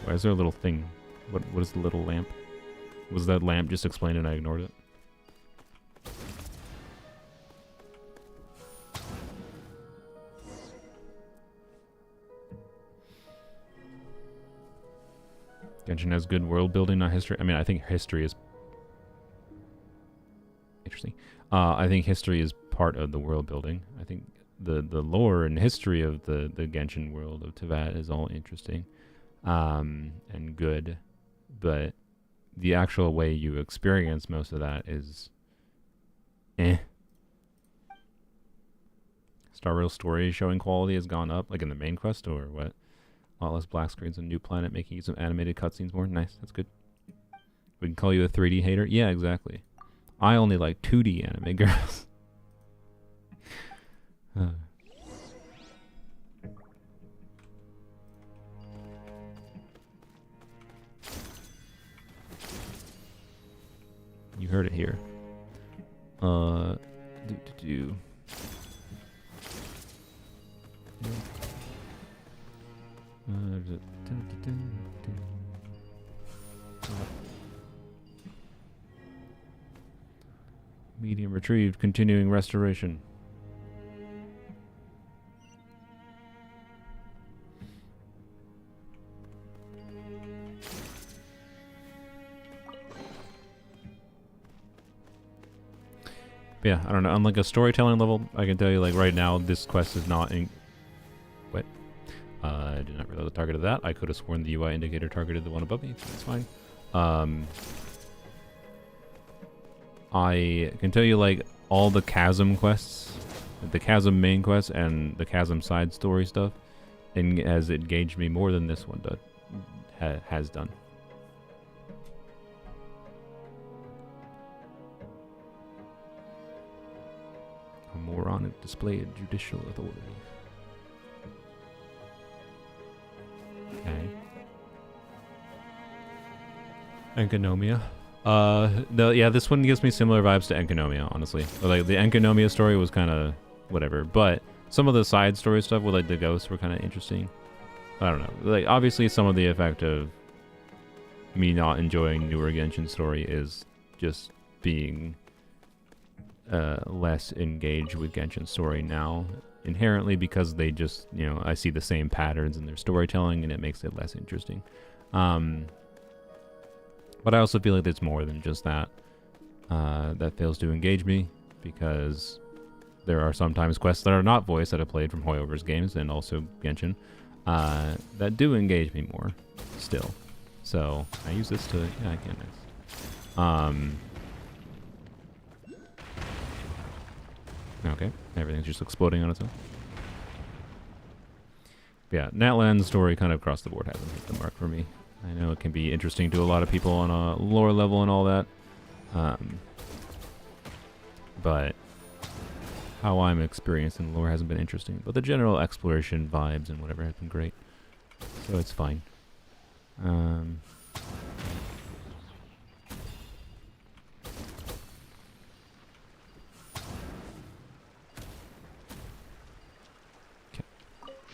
Why is there a little thing? What is the little lamp? Was that lamp just explained and I ignored it? Genshin has good world building, not history. I mean, I think history is interesting. I think history is part of the world building. I think the lore and history of the Genshin world of Teyvat is all interesting and good, but the actual way you experience most of that is Star Rail story showing quality has gone up, like in the main quest, or what? A lot less black screens and new planet, making use of animated cutscenes more. Nice, that's good. We can call you a 3D hater? Yeah, exactly. I only like 2D anime girls. You heard it here. Medium retrieved, continuing restoration. Yeah, I don't know. On like a storytelling level, I can tell you like right now this quest is not in... What? I did not realize the target of that. I could have sworn the UI indicator targeted the one above me. That's fine. I can tell you like all the chasm quests the Chasm main quest and the Chasm side story stuff has engaged me more than this one has done. A moronic display of judicial authority. Okay. Enkonomia. This one gives me similar vibes to Enkonomia, honestly. Like, the Enkonomia story was kind of whatever, but some of the side story stuff with, like, the ghosts were kind of interesting. I don't know. Like, obviously, some of the effect of me not enjoying newer Genshin story is just being less engaged with Genshin story now, inherently, because they just, you know, I see the same patterns in their storytelling, and it makes it less interesting. But I also feel like it's more than just that that fails to engage me, because there are sometimes quests that are not voiced that I played from Hoyover's games and also Genshin that do engage me more still. So I use this to, yeah, I can. Nice. Okay, everything's just exploding on its own. Yeah, Natlan's story kind of across the board hasn't hit the mark for me. I know it can be interesting to a lot of people on a lore level and all that. But how I'm experiencing lore hasn't been interesting. But the general exploration vibes and whatever has been great. So it's fine. Okay.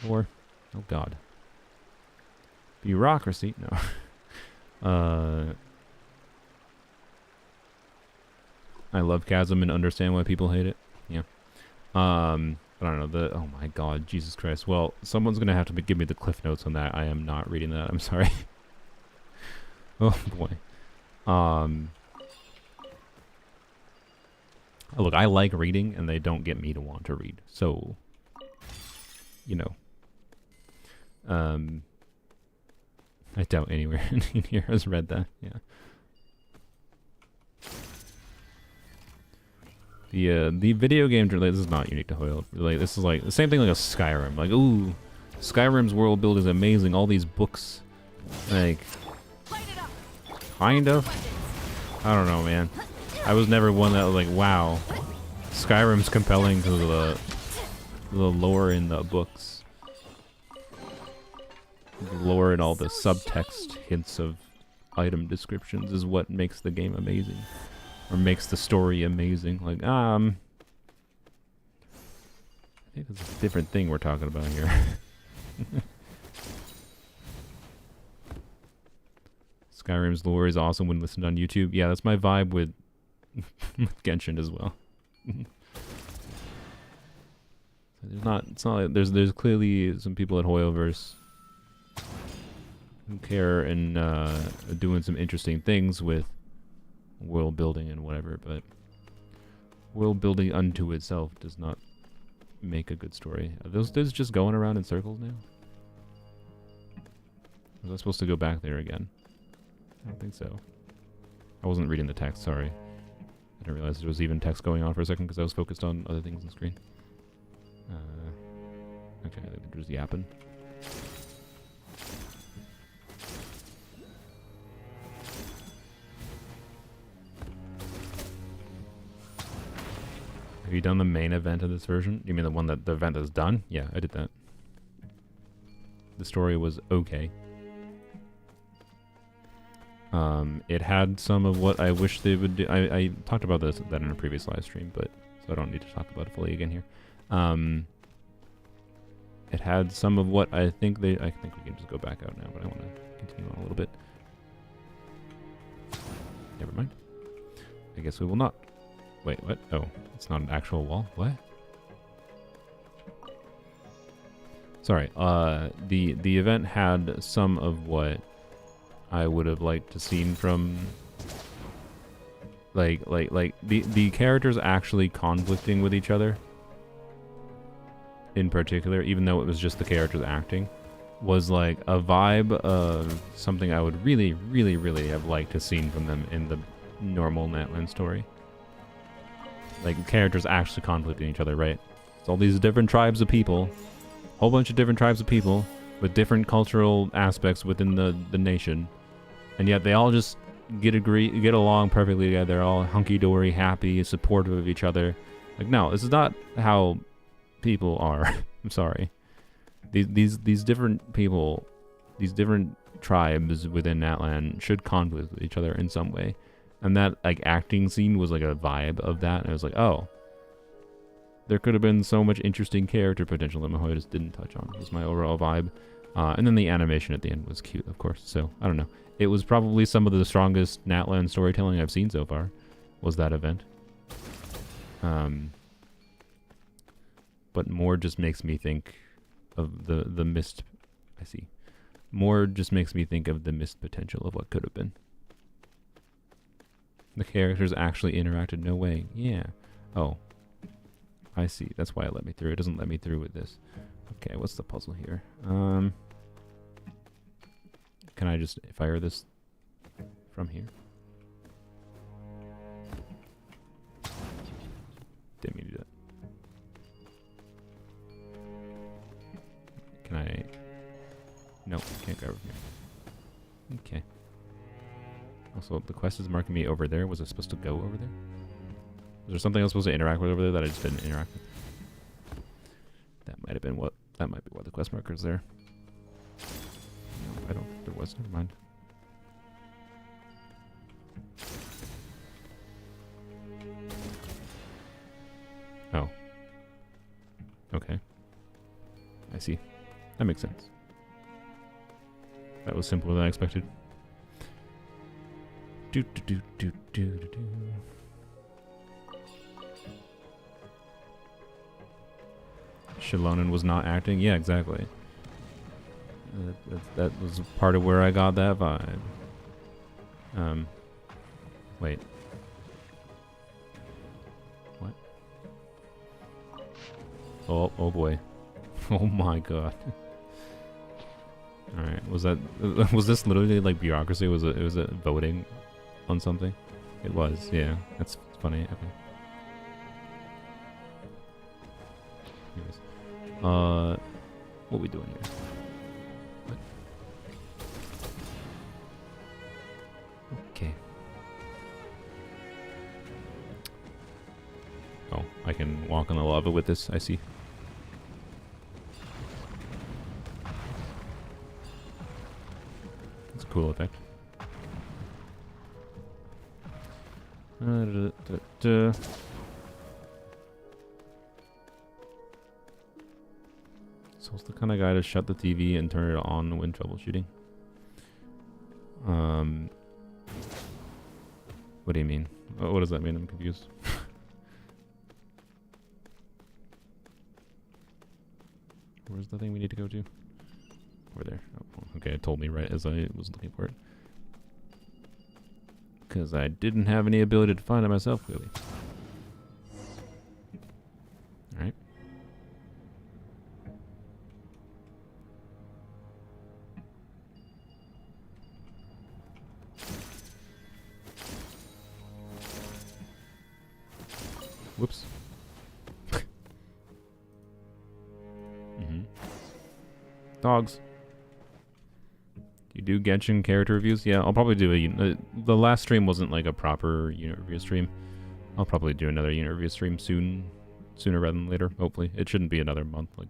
Lore. Oh god. Bureaucracy? No. I love Chasm and understand why people hate it. Yeah. I don't know. Oh my god, Jesus Christ. Well, someone's gonna have to give me the cliff notes on that. I am not reading that. I'm sorry. Oh boy. Look, I like reading, and they don't get me to want to read. So, you know. I doubt anywhere in here has read that. Yeah. The video game, like, this is not unique to Hoyle. Like, this is like the same thing like a Skyrim. Like, ooh, Skyrim's world build is amazing. All these books, like, kind of. I don't know, man. I was never one that was like, wow, Skyrim's compelling because of the lore in the books. The lore and all the subtext hints of item descriptions is what makes the game amazing, or makes the story amazing. Like, I think it's a different thing we're talking about here. Skyrim's lore is awesome when listened on YouTube. Yeah, that's my vibe with Genshin as well. It's not like there's clearly some people at Hoyoverse who care and doing some interesting things with world building and whatever, but world building unto itself does not make a good story. Are those just going around in circles now? Was I supposed to go back there again? I don't think so. I wasn't reading the text, sorry. I didn't realize there was even text going on for a second because I was focused on other things on the screen. Okay, I think they're just yapping. Have you done the main event of this version? You mean the one that the event is done? Yeah, I did that. The story was okay. It had some of what I wish they would do. I talked about that in a previous live stream, but so I don't need to talk about it fully again here. It had some of what I think we can just go back out now, but I want to continue on a little bit. Never mind. I guess we will not. Wait, what? Oh, it's not an actual wall? What? Sorry, the event had some of what I would have liked to seen from like the characters actually conflicting with each other in particular, even though it was just the characters acting, was like a vibe of something I would really, really, really have liked to seen from them in the normal Natlan story. Like, characters actually conflicting each other, right? It's all these different tribes of people, whole bunch of different tribes of people with different cultural aspects within the nation, and yet they all just get along perfectly together. They're all hunky-dory, happy, supportive of each other. Like, no, this is not how people are. I'm sorry. These different people, these different tribes within Natlan should conflict with each other in some way. And that, like, acting scene was like a vibe of that. And I was like, oh, there could have been so much interesting character potential that Mahoy just didn't touch on. Was my overall vibe. And then the animation at the end was cute, of course. So, I don't know. It was probably some of the strongest Natlan storytelling I've seen so far, was that event. But more just makes me think of the missed... I see. More just makes me think of the missed potential of what could have been. The characters actually interacted. No way. Yeah. Oh. I see. That's why it let me through. It doesn't let me through with this. Okay, what's the puzzle here? Can I just fire this from here? Didn't mean to do that. Can I... Nope, can't grab it from here. Okay. Also, the quest is marking me over there. Was I supposed to go over there? Was there something I was supposed to interact with over there that I just didn't interact with? That might have been what... That might be why the quest marker is there. No, I don't think there was. Never mind. Oh. Okay. I see. That makes sense. That was simpler than I expected. Do do do do do do do. Shilonen was not acting? Yeah, exactly. That was part of where I got that vibe. Wait. What? Oh boy. Oh my god. Alright, was this literally like bureaucracy? Was it voting on something? It was, yeah. That's funny. Okay. Anyways. What we doing here? What? Okay. Oh, I can walk on the lava with this, I see. That's a cool effect. So it's the kind of guy to shut the TV and turn it on when troubleshooting. What do you mean? What does that mean? I'm confused. Where's the thing we need to go to? Over there. Oh, okay, it told me right as I was looking for it. Because I didn't have any ability to find it myself, clearly. Alright. Whoops. Dogs. You do Genshin character reviews? Yeah, I'll probably do a... the last stream wasn't like a proper unit review stream. I'll probably do another unit review stream soon. Sooner rather than later, hopefully. It shouldn't be another month. Like.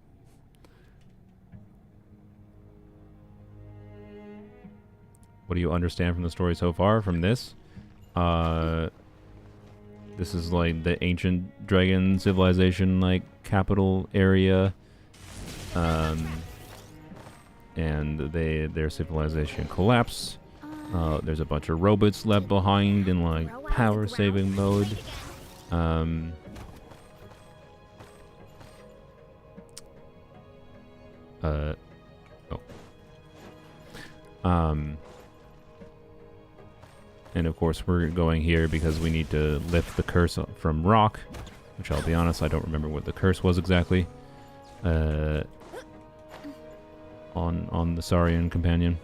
What do you understand from the story so far from this? This is like the ancient dragon civilization, like, capital area. And their civilization collapsed. There's a bunch of robots left behind in like power saving mode. And of course we're going here because we need to lift the curse from Rock, which I'll be honest, I don't remember what the curse was exactly. On the Saurian companion.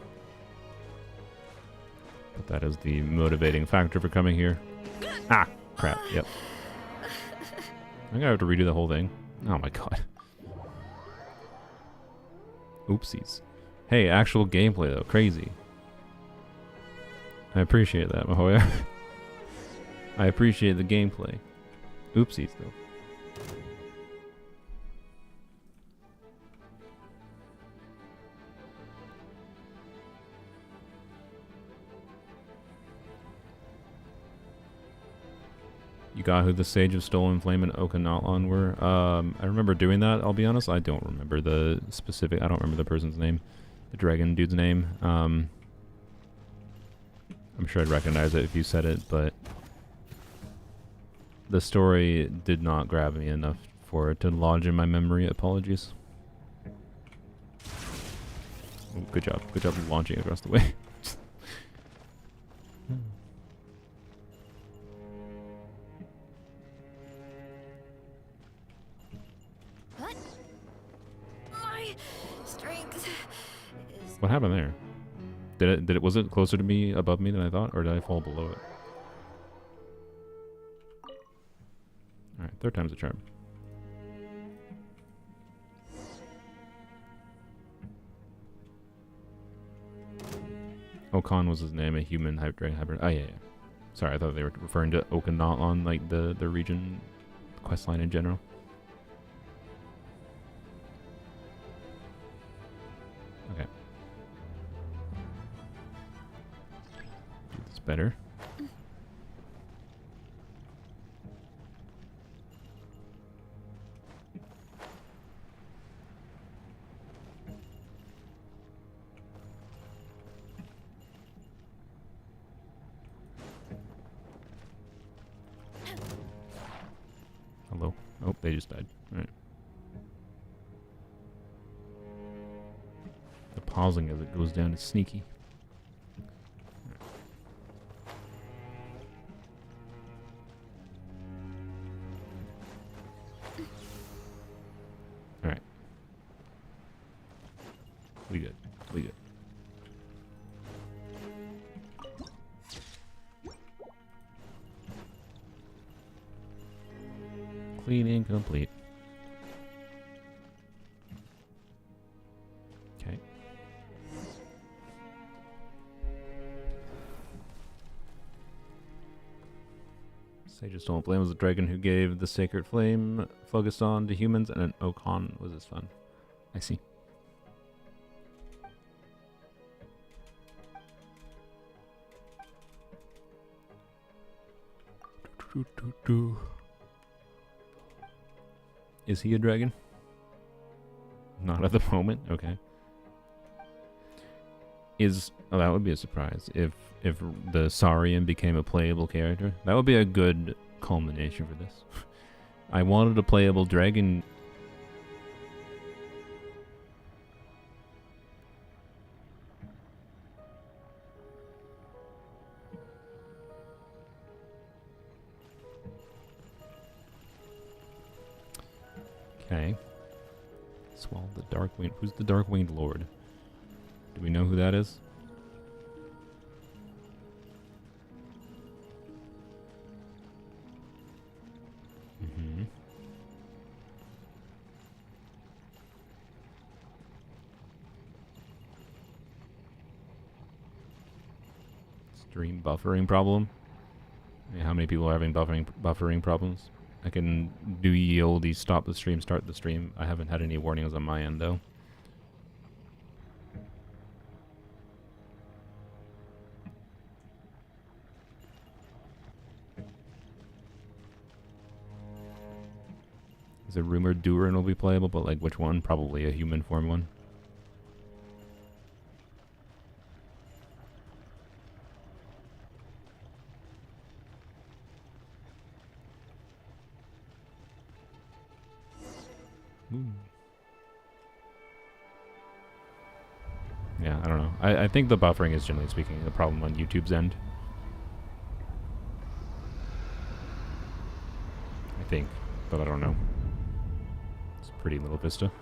But that is the motivating factor for coming here. Ah! Crap, yep. I'm gonna have to redo the whole thing. Oh my god. Oopsies. Hey, actual gameplay though. Crazy. I appreciate that, Mahoya. I appreciate the gameplay. Oopsies though. You got who the Sage of Stolen Flame and Okanagan were? I remember doing that, I'll be honest. I don't remember the specific... I don't remember the person's name. The dragon dude's name. I'm sure I'd recognize it if you said it, but... the story did not grab me enough for it to lodge in my memory. Apologies. Ooh, good job. Good job launching across the way. What happened there? Was it closer to me, above me than I thought, or did I fall below it? Alright, third time's a charm. Okan was his name, a human dragon hybrid. Oh, yeah. Sorry, I thought they were referring to Okanagan, like the region, quest line in general. Okay. Do this better. Hello. Oh, they just died. Alright. The pausing as it goes down is sneaky. Alright. We good. We good. Cleaning complete. Okay. Sage of Stolen Flame was the dragon who gave the sacred flame Phlogiston to humans, and an Okan was his son. I see. Is he a dragon? Not at the moment. Okay. Oh, that would be a surprise if the Saurian became a playable character. That would be a good culmination for this. I wanted a playable dragon. Okay. Swallow the Darkwing. Who's the Darkwinged Lord? Do we know who that is? Mm-hmm. Stream buffering problem? Yeah, how many people are having buffering problems? I can do ye olde stop the stream, start the stream. I haven't had any warnings on my end though. Is it rumored Durin will be playable, but like which one? Probably a human form one. Ooh. Yeah, I don't know. I think the buffering is generally speaking the problem on YouTube's end. I think, but I don't know. It's a pretty little vista.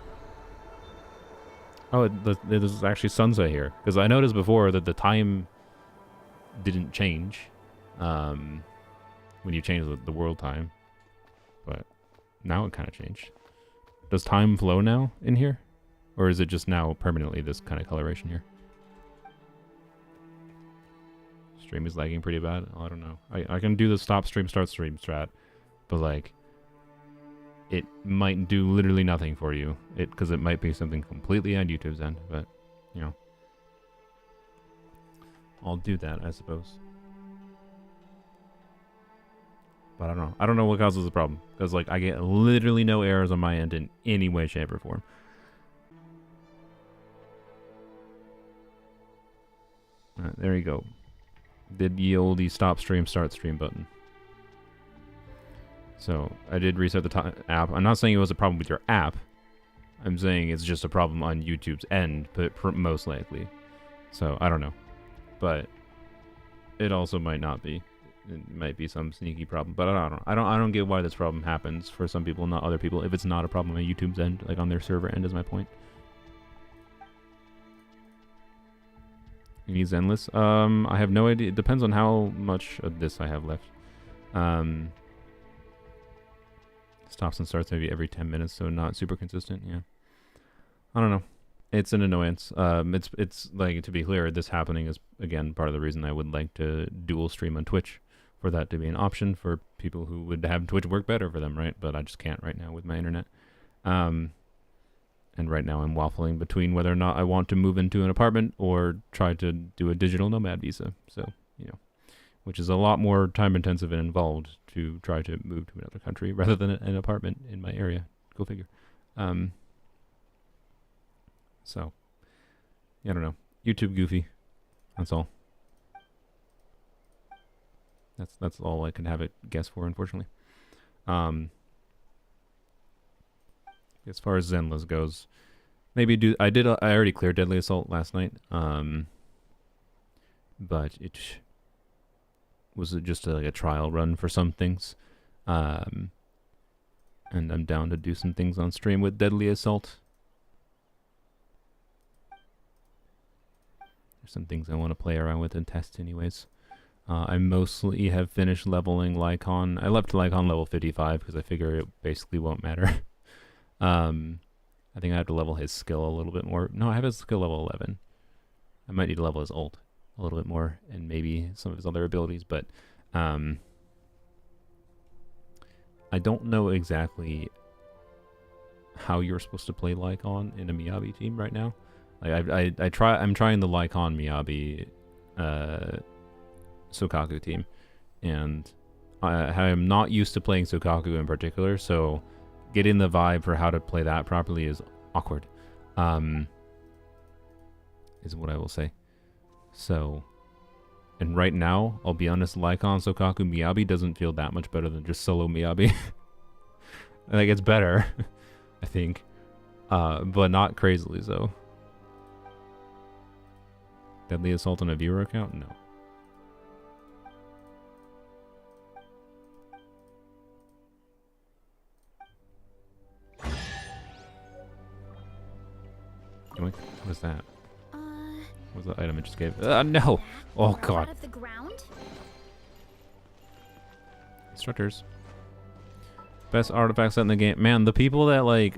Oh, there's actually sunset here. Because I noticed before that the time didn't change when you changed the world time. But now it kind of changed. Does time flow now in here? Or is it just now permanently this kind of coloration here? Stream is lagging pretty bad. Oh, I don't know. I can do the stop stream, start stream strat, but like, it might do literally nothing for you. Because it might be something completely on YouTube's end, but, you know. I'll do that, I suppose. But I don't know. I don't know what causes the problem. Because, like, I get literally no errors on my end in any way, shape, or form. Alright, there you go. Did the oldie stop stream, start stream button. So, I did reset the app. I'm not saying it was a problem with your app. I'm saying it's just a problem on YouTube's end, but most likely. So, I don't know. But it also might not be. It might be some sneaky problem, but I don't get why this problem happens for some people, not other people. If it's not a problem on YouTube's end, like on their server end, is my point. It needs endless. I have no idea. It depends on how much of this I have left. Stops and starts maybe every 10 minutes, so not super consistent. Yeah, I don't know. It's an annoyance. It's like, to be clear, this happening is again part of the reason I would like to dual stream on Twitch, for that to be an option for people who would have Twitch work better for them, right? But I just can't right now with my internet. And right now I'm waffling between whether or not I want to move into an apartment or try to do a digital nomad visa. So, you know, which is a lot more time intensive and involved to try to move to another country rather than an apartment in my area. Go figure. So, I don't know. YouTube goofy. That's all. That's all I can have it guess for, unfortunately. As far as Zenless goes, maybe I already cleared Deadly Assault last night. But it was just like a trial run for some things. And I'm down to do some things on stream with Deadly Assault. There's some things I want to play around with and test anyways. I mostly have finished leveling Lycon. I left Lycon level 55 because I figure it basically won't matter. I think I have to level his skill a little bit more. No, I have his skill level 11. I might need to level his ult a little bit more and maybe some of his other abilities, but I don't know exactly how you're supposed to play Lycon in a Miyabi team right now. Like I'm trying the Lycon Miyabi Sokaku team, and I am not used to playing Sokaku in particular, so getting the vibe for how to play that properly is awkward, is what I will say. So, and right now, I'll be honest, Lycon Sokaku Miyabi doesn't feel that much better than just solo Miyabi. I think it's better, I think, but not crazily so. Deadly Assault on a viewer account? No. What was that? What was the item it just gave? No! Oh god. Instructors. Best artifact set in the game. Man, the people that like...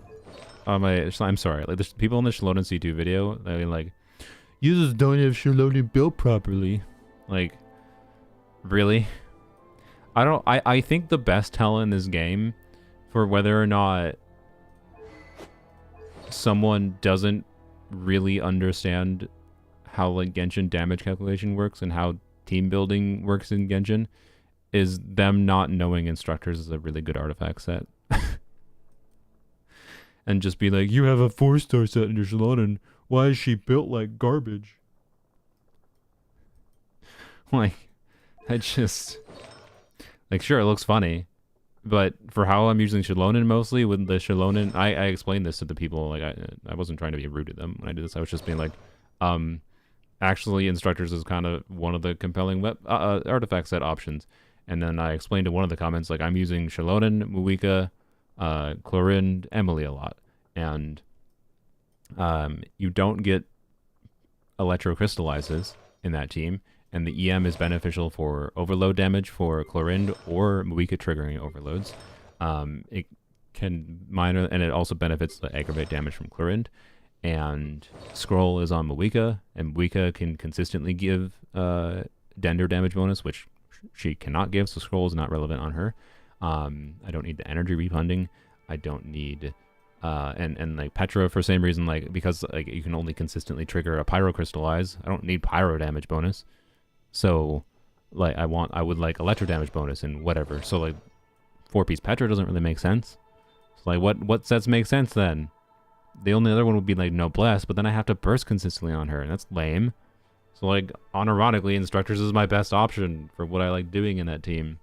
I'm sorry. Like, the people in the Shalonen C2 video, I mean, like, you just don't have Shalonen built properly. Like, really? I think the best tell in this game for whether or not someone doesn't really understand how like Genshin damage calculation works and how team building works in Genshin is them not knowing instructors is a really good artifact set. And just be like, you have a 4-star set in your Shalonen. Why is she built like garbage? Like, I just... Like, sure, it looks funny. But for how I'm using Shalonen mostly, with the Shalonen... I explained this to the people. Like, I wasn't trying to be rude to them when I did this. I was just being like, actually, instructors is kind of one of the compelling artifact set options. And then I explained to one of the comments, like, I'm using Shalonen, Muika, Chlorinde, Emily a lot. And you don't get electrocrystallizes in that team. And the EM is beneficial for overload damage for Chlorinde or Muika triggering overloads. can minor, and it also benefits the aggravate damage from Chlorinde. And Scroll is on Mawika, and Mawika can consistently give Dender damage bonus, which she cannot give, so Scroll is not relevant on her. I don't need the energy refunding. I don't need and like Petra for the same reason, like because like you can only consistently trigger a Pyro Crystallize. I don't need Pyro damage bonus. So like I would like Electro damage bonus and whatever. So like 4-piece Petra doesn't really make sense. So like what sets make sense then? The only other one would be like Noblesse, but then I have to burst consistently on her, and that's lame. So like unironically, Instructors is my best option for what I like doing in that team,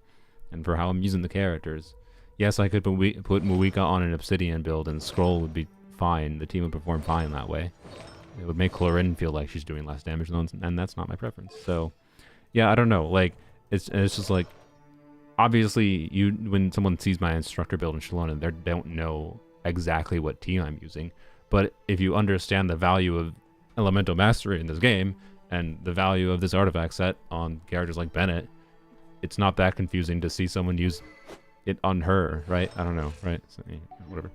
and for how I'm using the characters. Yes, I could put Mawika on an Obsidian build, and Scroll would be fine. The team would perform fine that way. It would make Chlorinde feel like she's doing less damage, and that's not my preference. So, yeah, I don't know. Like, it's just like, obviously, when someone sees my Instructor build in Shalona, they don't know exactly what team I'm using. But if you understand the value of Elemental Mastery in this game, and the value of this artifact set on characters like Bennett, it's not that confusing to see someone use it on her, right? I don't know, right? So, yeah, whatever.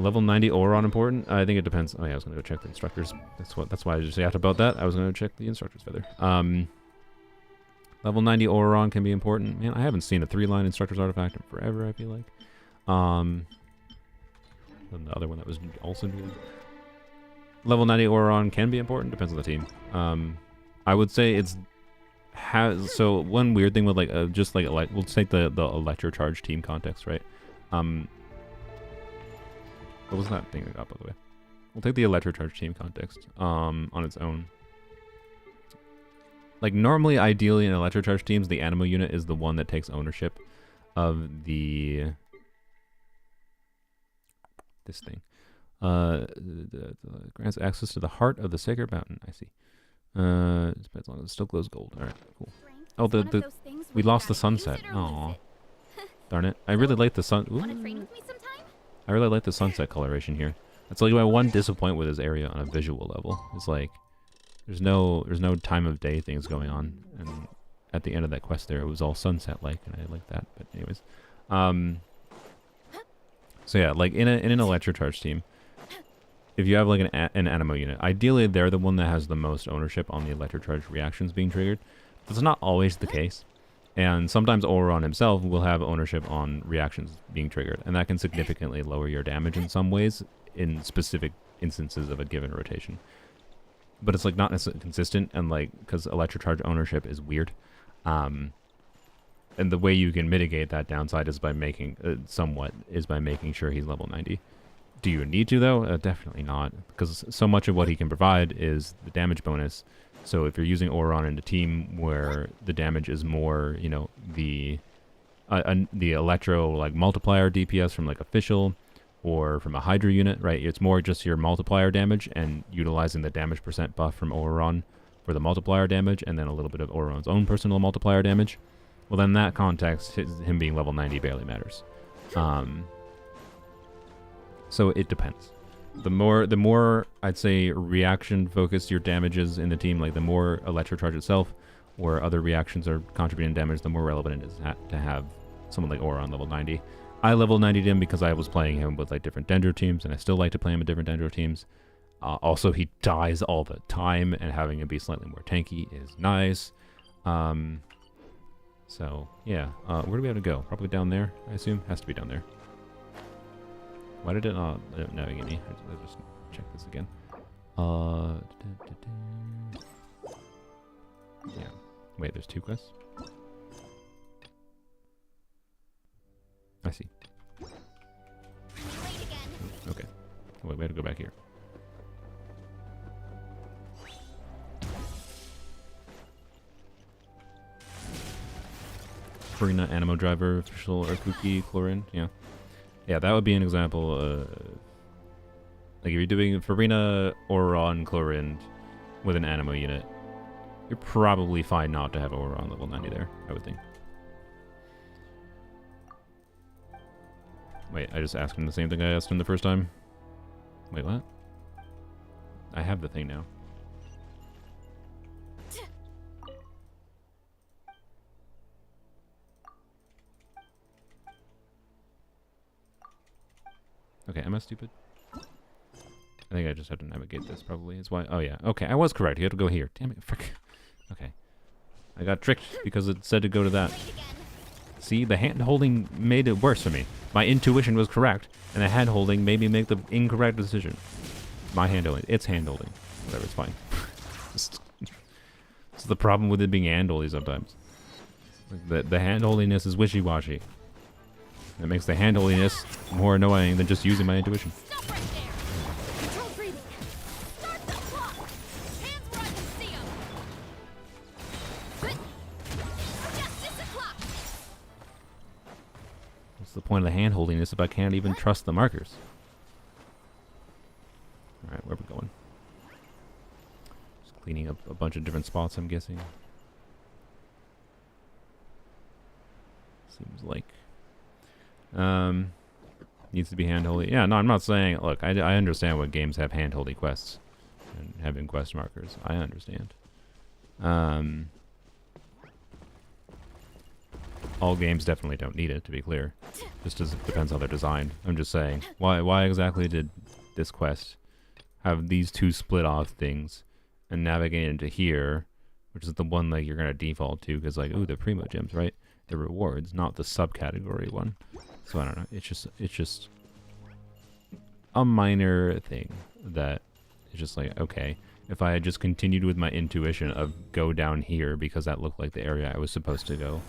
Level 90 Auron important? I think it depends. Oh yeah, I was gonna go check the Instructors. That's why I just asked about that. I was gonna check the Instructors feather. Level 90 Auron can be important. Man, I haven't seen a 3-line Instructors artifact in forever, I feel like. And the other one that was also new. Level 90 Auron can be important, depends on the team. I would say so one weird thing with just like we'll take the Electro Charge team context, right? What was that thing I got, by the way? We'll take the Electro Charge team context on its own. Like normally, ideally in Electro Charge teams, the Animo unit is the one that takes ownership of the this thing. Grants access to the heart of the sacred mountain. I see. As long as it still glows gold. All right, cool. Oh, we lost the sunset. Aw, darn it! I really like the I really like the sunset coloration here. That's like my one disappointment with this area on a visual level. It's like there's no time of day things going on, and at the end of that quest there, it was all sunset like, and I like that. But anyways, so yeah, like in an Electro Charge team, if you have like an Animo unit, ideally they're the one that has the most ownership on the Electro Charge reactions being triggered. That's not always the case. And sometimes Auron himself will have ownership on reactions being triggered. And that can significantly lower your damage in some ways in specific instances of a given rotation. But it's like not necessarily consistent, and like because Electro Charge ownership is weird. And the way you can mitigate that downside is by making by making sure he's level 90. Do you need to, though? Definitely not, because so much of what he can provide is the damage bonus. So if you're using Auron in a team where the damage is more, you know, the Electro like multiplier DPS from like official or from a Hydra unit, right? It's more just your multiplier damage and utilizing the damage percent buff from Auron for the multiplier damage, and then a little bit of Auron's own personal multiplier damage. Well, then in that context, him being level 90 barely matters. So it depends. The more I'd say reaction focused your damage is in the team, like the more Electro Charge itself or other reactions are contributing damage, the more relevant it is to have someone like Auron level 90. I level 90'd him because I was playing him with like different Dendro teams, and I still like to play him with different Dendro teams. Also, he dies all the time, and having him be slightly more tanky is nice. So yeah, where do we have to go? Probably down there, I assume. Has to be down there. Why did it not navigate me? I'll just check this again. Yeah. Wait, there's 2 quests? I see. Okay. Wait, we have to go back here. Farina, Animo Driver, Official, Urkuki, Chlorinde, yeah. Yeah, that would be an example. Like if you're doing Farina, Auron, Chlorinde with an Animo unit, you're probably fine not to have Auron level 90 there, I would think. Wait, I just asked him the same thing I asked him the first time? Wait, what? I have the thing now. Okay, am I stupid? I think I just have to navigate this, probably. Is why. Oh, yeah. Okay, I was correct. You have to go here. Damn it. Frick. Okay. I got tricked because it said to go to that. See, the hand-holding made it worse for me. My intuition was correct, and the hand-holding made me make the incorrect decision. My hand-holding. It's hand-holding. Whatever, it's fine. It's the problem with it being hand-holding sometimes. The hand-holdiness is wishy-washy. It makes the hand-holdiness more annoying than just using my intuition. Stop right there. Control breathing. Start the clock. Hands where I can see 'em. Yes, it's the clock. What's the point of the hand-holdiness if I can't even trust the markers? Alright, where are we going? Just cleaning up a bunch of different spots, I'm guessing. Seems like. Needs to be hand-holding. Yeah, no, I'm not saying... Look, I understand what games have hand-holding quests. And having quest markers. I understand. All games definitely don't need it, to be clear. Just as it depends how they're designed. I'm just saying, why exactly did this quest have these two split-off things and navigate into here, which is the one like you're gonna default to, because like, ooh, the primo gems, right? The rewards, not the subcategory one. So I don't know. It's just a minor thing that is just like, okay, if I had just continued with my intuition of go down here because that looked like the area I was supposed to go,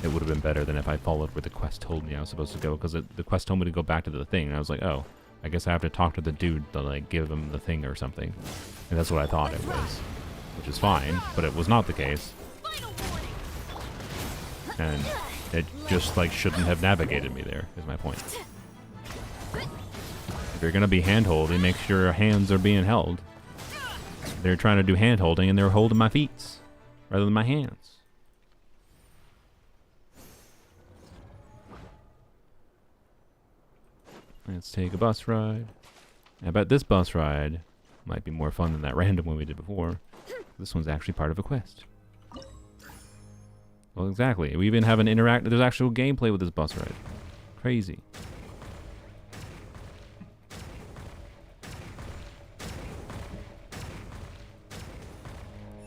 it would have been better than if I followed where the quest told me I was supposed to go, because the quest told me to go back to the thing, and I was like, oh, I guess I have to talk to the dude to like give him the thing or something. And that's what I thought it was, which is fine, but it was not the case. And it just like shouldn't have navigated me there, is my point. If you're gonna be hand-holding, make sure your hands are being held. They're trying to do hand-holding and they're holding my feet rather than my hands. Let's take a bus ride. I bet this bus ride might be more fun than that random one we did before. This one's actually part of a quest. Well, exactly. We even have an there's actual gameplay with this bus ride. Crazy.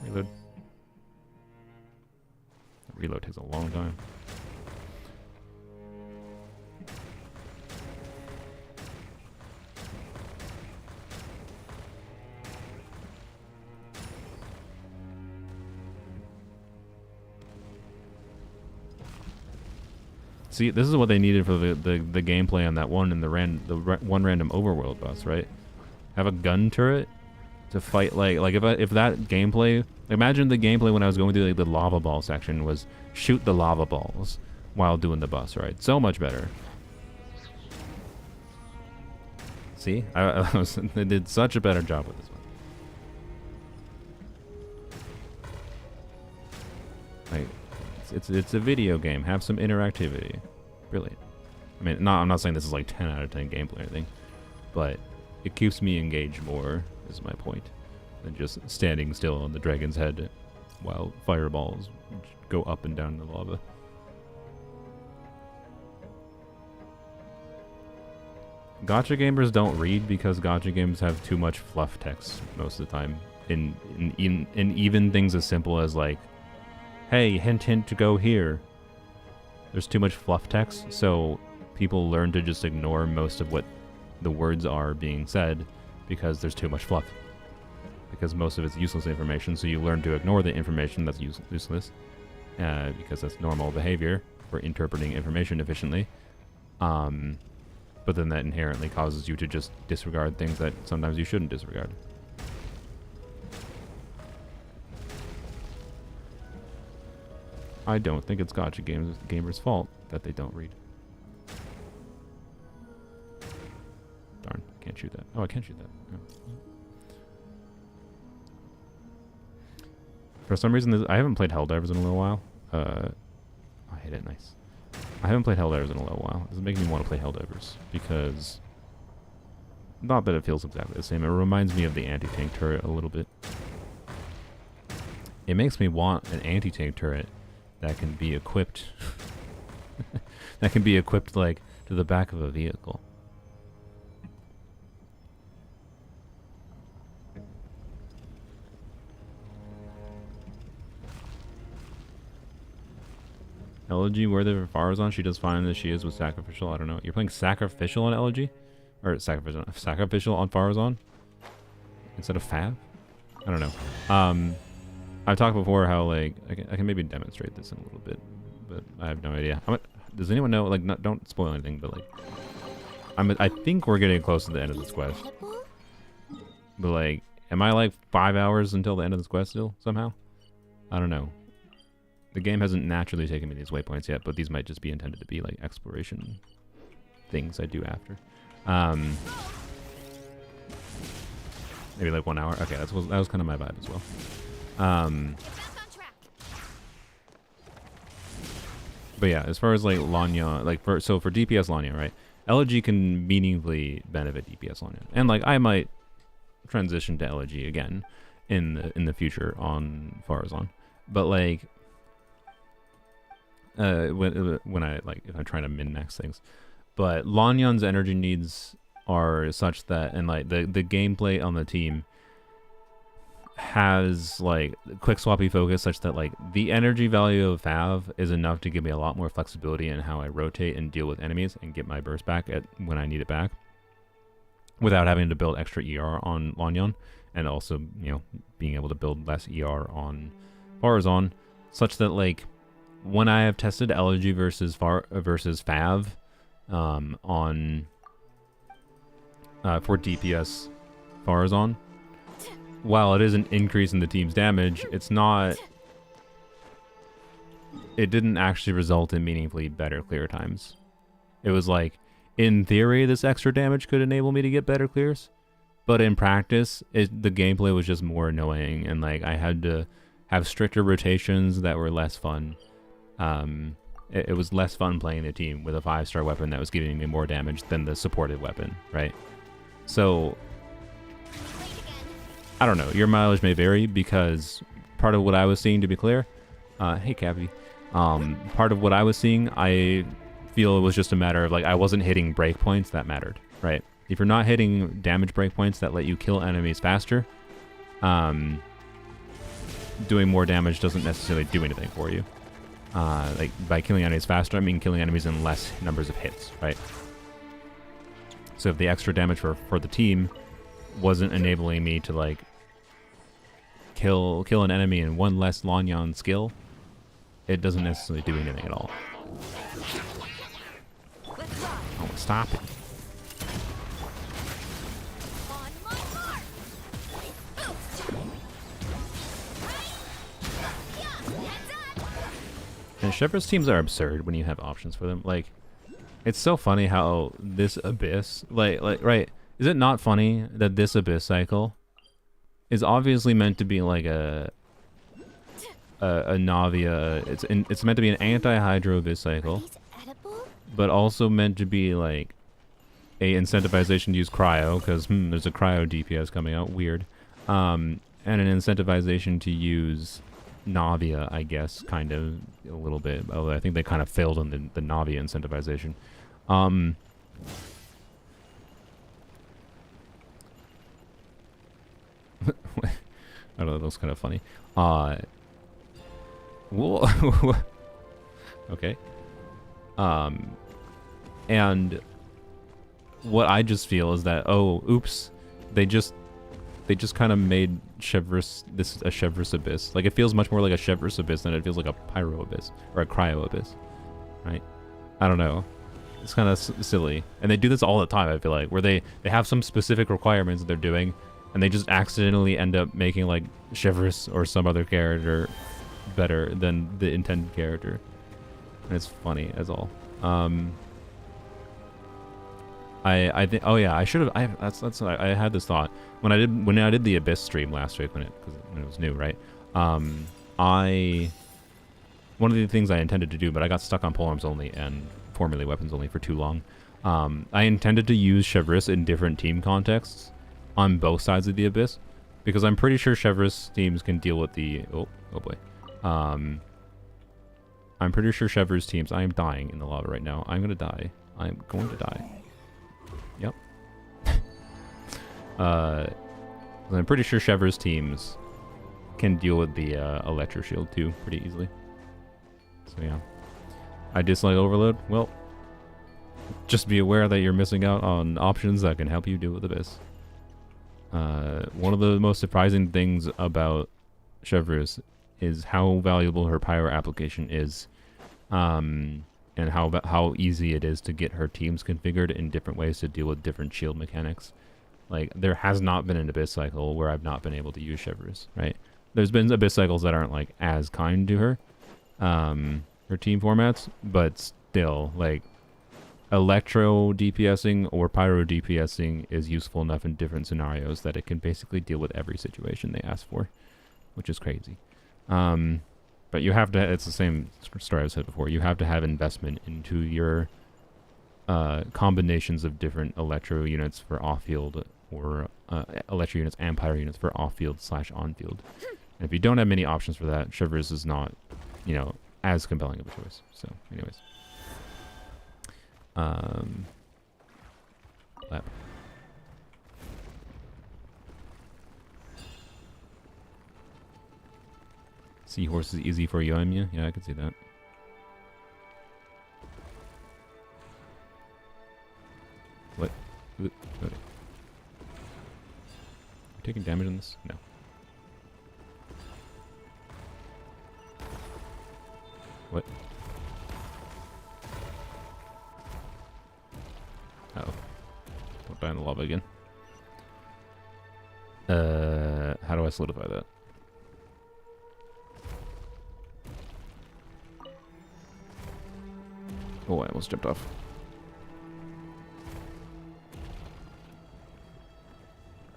Reload. Reload takes a long time. See, this is what they needed for the gameplay on that one in the one random overworld bus, right? Have a gun turret to fight like if that gameplay, imagine the gameplay when I was going through like the lava ball section was shoot the lava balls while doing the bus ride. So much better. See, they did such a better job with this one. Like, it's a video game. Have some interactivity. Brilliant. I mean, I'm not saying this is like 10 out of 10 gameplay or anything, but it keeps me engaged more, is my point, than just standing still on the dragon's head while fireballs go up and down the lava. Gacha gamers don't read because gacha games have too much fluff text most of the time. In even things as simple as like, hey, hint hint to go here. There's too much fluff text, so people learn to just ignore most of what the words are being said because there's too much fluff. Because most of it's useless information, so you learn to ignore the information that's useless because that's normal behavior for interpreting information efficiently. But then that inherently causes you to just disregard things that sometimes you shouldn't disregard. I don't think it's gacha gamers' fault that they don't read. Darn, can't shoot that. Oh, I can't shoot that. Oh. For some reason, I haven't played Helldivers in a little while. I hate it. Nice. I haven't played Helldivers in a little while. This is making me want to play Helldivers because, not that it feels exactly the same. It reminds me of the anti-tank turret a little bit. It makes me want an anti-tank turret that can be equipped that can be equipped like to the back of a vehicle. Elegy worthy for Farazan. She does fine as she is with Sacrificial. I don't know. You're playing Sacrificial on Elegy? Or Sacrificial on Farazan? Instead of Fab? I don't know. I've talked before how, like, I can maybe demonstrate this in a little bit, but I have no idea. Does anyone know? Like, don't spoil anything, but, like, I think we're getting close to the end of this quest. But, like, am I, like, 5 hours until the end of this quest still, somehow? I don't know. The game hasn't naturally taken me these waypoints yet, but these might just be intended to be, like, exploration things I do after. Maybe, like, 1 hour. Okay, that was kind of my vibe as well. But yeah, as far as like Lanya, like for DPS Lanya, right? Elegy can meaningfully benefit DPS Lanya, and like I might transition to Elegy again in the future on Farazan, but like when I like if I'm trying to min-max things, but Lanyan's energy needs are such that, and like the gameplay on the team has like quick swappy focus such that like the energy value of Fav is enough to give me a lot more flexibility in how I rotate and deal with enemies and get my burst back when I need it back without having to build extra ER on Lanyan, and also, you know, being able to build less ER on Farazan, such that like when I have tested Elegy versus Fav on for DPS Farazan, while it is an increase in the team's damage, it didn't actually result in meaningfully better clear times. It was like, in theory, this extra damage could enable me to get better clears, but in practice, the gameplay was just more annoying, and like I had to have stricter rotations that were less fun. It was less fun playing the team with a 5-star weapon that was giving me more damage than the supported weapon, right? So I don't know, your mileage may vary, because part of what I was seeing, to be clear, hey Cappy, part of what I was seeing, I feel it was just a matter of like I wasn't hitting breakpoints that mattered, right? If you're not hitting damage breakpoints that let you kill enemies faster, doing more damage doesn't necessarily do anything for you. Like by killing enemies faster, I mean killing enemies in less numbers of hits, right? So if the extra damage for the team wasn't enabling me to like kill an enemy in one less Lanyan skill, it doesn't necessarily do anything at all. Oh, stop it. And Shepherd's teams are absurd when you have options for them. Like, it's so funny how this Abyss, like right, is it not funny that this Abyss cycle is obviously meant to be like a Navia, it's meant to be an anti-Hydro Abyss cycle, but also meant to be like a incentivization to use Cryo, because there's a Cryo DPS coming out, weird, and an incentivization to use Navia, I guess, kind of a little bit, although I think they kind of failed on the Navia incentivization. I don't know, that was kind of funny. Okay. And what I just feel is that, oh, oops, they just kind of made Chevreuse, this a Chevreuse Abyss. Like, it feels much more like a Chevreuse Abyss than it feels like a Pyro Abyss or a Cryo Abyss, right? I don't know. It's kind of silly. And they do this all the time, I feel like, where they have some specific requirements that they're doing, and they just accidentally end up making, like, Chevreuse or some other character better than the intended character. And it's funny as all. I think, oh yeah, I should have, I had this thought when I did the Abyss stream last week when it was new, right? One of the things I intended to do, but I got stuck on polearms only and formulae weapons only for too long. I intended to use Chevreuse in different team contexts on both sides of the Abyss, because I'm pretty sure Chevreuse teams can deal with the, oh boy. I'm pretty sure Chevreuse teams, I am dying in the lava right now. I'm gonna die. I'm going to die. Yep. I'm pretty sure Chevreuse teams can deal with the Electro Shield too pretty easily. So yeah. I dislike overload. Well, just be aware that you're missing out on options that can help you deal with Abyss. One of the most surprising things about Chevreuse is how valuable her pyro application is, and how easy it is to get her teams configured in different ways to deal with different shield mechanics. Like, there has not been an Abyss cycle where I've not been able to use Chevreuse, right? There's been Abyss cycles that aren't, like, as kind to her, her team formats, but still, like, Electro DPSing or Pyro DPSing is useful enough in different scenarios that it can basically deal with every situation they ask for, which is crazy. But you have to, it's the same story I've said before, you have to have investment into your combinations of different Electro units for off-field, or Electro units and Pyro units for off-field / on-field. And if you don't have many options for that, Chevreuse is not, you know, as compelling of a choice. So, anyways. Lap. Seahorse is easy for Yoimiya? Yeah, I can see that. What? Ooh, okay. Taking damage on this? No. What? Uh-oh. Don't die in the lava again. How do I solidify that? Oh, I almost jumped off.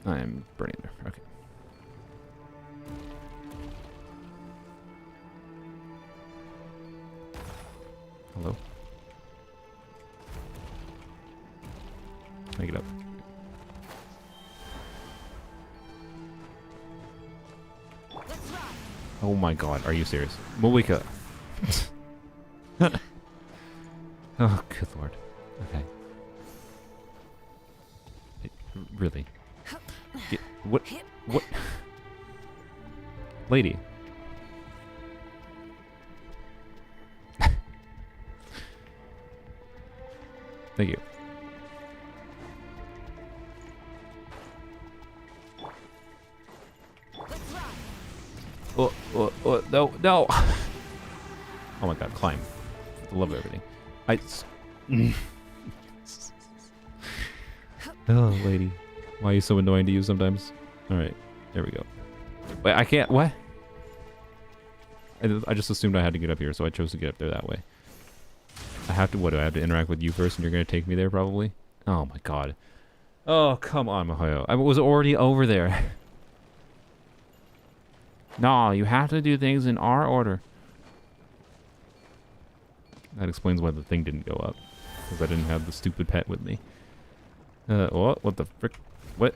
I am burning there. Okay. Hello? Make it up. Oh my god, are you serious? Malika. Oh, good lord. Okay. Really? What? What? Lady. Thank you. No, no. Oh my god, climb. I love everything. Oh, lady. Why are you so annoying to use sometimes? Alright, there we go. Wait, I can't, what? I just assumed I had to get up here, so I chose to get up there that way. I have to, what, do I have to interact with you first and you're gonna take me there, probably? Oh my god. Oh, come on, Mihoyo. I was already over there. No, you have to do things in our order. That explains why the thing didn't go up. Because I didn't have the stupid pet with me. What? What the frick? What?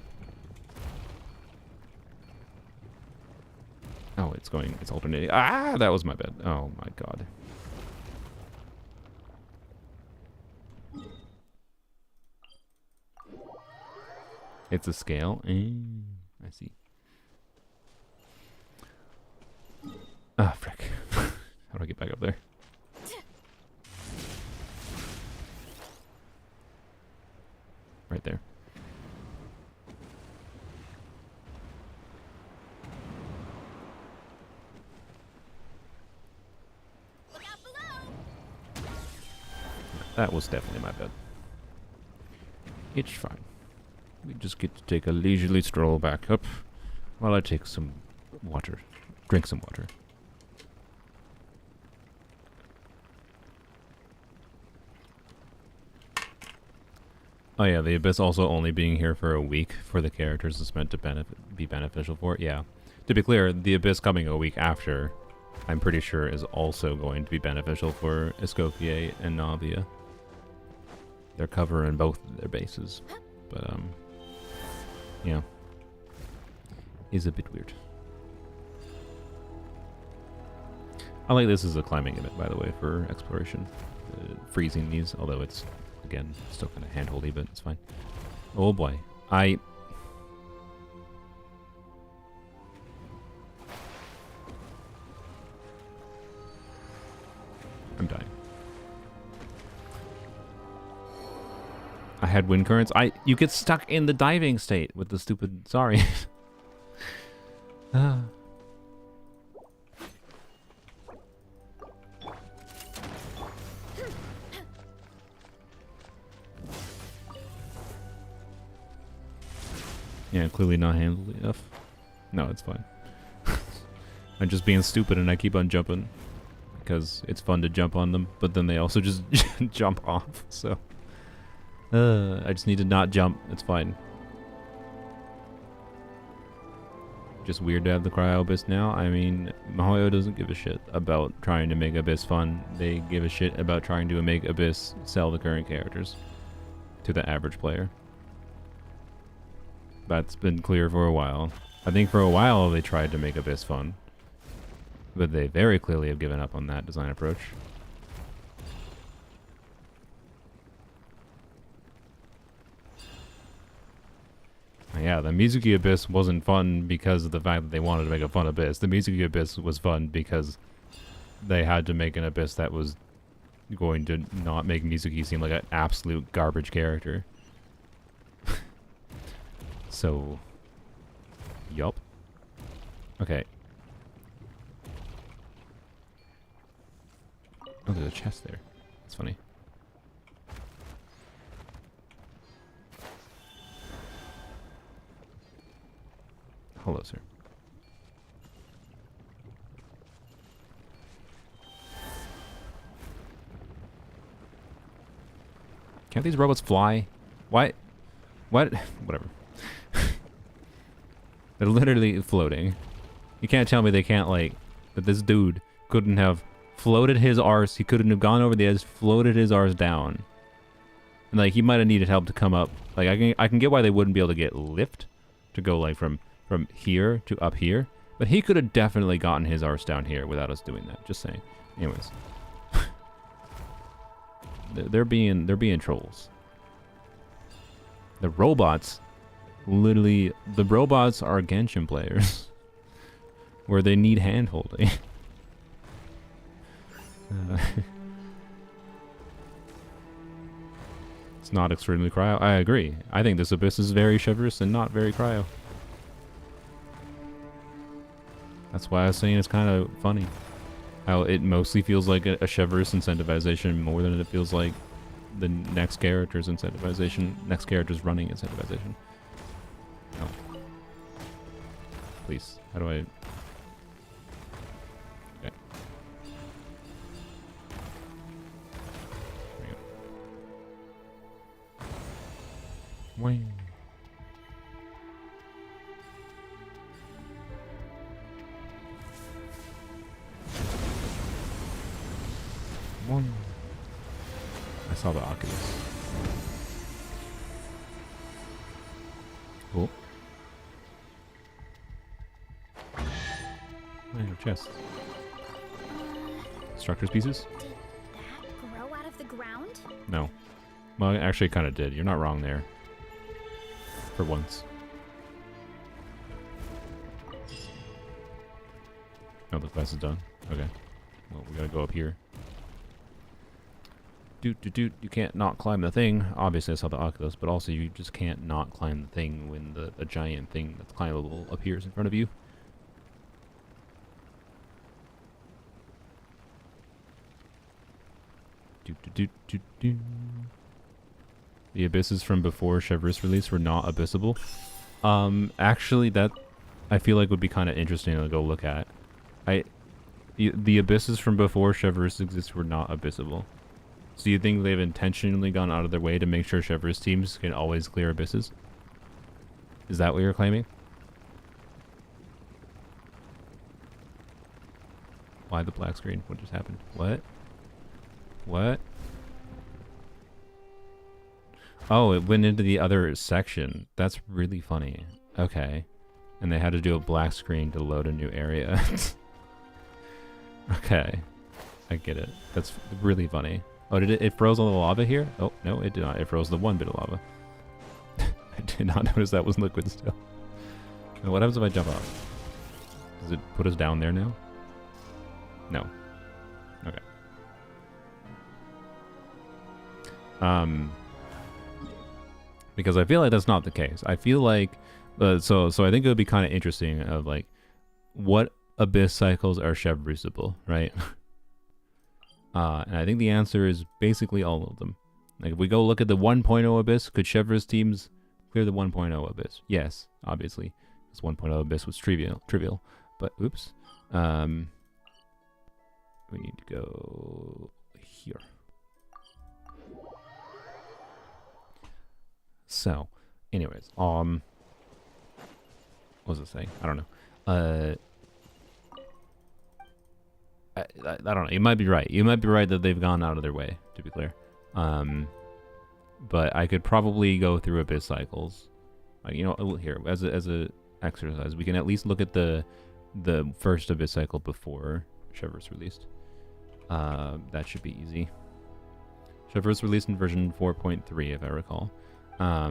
Oh, it's going, it's alternating. Ah, that was my bad. Oh my god. It's a scale? I see. Ah, frick. How do I get back up there? Right there. Look out below. That was definitely my bad. It's fine. We just get to take a leisurely stroll back up while I take some water. Drink some water. Oh yeah, the Abyss also only being here for a week for the characters is meant to be beneficial for it. Yeah. To be clear, the Abyss coming a week after, I'm pretty sure is also going to be beneficial for Escoffier and Navia. They're covering both their bases. But, yeah. Is a bit weird. I like this as a climbing event, by the way, for exploration. Freezing these, although it's, again, still kind of hand-holdy, but it's fine. Oh boy. I'm dying. had wind currents. You get stuck in the diving state with the stupid. Sorry. Ah. Yeah, clearly not handled enough. No, it's fine. I'm just being stupid and I keep on jumping. Because it's fun to jump on them, but then they also just jump off, so... I just need to not jump, it's fine. Just weird to have the Cryo Abyss now. I mean, Mihoyo doesn't give a shit about trying to make Abyss fun. They give a shit about trying to make Abyss sell the current characters to the average player. That's been clear for a while. I think for a while they tried to make Abyss fun. But they very clearly have given up on that design approach. Yeah, the Mizuki Abyss wasn't fun because of the fact that they wanted to make a fun Abyss. The Mizuki Abyss was fun because they had to make an Abyss that was going to not make Mizuki seem like an absolute garbage character. So, yup. Okay. Oh, there's a chest there. That's funny. Hello, sir. Can't these robots fly? Why? What? Whatever. They're literally floating. You can't tell me they can't, like, that this dude couldn't have floated his arse. He couldn't have gone over the edge, floated his arse down. And, like, he might have needed help to come up. Like, I can get why they wouldn't be able to get lift to go, like, from here to up here. But he could have definitely gotten his arse down here without us doing that. Just saying. Anyways. they're being trolls. The robots, literally, the robots are Genshin players. Where they need hand-holding. It's not extremely cryo. I agree. I think this Abyss is very chivalrous and not very cryo. That's why I was saying it's kind of funny. How it mostly feels like a chivalrous incentivization more than it feels like the next character's incentivization. Next character's running incentivization. Oh. Please. How do I... Okay. There we go. Wing. I saw the Oculus. Cool. I have chests. Structures pieces? Did that grow out of the ground? No. Well, it actually kind of did. You're not wrong there. For once. Oh, the quest is done. Okay. Well, we gotta go up here. You can't not climb the thing. Obviously, I saw the Oculus, but also you just can't not climb the thing when the giant thing that's climbable appears in front of you. The abysses from before Chevreuse release were not abyssable. Actually, that I feel like would be kind of interesting to go look at. The abysses from before Chevreuse exists were not abyssable. So you think they've intentionally gone out of their way to make sure Chevreuse teams can always clear abysses? Is that what you're claiming? Why the black screen? What just happened? What? What? Oh, it went into the other section. That's really funny. Okay. And they had to do a black screen to load a new area. Okay. I get it. That's really funny. Oh, did it froze all the lava here? Oh, no, it did not. It froze the one bit of lava. I did not notice that was liquid still. Now, what happens if I jump off? Does it put us down there now? No. Okay. Because I feel like that's not the case. I feel like so I think it would be kind of interesting of like what abyss cycles are chevreusable, right? And I think the answer is basically all of them. Like if we go look at the 1.0 abyss, could Chevreuse teams clear the 1.0 abyss? Yes, obviously. This 1.0 abyss was trivial. But oops. We need to go here. So, anyways, what was it saying? I don't know. I don't know. You might be right. You might be right that they've gone out of their way, to be clear. But I could probably go through abyss cycles. You know, here as a exercise, we can at least look at the first abyss cycle before Chevreuse released. That should be easy. Chevreuse released in version 4.3, if I recall. I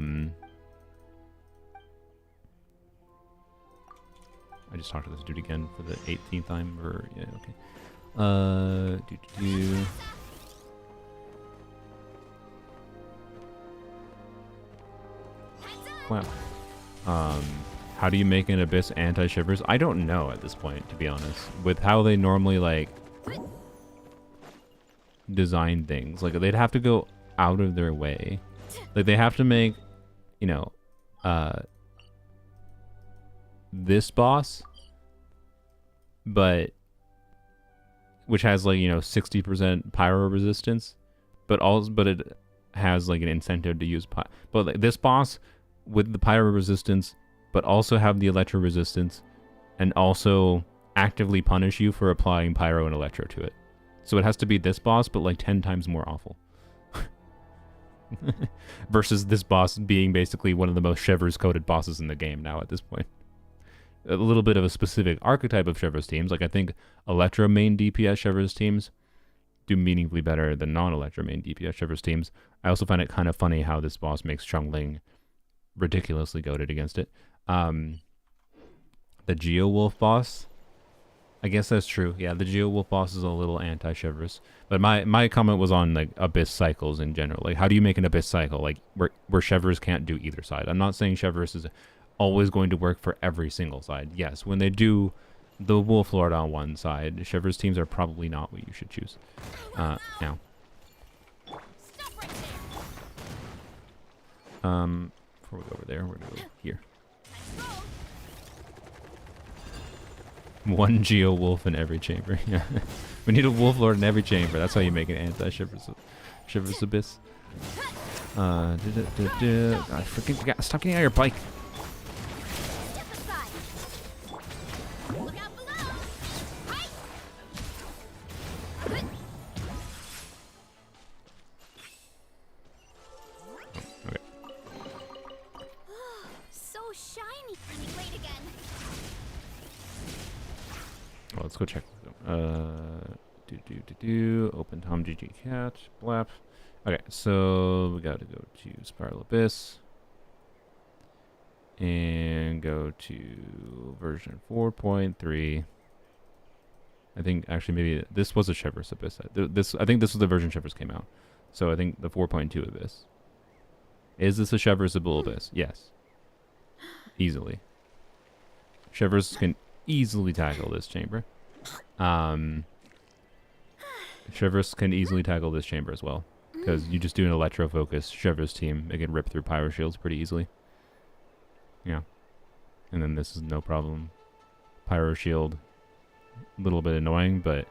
just talked to this dude again for the 18th time, or yeah, okay. Wow. How do you make an abyss anti-shivers? I don't know at this point, to be honest. With how they normally like design things, like they'd have to go out of their way. Like they have to make, you know, this boss, but which has like, you know, 60% pyro resistance, but it has like an incentive to use but like this boss with the pyro resistance, but also have the electro resistance, and also actively punish you for applying pyro and electro to it. So it has to be this boss, but like 10 times more awful. Versus this boss being basically one of the most Chevreuse coded bosses in the game now at this point. A little bit of a specific archetype of Chevreuse teams. Like I think Electro main DPS Chevreuse teams do meaningfully better than non-Electro main DPS Chevreuse teams. I also find it kind of funny how this boss makes Chungling ridiculously goated against it. The Geo-Wolf boss, I guess that's true. Yeah, the Geo-Wolf boss is a little anti-Chevreuse. But my comment was on like abyss cycles in general. Like how do you make an abyss cycle like where Chevreuse can't do either side? I'm not saying Chevreuse is always going to work for every single side. Yes, when they do the Wolf Lord on one side, Chevreuse teams are probably not what you should choose. Now. Before we go over there, we're gonna go here. One Geo Wolf in every chamber. Yeah, we need a Wolf Lord in every chamber. That's how you make an anti-Chevreuse abyss. I freaking forgot. Stop getting out of your bike. Let's go check. Open Tom GG Cat. Blap. Okay, so we gotta go to Spiral Abyss. And go to version 4.3. I think actually maybe this was a Chevreuse Abyss. I think this was the version Chevreuse came out. So I think the 4.2 Abyss. Is this a Chevreuse-able Abyss? Yes. Easily. Chevreuse can easily tackle this chamber. Chevreuse can easily tackle this chamber as well, because you just do an electro focus Chevreuse team, it can rip through pyro shields pretty easily. Yeah, and then this is no problem. Pyro shield, a little bit annoying, but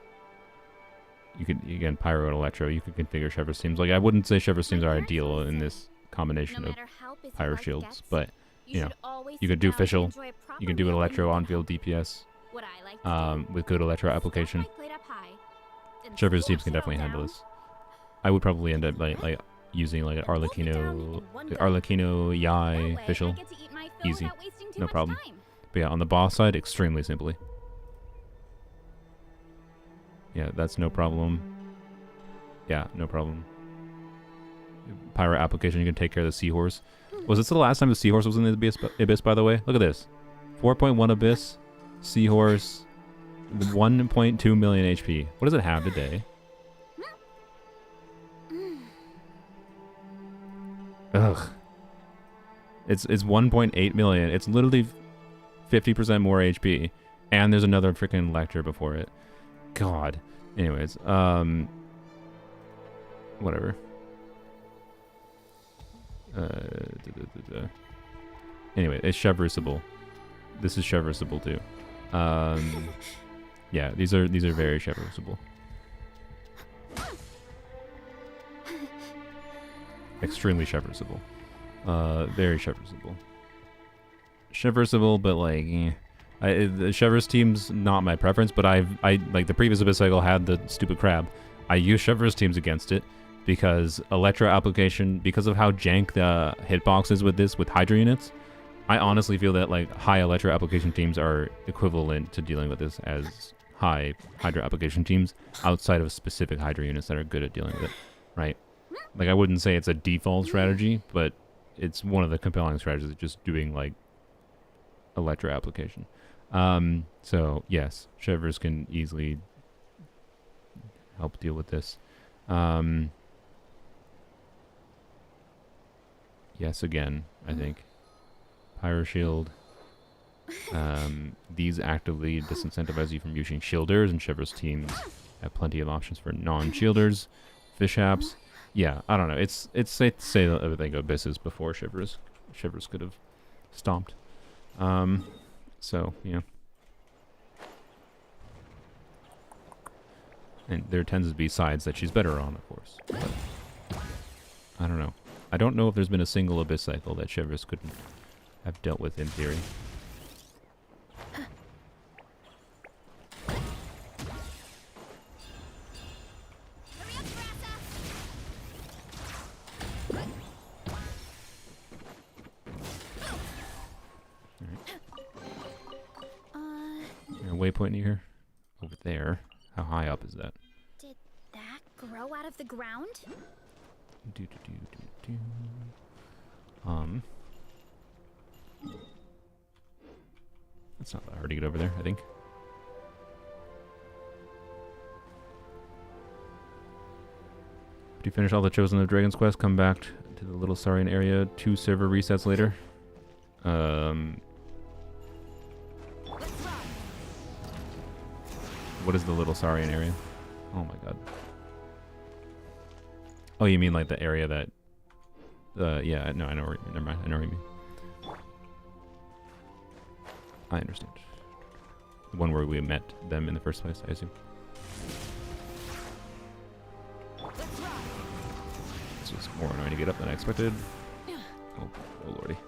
you could again pyro and electro. You could configure Chevreuse teams. Like I wouldn't say Chevreuse teams are ideal in this combination of pyro shields, but you know, you could do official. You can do an electro on-field DPS with good electro application. Chevreuse teams can definitely handle this. I would probably end up like using like an Arlecchino Yai official. Easy, no problem. But yeah, on the boss side, extremely simply. Yeah, that's no problem. Yeah, no problem. Pyro application, you can take care of the Seahorse. Was this the last time the Seahorse was in the Abyss, by the way? Look at this. 4.1 Abyss, Seahorse, 1.2 million HP. What does it have today? Ugh. It's 1.8 million. It's literally 50% more HP, and there's another freaking lecture before it. God. Anyways, whatever. Anyway, it's chevrousable. This is chevrousable too. Yeah, these are very chevrousable. Extremely chevrousable. Very chevrousable. Chevrousable, but like, the Chevrouse team's not my preference, but I like the previous Abyss cycle had the stupid crab. I used Chevrouse teams against it because Electro application, because of how jank the hitbox is with this, with Hydra units, I honestly feel that like high Electro application teams are equivalent to dealing with this as high Hydra application teams outside of specific Hydra units that are good at dealing with it, right? Like I wouldn't say it's a default strategy, but it's one of the compelling strategies of just doing like Electro application. So yes, Chevrouse can easily help deal with this. Yes, again, I think. Pyro Shield. These actively disincentivize you from using shielders, and Chevrouse teams have plenty of options for non-shielders. Fish apps. Yeah, I don't know. It's safe to say that everything Abysses before Chevrouse could have stomped. So, yeah. And there tends to be sides that she's better on, of course. But I don't know. I don't know if there's been a single Abyss cycle that Chevrouse couldn't have dealt with in theory. Waypoint here? Over there. How high up is that? Did that grow out of the ground? It's not that hard to get over there, I think. After you finish all the Chosen of Dragon's Quest, come back to the Little Saurian area 2 server resets later. What is the Little Saurian area? Oh my god. Oh, you mean like the area that... yeah, no, I know where you mean. Never mind, I know what you mean. I understand. The one where we met them in the first place, I assume. This was more annoying to get up than I expected. Oh lordy.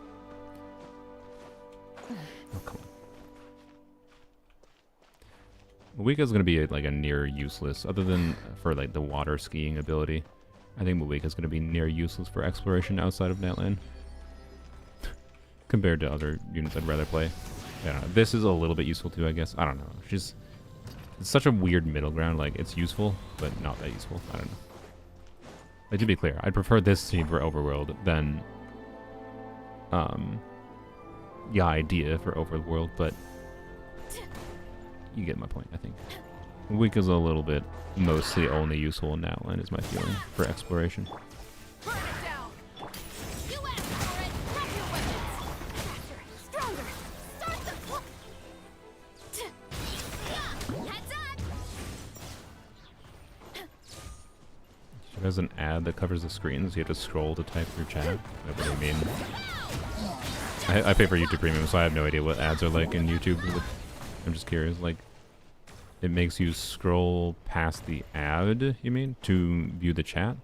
Oh, come on. Mawika's going to be like a near useless, other than for like the water skiing ability. I think Mawika's going to be near useless for exploration outside of Natlan. Compared to other units I'd rather play. I don't know. This is a little bit useful too, I guess. I don't know. It's such a weird middle ground. Like, it's useful, but not that useful. I don't know. Like, to be clear, I'd prefer this team for Overworld than the idea for Overworld, but you get my point, I think. Weak is a little bit mostly only useful in Natlan, is my feeling, for exploration. There's an ad that covers the screen, so you have to scroll to type through chat. What do you mean? I pay for YouTube Premium, so I have no idea what ads are like in YouTube. I'm just curious, like, it makes you scroll past the ad, you mean, to view the chat?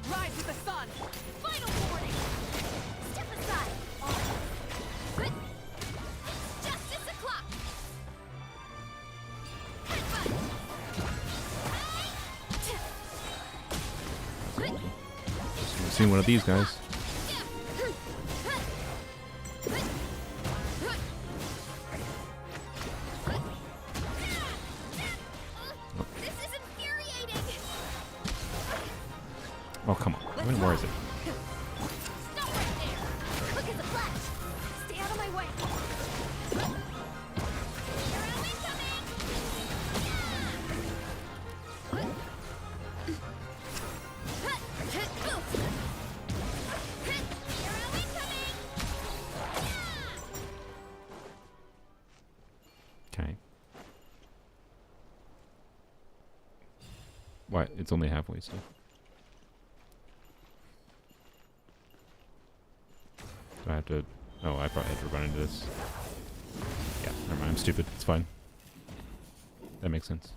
Rise with the sun. Final warning. Step aside. It's justice o'clock. Just seen one of these guys. Oh, come on. Where is it? Stop right there. Look at the flash. Stay out of my way. Why? It's only halfway still. Do I have to... Oh, I probably have to run into this. Yeah, never mind. I'm stupid. It's fine. That makes sense.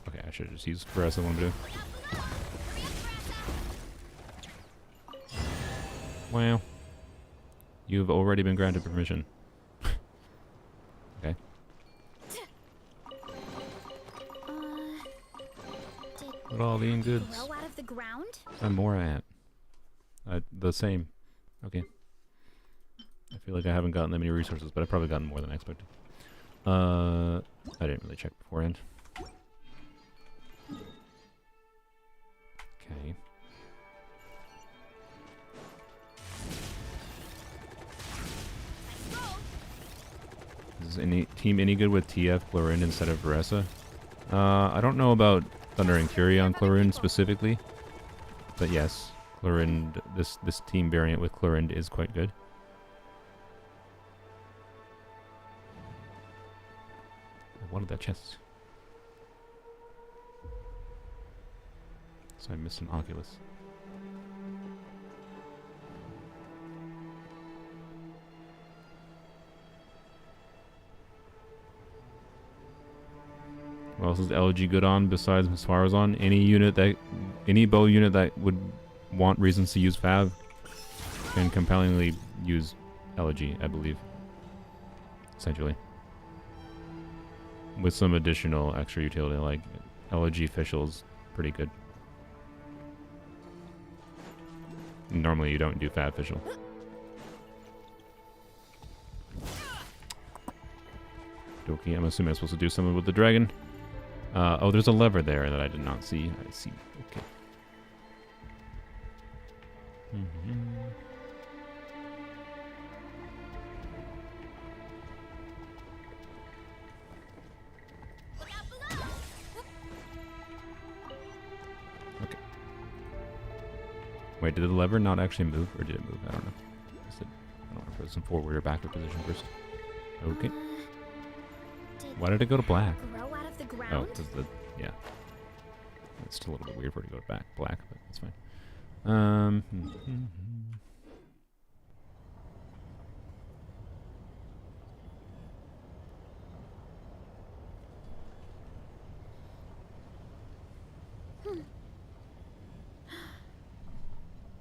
Okay, I should have just used Caressa one bit. Wow. You've already been granted permission. Okay. What all the goods? Grow out of the ground? I'm more at. The same. Okay. I feel like I haven't gotten that many resources, but I've probably gotten more than I expected. I didn't really check beforehand. Okay. Is any team any good with TF Chlorine instead of Veressa? I don't know about Thunder and Fury on Chlorine specifically, but yes, Chlorine, this team variant with Chlorine is quite good. I wanted that chest. So I missed an Oculus. What else is LG good on besides Misfarazon? Any bow unit that would want reasons to use Fav can compellingly use LG, I believe. Essentially. With some additional extra utility, like LG officials, pretty good. Normally you don't do Fav official. Okay, I'm assuming I'm supposed to do something with the dragon. Oh, there's a lever there that I did not see. I see. Okay. Okay. Wait, did the lever not actually move, or did it move? I don't know. I don't know if it was in forward or backward position first. Okay. Why did it go to black? Oh, because yeah. It's still a little bit weird for it to go to black, but it's fine.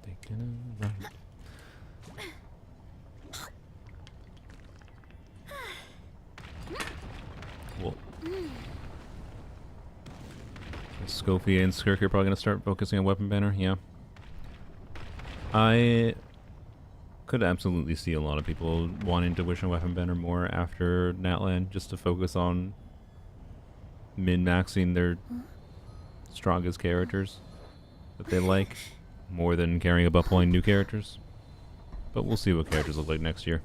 Taking a ride. Whoa. Escoffier and Skirk are probably going to start focusing on weapon banner, yeah. I could absolutely see a lot of people wanting to wish on weapon banner more after Natlan, just to focus on min-maxing their strongest characters that they like, more than caring about pulling new characters. But we'll see what characters look like next year.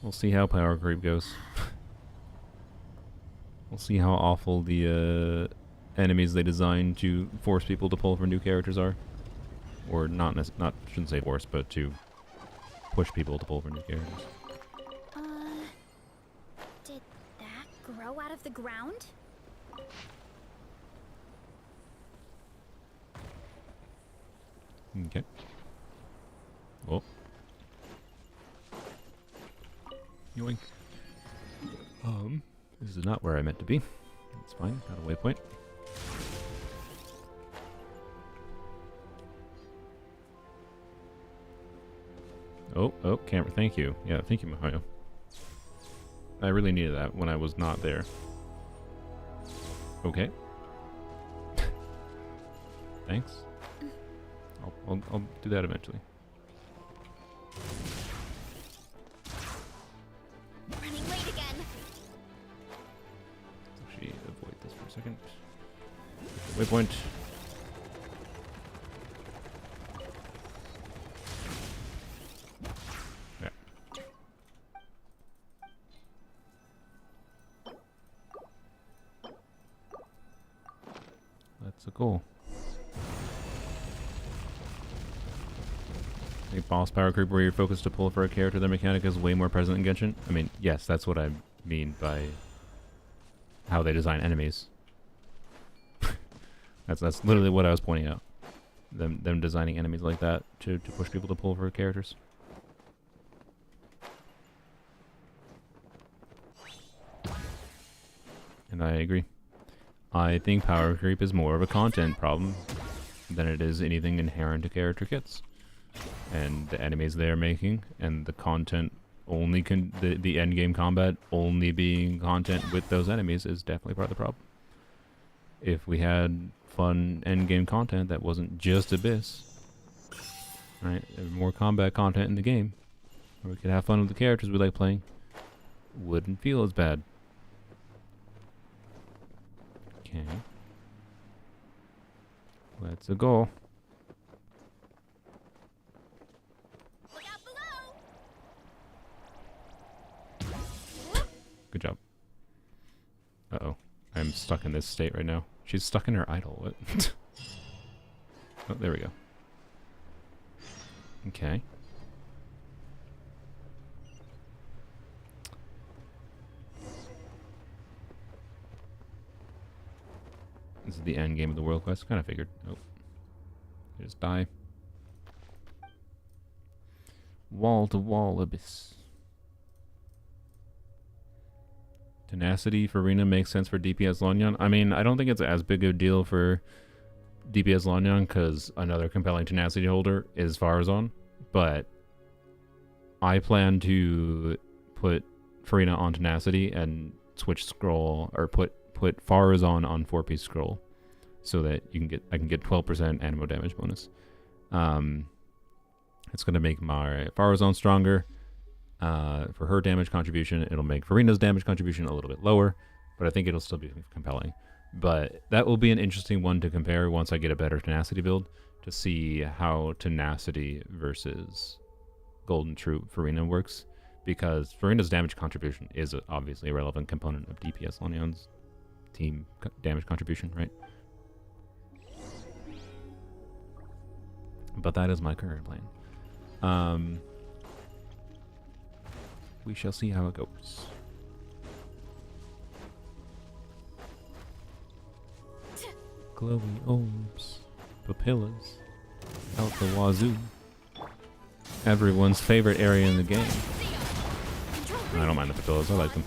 We'll see how power creep goes. We'll see how awful the enemies they design to force people to pull for new characters are. Or shouldn't say force, but to push people to pull for new characters. Did that grow out of the ground? Okay. Oh. Yoink. This is not where I meant to be. That's fine. Got a waypoint. Oh, camera. Thank you. Yeah, thank you, Mahoyo. I really needed that when I was not there. Okay. Thanks. I'll do that eventually. Running late again. Actually, avoid this for a second. Waypoint. Yeah. That's a goal. A boss power creep where you're focused to pull for a character, their mechanic is way more present in Genshin. I mean, yes, that's what I mean by how they design enemies. that's literally what I was pointing out. Them designing enemies like that to push people to pull for characters. And I agree. I think power creep is more of a content problem than it is anything inherent to character kits. And the enemies they are making, and the content only the end game combat only being content with those enemies is definitely part of the problem. If we had fun end game content that wasn't just Abyss, right? More combat content in the game, where we could have fun with the characters we like playing, wouldn't feel as bad. Okay. Let's go. Look out below. Good job. Uh-oh. I'm stuck in this state right now. She's stuck in her idol. What? Oh, there we go. Okay. This is the end game of the world quest. Kind of figured. Oh. Just die. Wall to wall abyss. Tenacity for Arena makes sense for DPS Lonyan. I mean, I don't think it's as big a deal for DPS Lonyan because another compelling Tenacity holder is Farazon. But I plan to put Farina on Tenacity and switch scroll, or put Farazon on 4-piece scroll, so that I can get 12% animo damage bonus. It's gonna make my Farazon stronger. For her damage contribution, it'll make Farina's damage contribution a little bit lower, but I think it'll still be compelling. But that will be an interesting one to compare once I get a better Tenacity build, to see how Tenacity versus Golden Troop Farina works, because Farina's damage contribution is obviously a relevant component of DPS Lonyan's team damage contribution, right? But that is my current plan. We shall see how it goes. Glowy orbs, papillas, out the wazoo. Everyone's favorite area in the game. I don't mind the papillas, I like them.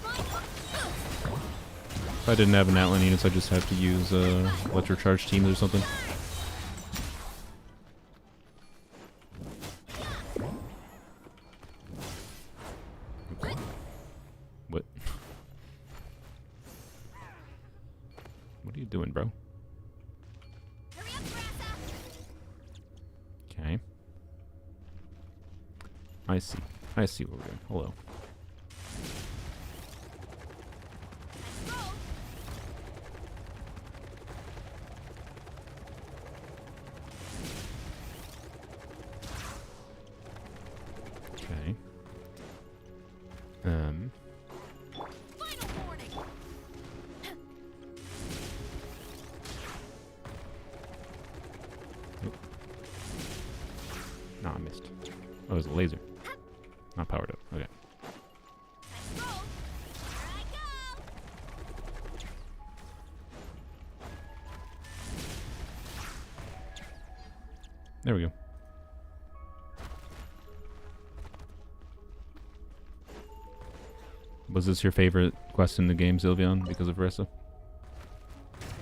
If I didn't have an outline units, I just have to use electrocharge teams or something. What? What are you doing, bro? Okay. I see. I see what we're doing. Hello. Okay. Final warning. No, I missed. Oh, it was a laser. Not powered up. Okay. Let's roll. Here I go. There we go. Was this your favorite quest in the game, Sylveon, because of Ressa?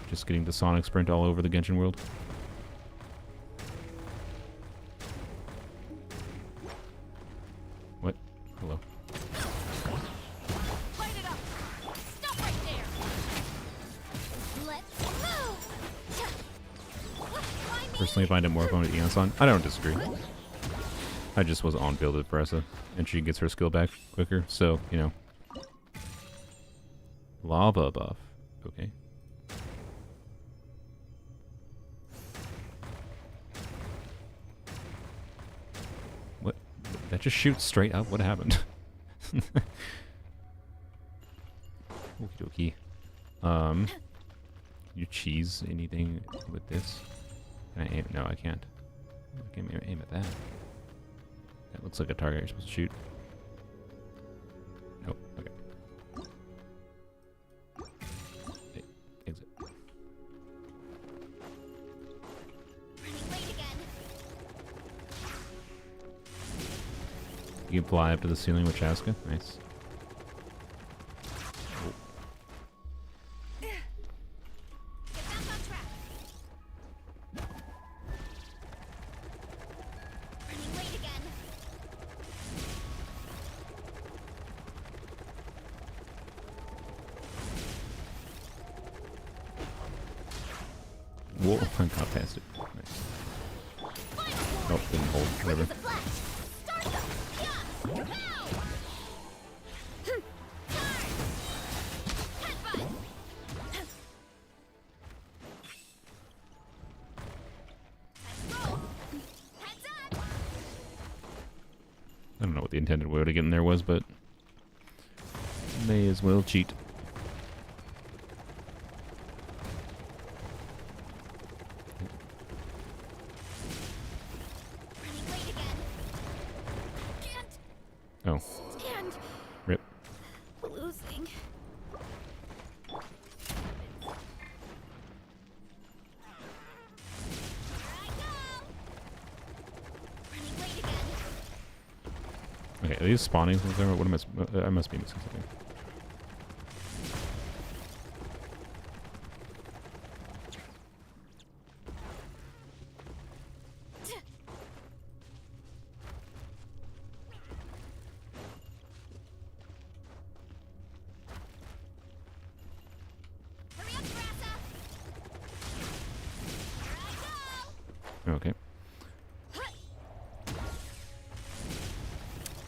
Just getting the Sonic Sprint all over the Genshin world? What? Hello. Light it up. Stop right there. Let's move. Personally, find it more fun with Eonson. I don't disagree. I just was on build with Ressa, and she gets her skill back quicker, so, you know. Lava buff. Okay. What? That just shoots straight up? What happened? Okie dokie. You cheese anything with this? Can I aim? No, I can't. I can't aim at that. That looks like a target you're supposed to shoot. Nope. Okay. Okay, exit. Running late again. You can fly up to the ceiling with Chaska. Nice. Get back on track. Running late again. Whoa, I got past it. Nice. Nope, didn't hold. Whatever. As a flash. Start them. Yeah. Pow. Charge. Headbutt. Let's roll. Heads up. I don't know what the intended way to get in there was, but may as well cheat. Running late again. Can't Oh, stand rip. losing. Here I go. Running late again. Okay, are these spawning things? What am I must be missing something. Hurry up, Grassa. Here I go. Okay.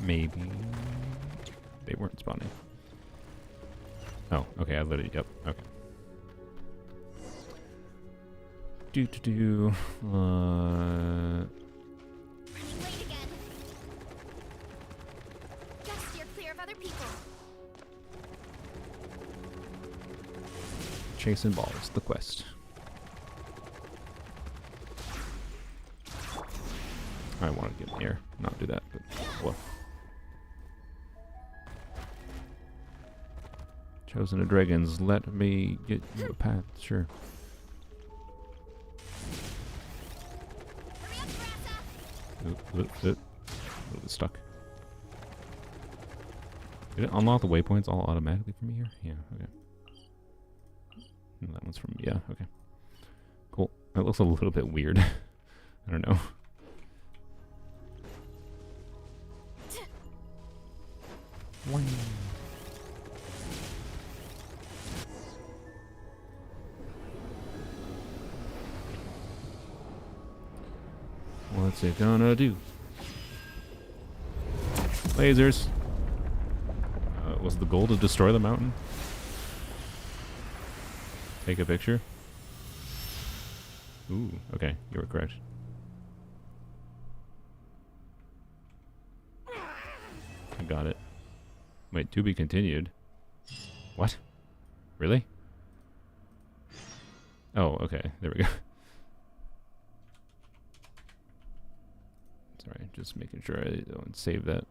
Maybe they weren't spawning. Oh, okay, I literally, yep, okay. Running late again. Gotta steer clear of other people. Chasing balls, the quest. I wanted to get in the air, not do that, but well. Chosen of Dragons, let me get you a path, sure. Hurry up, Grassa. A little bit stuck. Did it unlock the waypoints all automatically for me here? Yeah, okay. No, that one's from, yeah, okay. Cool. That looks a little bit weird. I don't know. Whang. What's it gonna do? Lasers. Was the goal to destroy the mountain? Take a picture? Ooh, okay, you were correct. I got it. Wait, to be continued. What? Really? Oh, okay, there we go. Sorry, just making sure I don't save that.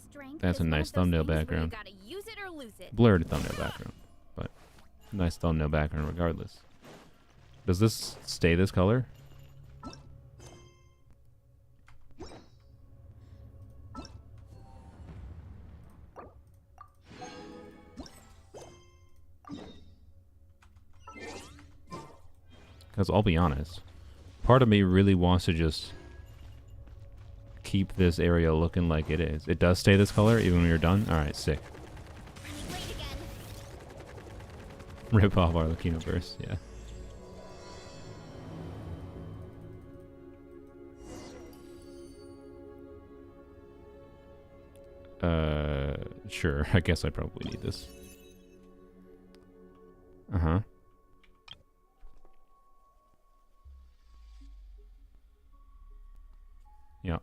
Strength That's is a one nice of those thumbnail things where background. You gotta use it or lose it. Blurred thumbnail background, but nice thumbnail background regardless. Does this stay this color? Because I'll be honest, part of me really wants to just keep this area looking like it is. It does stay this color even when you're done? Alright, sick. Running late again. Rip off our Volcano verse, yeah. Sure. I guess I probably need this. Uh-huh. Yeah.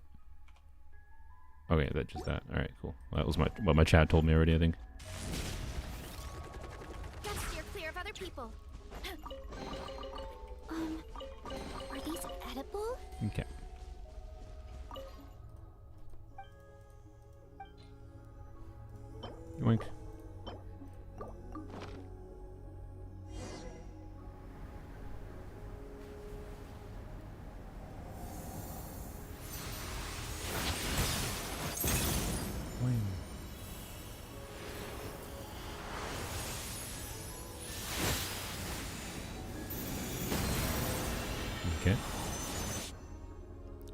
Okay, that just that. Alright, cool. Well, that was what my chat told me already, I think. Gotta steer clear of other people. Are these edible? Okay.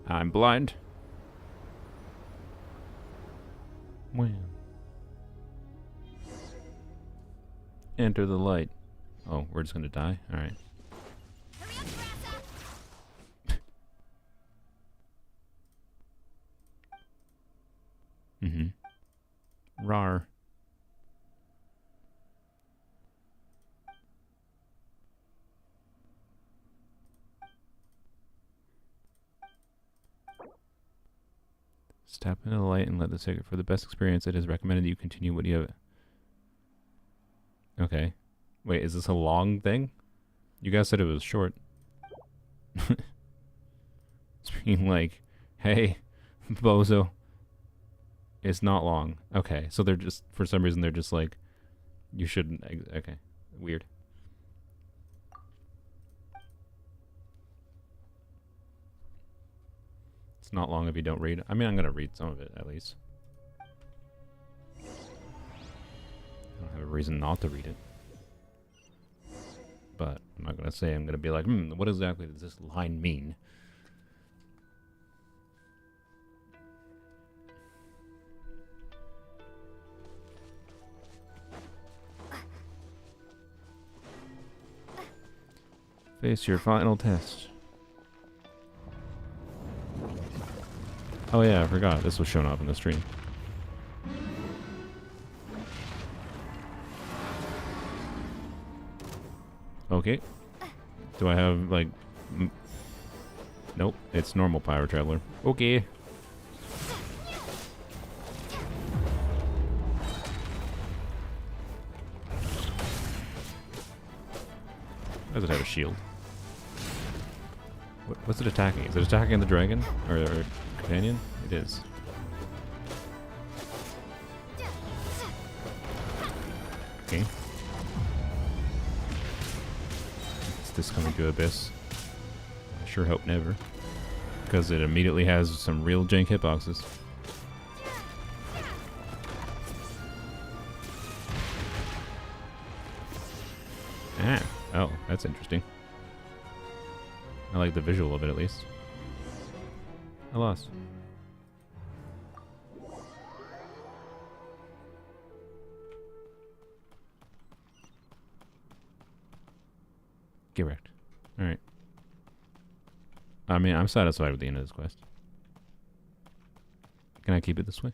I'm blind. Wow. Enter the light. Oh, we're just gonna die? Alright. Hurry up, Grassa! Mm-hmm. Rar. Step into the light and let the ticket. For the best experience, it is recommended you continue what you have. Okay. Wait, is this a long thing? You guys said it was short. It's being like, hey, bozo. It's not long. Okay, so they're just, for some reason, they're just like, you shouldn't. Okay, weird. It's not long if you don't read. I mean, I'm going to read some of it, at least. I don't have a reason not to read it. But I'm not going to say I'm going to be like, what exactly does this line mean? Face your final test. Oh yeah, I forgot. This was shown up in the stream. Okay. Do I have, like... Nope, it's normal Pyro Traveler. Okay. Why does it have a shield? What's it attacking? Is it attacking the dragon? Or companion? It is. Okay. Is this coming to Abyss? I sure hope never. Because it immediately has some real jank hitboxes. Ah. Oh, that's interesting. I like the visual of it, at least. I lost. Get wrecked. Alright. I mean, I'm satisfied with the end of this quest. Can I keep it this way?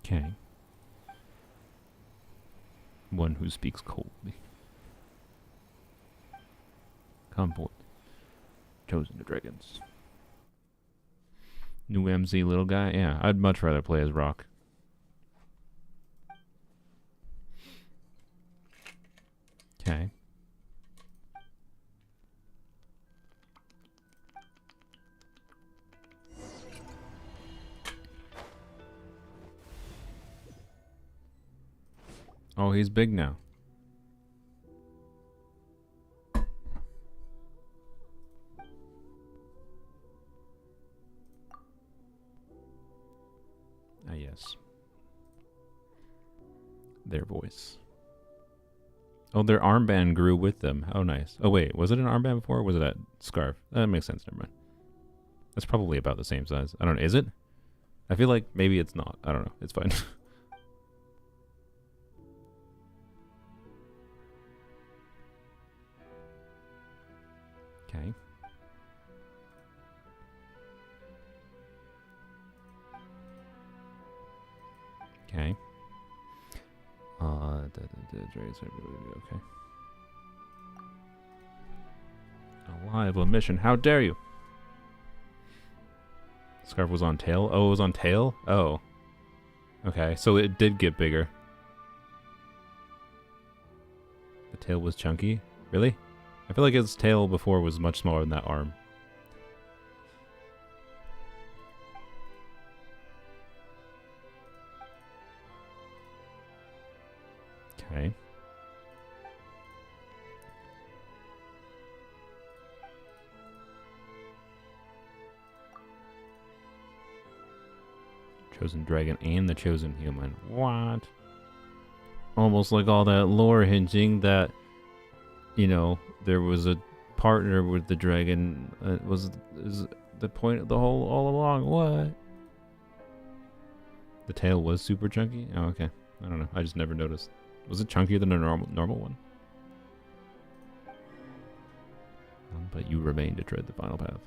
Okay. One who speaks coldly. Come forth. Chosen to dragons. New MZ little guy? Yeah, I'd much rather play as Rock. Okay. Oh, he's big now. Ah, yes. Their voice. Oh, their armband grew with them. How nice. Oh, wait. Was it an armband before, or was it a scarf? That makes sense. Never mind. That's probably about the same size. I don't know. Is it? I feel like maybe it's not. I don't know. It's fine. Okay. Okay. Okay. Alive a mission. How dare you? Scarf was on tail. Oh, it was on tail? Oh. Okay, so it did get bigger. The tail was chunky? Really? I feel like its tail before was much smaller than that arm. Okay. Chosen dragon and the chosen human. What? Almost like all that lore hinting that, you know, there was a partner with the dragon. Is the point of the whole all along. What? The tail was super chunky? Oh, okay. I don't know. I just never noticed. Was it chunkier than a normal one? But you remain to tread the final path.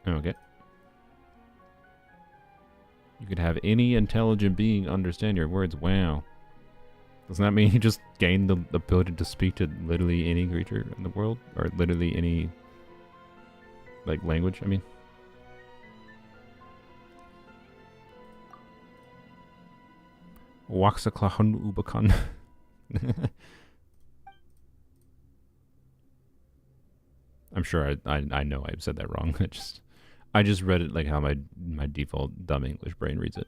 Okay. You could have any intelligent being understand your words. Wow. Doesn't that mean you just gained the ability to speak to literally any creature in the world? Or literally any, like, language, I mean? Waxaklahun Ubakan. I'm sure I know I've said that wrong. I just read it like how my default dumb English brain reads it.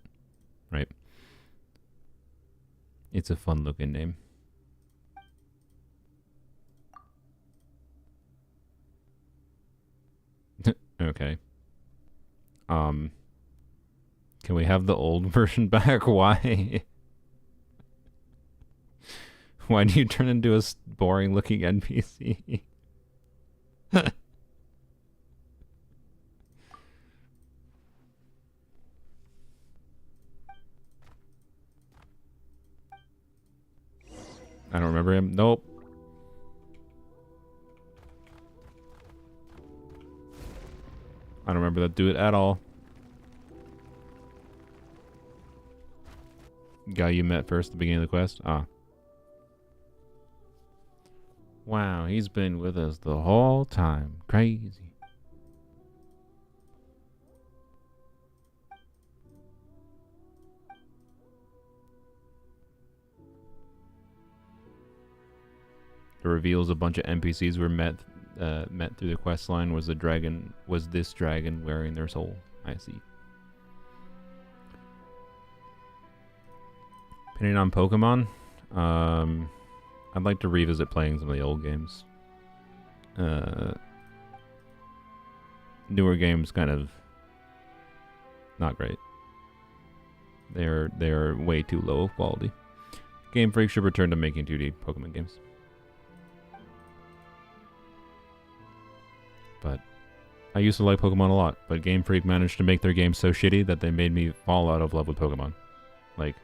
Right? It's a fun looking name. Okay. Can we have the old version back? Why? Why do you turn into a boring looking NPC? I don't remember him. Nope. I don't remember that dude at all. Guy you met first at the beginning of the quest? Ah. Wow, he's been with us the whole time. Crazy. It reveals a bunch of NPCs were met through the quest line. Was this dragon wearing their soul? I see. Opinion on Pokemon? I'd like to revisit playing some of the old games. Newer games kind of not great. They're way too low of quality. Game Freak should return to making 2D Pokemon games. But I used to like Pokemon a lot, but Game Freak managed to make their game so shitty that they made me fall out of love with Pokemon. Like,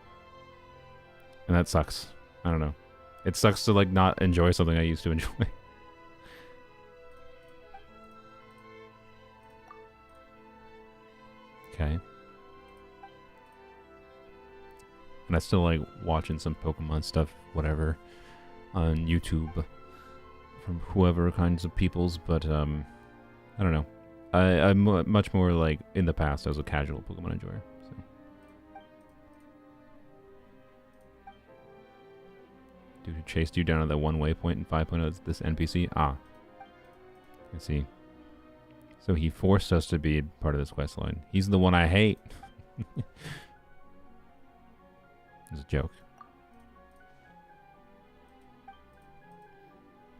and that sucks. I don't know. It sucks to, like, not enjoy something I used to enjoy. Okay. And I still like watching some Pokemon stuff, whatever, on YouTube from whoever kinds of peoples, but, I don't know. I'm much more, like, in the past, I was a casual Pokemon enjoyer. So. Dude who chased you down at that one waypoint in 5.0 is this NPC? Ah. I see. So he forced us to be part of this quest line. He's the one I hate. It's a joke.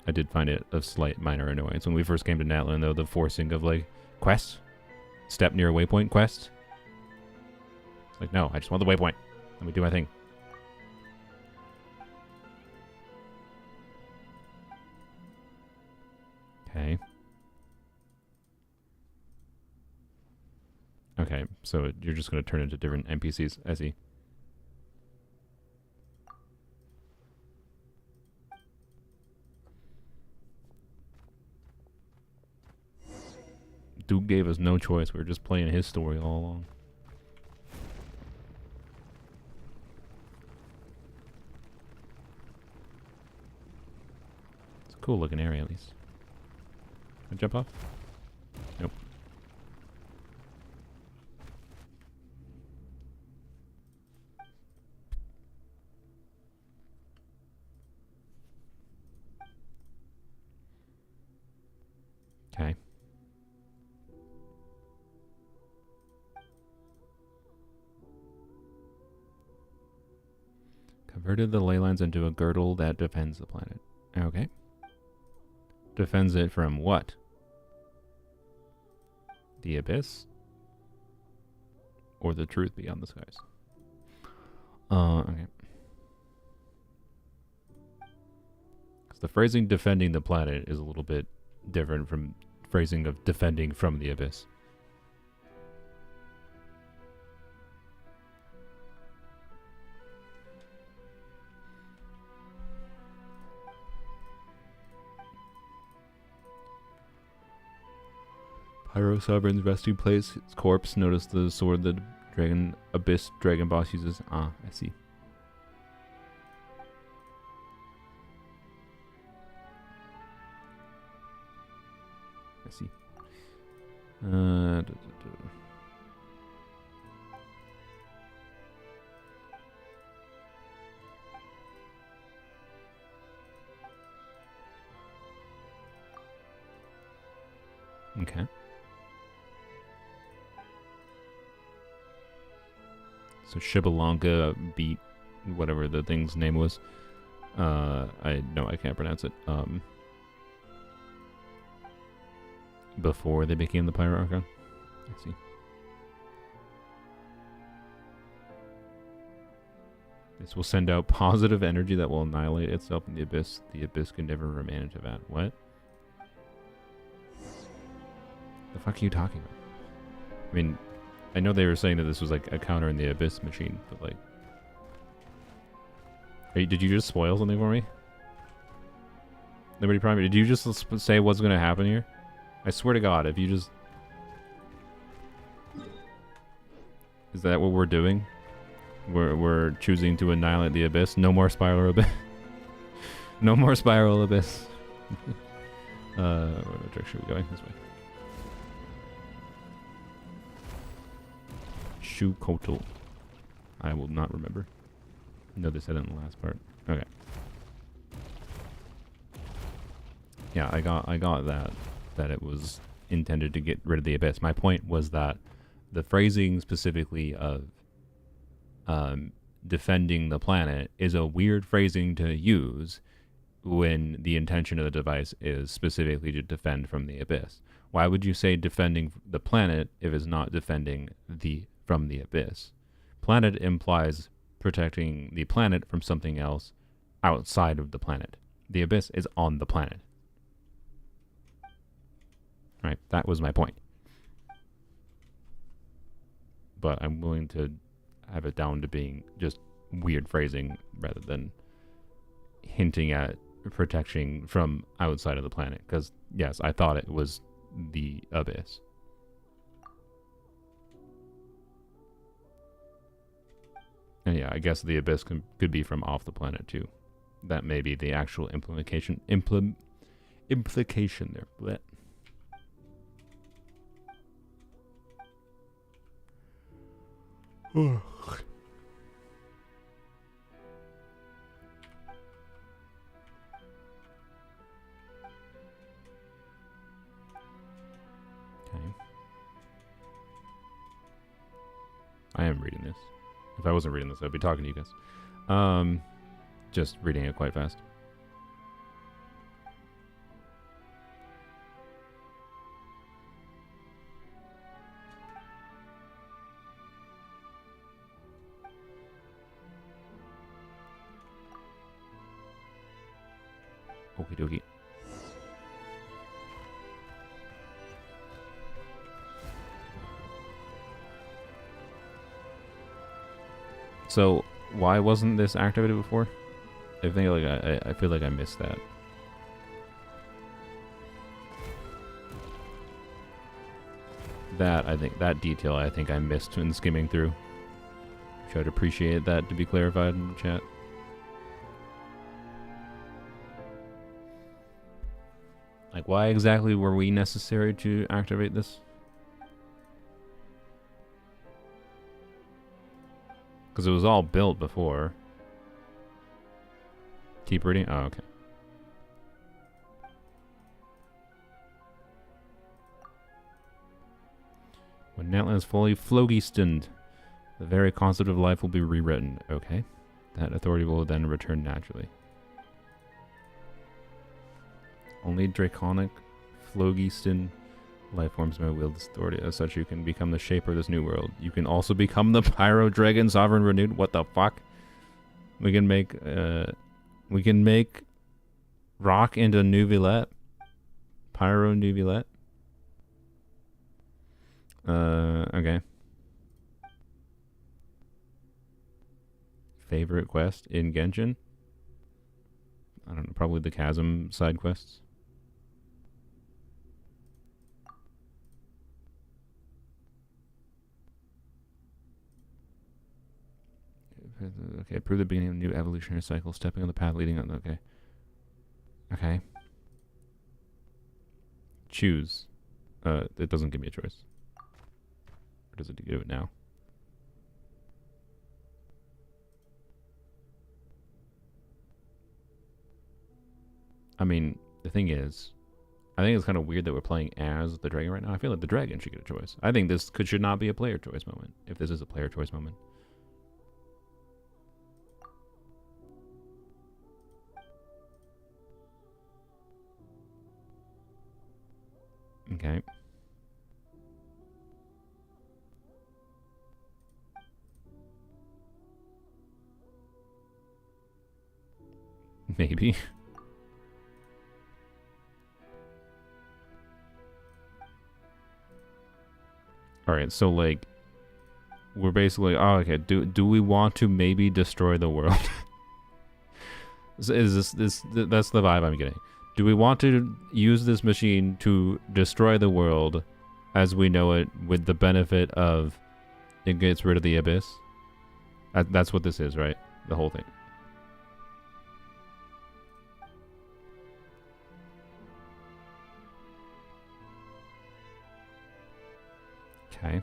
I did find it a slight minor annoyance. When we first came to Natlan, though, the forcing of, like, quests. Step near a waypoint quest. It's like, no, I just want the waypoint. Let me do my thing. Okay. Okay, so you're just going to turn into different NPCs. I see. Duke gave us no choice. We were just playing his story all along. It's a cool looking area, at least. Can I jump off? Nope. Okay. Converted the ley lines into a girdle that defends the planet. Okay. Defends it from what? The abyss? Or the truth beyond the skies? Okay. Because the phrasing defending the planet is a little bit different from phrasing of defending from the abyss. Pyro Sovereign's resting place, his corpse. Notice the sword the dragon abyss dragon boss uses. Ah, I see. I see. Okay. So Shibalanka beat whatever the thing's name was. I can't pronounce it. Before they became the Pyro Archon. I see. This will send out positive energy that will annihilate itself in the abyss. The abyss can never remain into that. What? The fuck are you talking about? I mean, I know they were saying that this was like a counter in the abyss machine, but like, did you just spoil something for me? Nobody Prime, did you just say what's gonna happen here? I swear to God, if you just... Is that what we're doing? We're choosing to annihilate the abyss? No more spiral abyss. No more spiral abyss. What direction are we going? This way. Shu Kotal. I will not remember. No, they said it in the last part. Okay. Yeah, I got that it was intended to get rid of the abyss. My point was that the phrasing specifically of defending the planet is a weird phrasing to use when the intention of the device is specifically to defend from the abyss. Why would you say defending the planet if it's not defending from the abyss? Planet implies protecting the planet from something else outside of the planet. The abyss is on the planet. Right, that was my point. But I'm willing to have it down to being just weird phrasing rather than hinting at protection from outside of the planet. Because, yes, I thought it was the abyss. And yeah, I guess the abyss could be from off the planet too. That may be the actual implication there. Blech. Okay. I am reading this. If I wasn't reading this, I'd be talking to you guys. Just reading it quite fast. Okie dokie. So, why wasn't this activated before? I think like I feel like I missed that. That detail I think I missed in skimming through. Which I'd appreciate that to be clarified in the chat. Like, why exactly were we necessary to activate this? Because it was all built before. Keep reading? Oh, okay. When Natlan is fully phlogistoned, the very concept of life will be rewritten. Okay. That authority will then return naturally. Only draconic phlogiston Life forms may wield this authority. As such, you can become the shaper of this new world. You can also become the Pyro Dragon Sovereign Renewed. What the fuck? We can make rock into Nuvilette. Pyro Nuvilette. Okay. Favorite quest in Genshin? I don't know, probably the Chasm side quests. Okay, prove the beginning of a new evolutionary cycle, stepping on the path leading on. Okay. Okay. Choose. It doesn't give me a choice. Or does it give it now? I mean, the thing is, I think it's kind of weird that we're playing as the dragon right now. I feel like the dragon should get a choice. I think this should not be a player choice moment, if this is a player choice moment. Okay. Maybe. Alright, so like we're basically okay, do we want to maybe destroy the world? Is this that's the vibe I'm getting. Do we want to use this machine to destroy the world as we know it with the benefit of it gets rid of the abyss? That's what this is, right? The whole thing. Okay.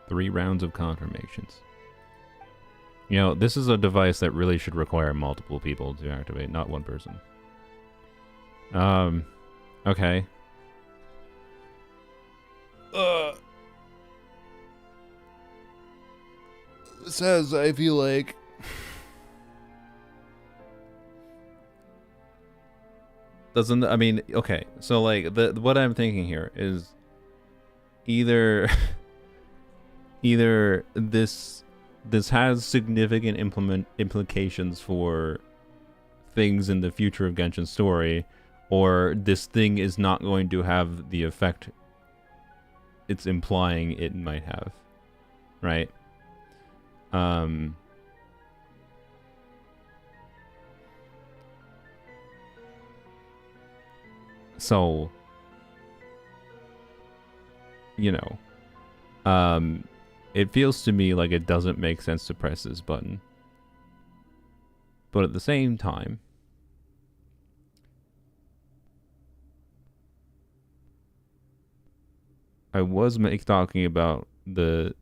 Three rounds of confirmations. You know, this is a device that really should require multiple people to activate, not one person. Okay. Says, I feel like... Doesn't, I mean, okay, so like, what I'm thinking here is either this has significant implications for things in the future of Genshin's story, or this thing is not going to have the effect it's implying it might have, right? So, you know, it feels to me like it doesn't make sense to press this button. But at the same time, I was talking about the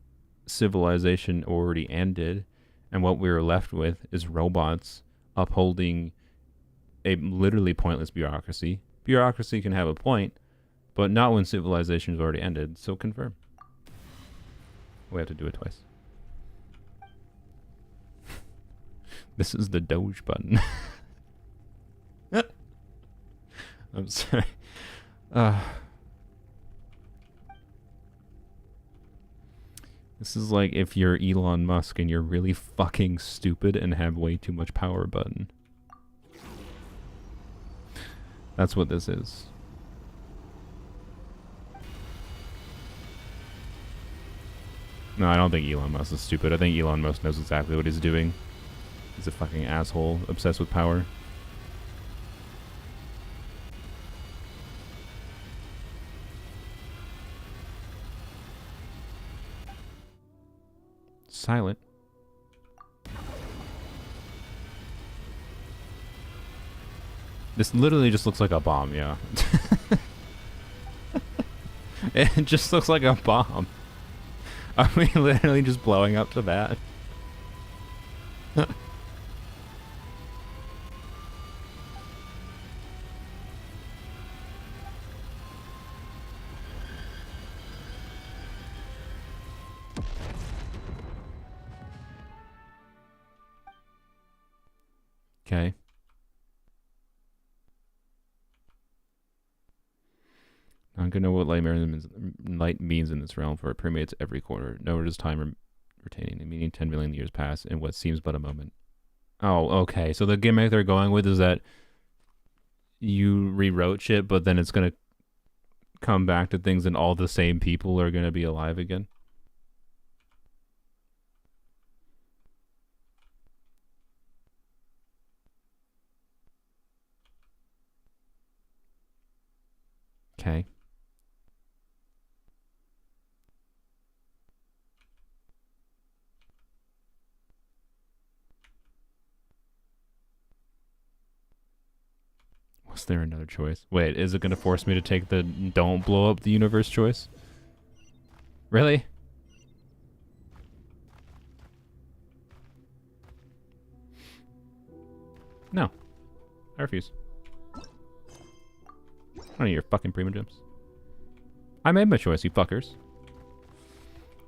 civilization already ended, and what we were left with is robots upholding a literally pointless bureaucracy. Bureaucracy can have a point, but not when civilization has already ended, so confirm. We have to do it twice. This is the Doge button. I'm sorry. This is like if you're Elon Musk and you're really fucking stupid and have way too much power button. That's what this is. No, I don't think Elon Musk is stupid. I think Elon Musk knows exactly what he's doing. He's a fucking asshole, obsessed with power. Silent. This literally just looks like a bomb, yeah. It just looks like a bomb. Are we literally just blowing up to that? Okay. I'm gonna know what light means in this realm, for it permeates every corner. Nowhere does time retaining, meaning 10 million years pass in what seems but a moment. Oh, okay. So the gimmick they're going with is that you rewrote shit, but then it's gonna come back to things and all the same people are gonna be alive again. Okay. Was there another choice? Wait, is it going to force me to take the don't blow up the universe choice? Really? No. I refuse. I don't need your fucking primogems. I made my choice, you fuckers.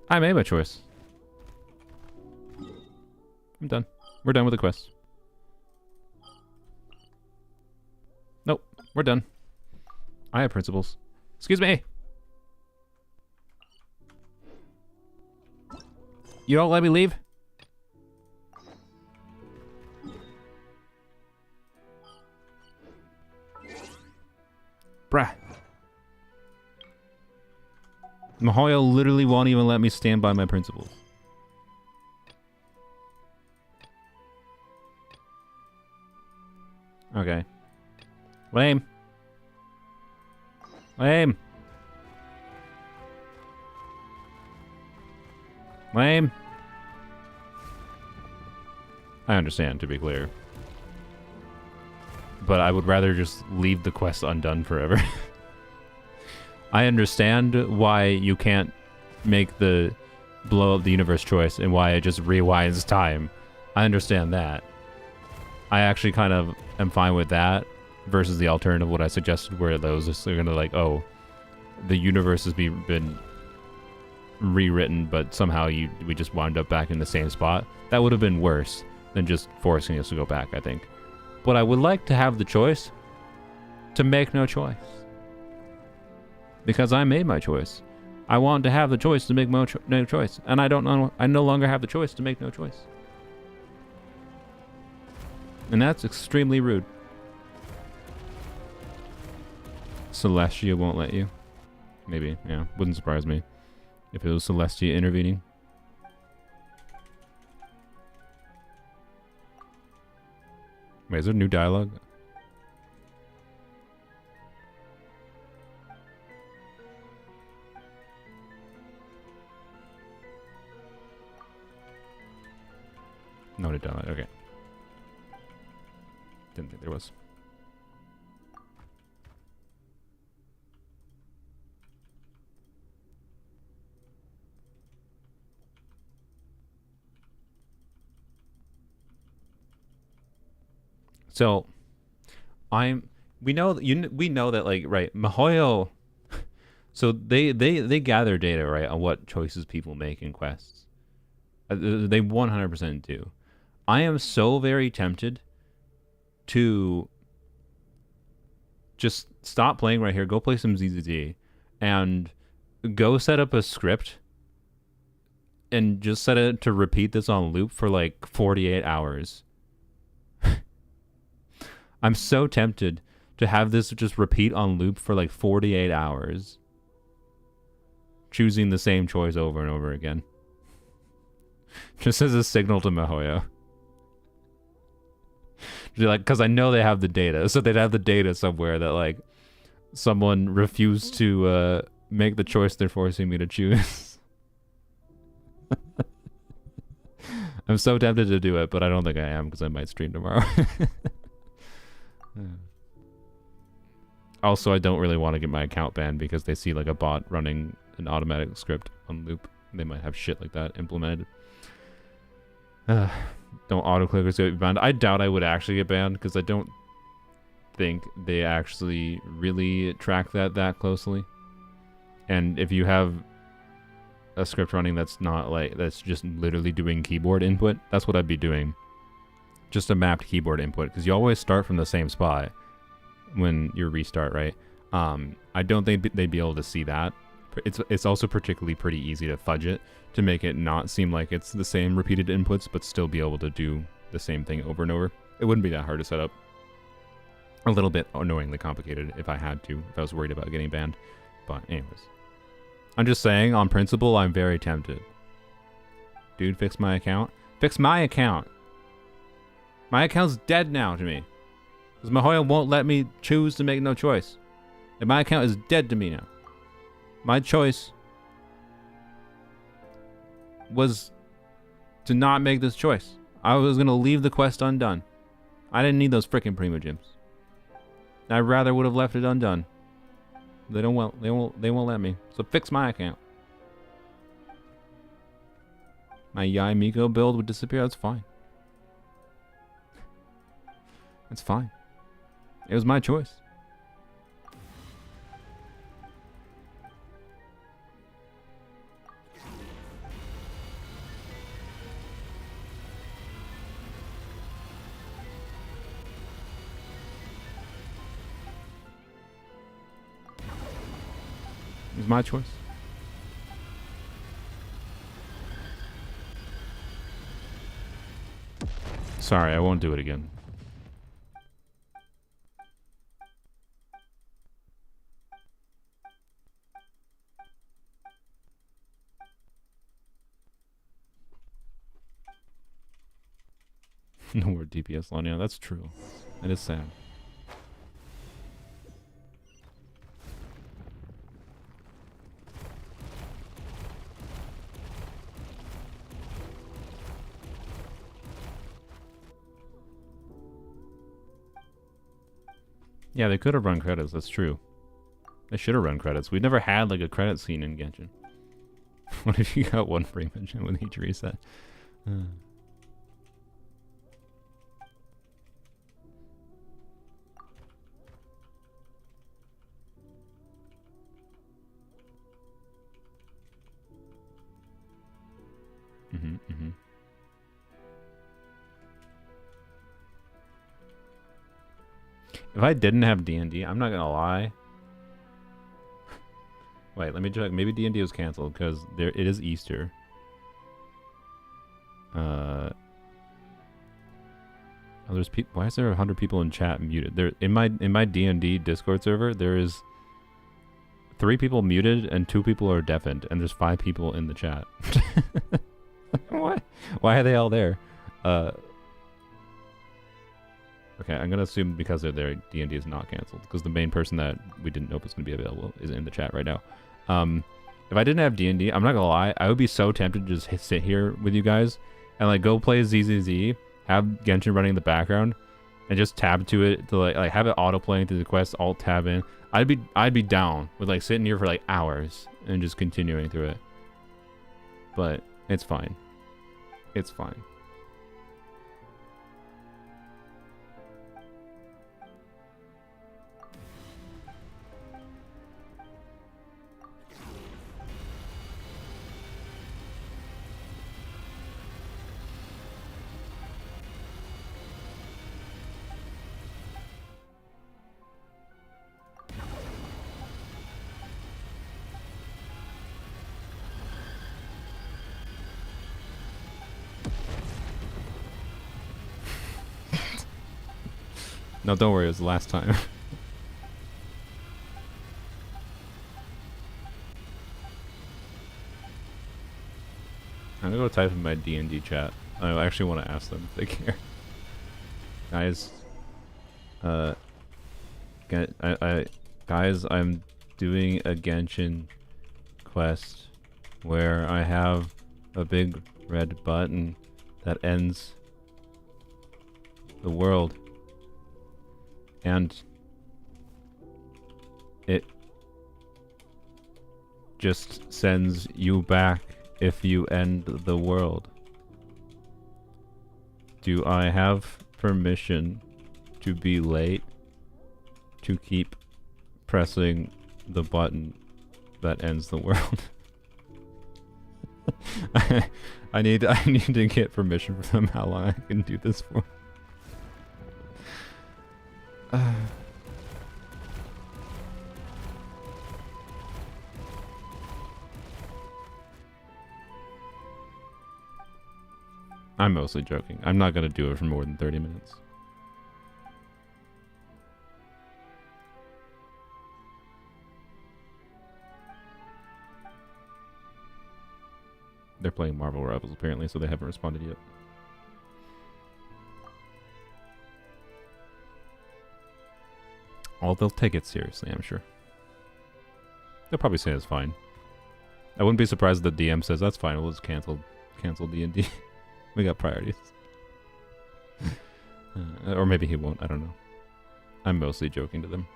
I made my choice. I'm done. We're done with the quest. Nope. We're done. I have principles. Excuse me. You don't let me leave? Bruh. Mihoyo literally won't even let me stand by my principles. Okay. Lame. Lame. Lame. I understand, to be clear. But I would rather just leave the quest undone forever. I understand why you can't make the blow up the universe choice and why it just rewinds time. I understand that. I actually kind of am fine with that versus the alternative what I suggested, where those are gonna like, oh, the universe has been rewritten, but somehow we just wound up back in the same spot. That would have been worse than just forcing us to go back, I think. But I would like to have the choice to make no choice. Because I made my choice. I want to have the choice to make no choice. And I no longer have the choice to make no choice. And that's extremely rude. Celestia won't let you. Maybe, yeah. Wouldn't surprise me if it was Celestia intervening. Wait, is there new dialogue? No new dialogue, okay. Didn't think there was. So, we know that like, right, Mihoyo. So they gather data, right, on what choices people make in quests. They 100% do. I am so very tempted to just stop playing right here, go play some ZZD, and go set up a script and just set it to repeat this on loop for like 48 hours. I'm so tempted to have this just repeat on loop for like 48 hours. Choosing the same choice over and over again. Just as a signal to Mihoyo. Like, because I know they have the data. So they'd have the data somewhere that like someone refused to make the choice they're forcing me to choose. I'm so tempted to do it, but I don't think I am because I might stream tomorrow. Also, I don't really want to get my account banned because they see like a bot running an automatic script on loop. They might have shit like that implemented. Don't autoclickers get banned. I doubt I would actually get banned because I don't think they actually really track that closely. And if you have a script running that's not like, that's just literally doing keyboard input, that's what I'd be doing. just a mapped keyboard input, because you always start from the same spot when you restart, right? I don't think they'd be able to see that. It's also particularly pretty easy to fudge it to make it not seem like it's the same repeated inputs, but still be able to do the same thing over and over. It wouldn't be that hard to set up. A little bit annoyingly complicated if I had to, if I was worried about getting banned. But anyways. I'm just saying, on principle, I'm very tempted. Dude, fix my account. Fix my account! My account's dead now to me. Because Mahoya won't let me choose to make no choice. And my account is dead to me now. My choice was to not make this choice. I was going to leave the quest undone. I didn't need those freaking Primogems. I rather would have left it undone. They won't let me. So fix my account. My Yai Miko build would disappear. That's fine. That's fine. It was my choice. It was my choice. Sorry, I won't do it again. No more DPS line. Yeah, that's true. It is sad. Yeah, they could have run credits, that's true. They should have run credits. We never had like a credit scene in Genshin. What if you got one frame engine with each reset? If I didn't have D&D, I'm not gonna lie. Wait, let me check. Maybe D&D was canceled because it is Easter. Oh, there's people. Why is there 100 people in chat muted? There in my D&D Discord server, there is 3 people muted and 2 people are deafened, and there's 5 people in the chat. What? Why are they all there? Okay, I'm gonna assume because they're there, D&D is not canceled because the main person that we didn't know was gonna be available is in the chat right now. If I didn't have D&D, I'm not gonna lie, I would be so tempted to just sit here with you guys and like go play ZZZ, have Genshin running in the background, and just tab to it to like have it auto playing through the quest, alt tab in. I'd be down with like sitting here for like hours and just continuing through it. But it's fine. It's fine. No, don't worry, it was the last time. I'm gonna go type in my D&D chat. I actually want to ask them if they care. Guys, guys, I'm doing a Genshin quest where I have a big red button that ends the world. And it just sends you back if you end the world. Do I have permission to be late to keep pressing the button that ends the world? I need to get permission from them how long I can do this for. I'm mostly joking. I'm not going to do it for more than 30 minutes. They're playing Marvel Rivals apparently, so they haven't responded yet. Oh, they'll take it seriously, I'm sure. They'll probably say it's fine. I wouldn't be surprised if the DM says that's fine. We'll just cancel D&D. We got priorities. Or maybe he won't. I don't know. I'm mostly joking to them.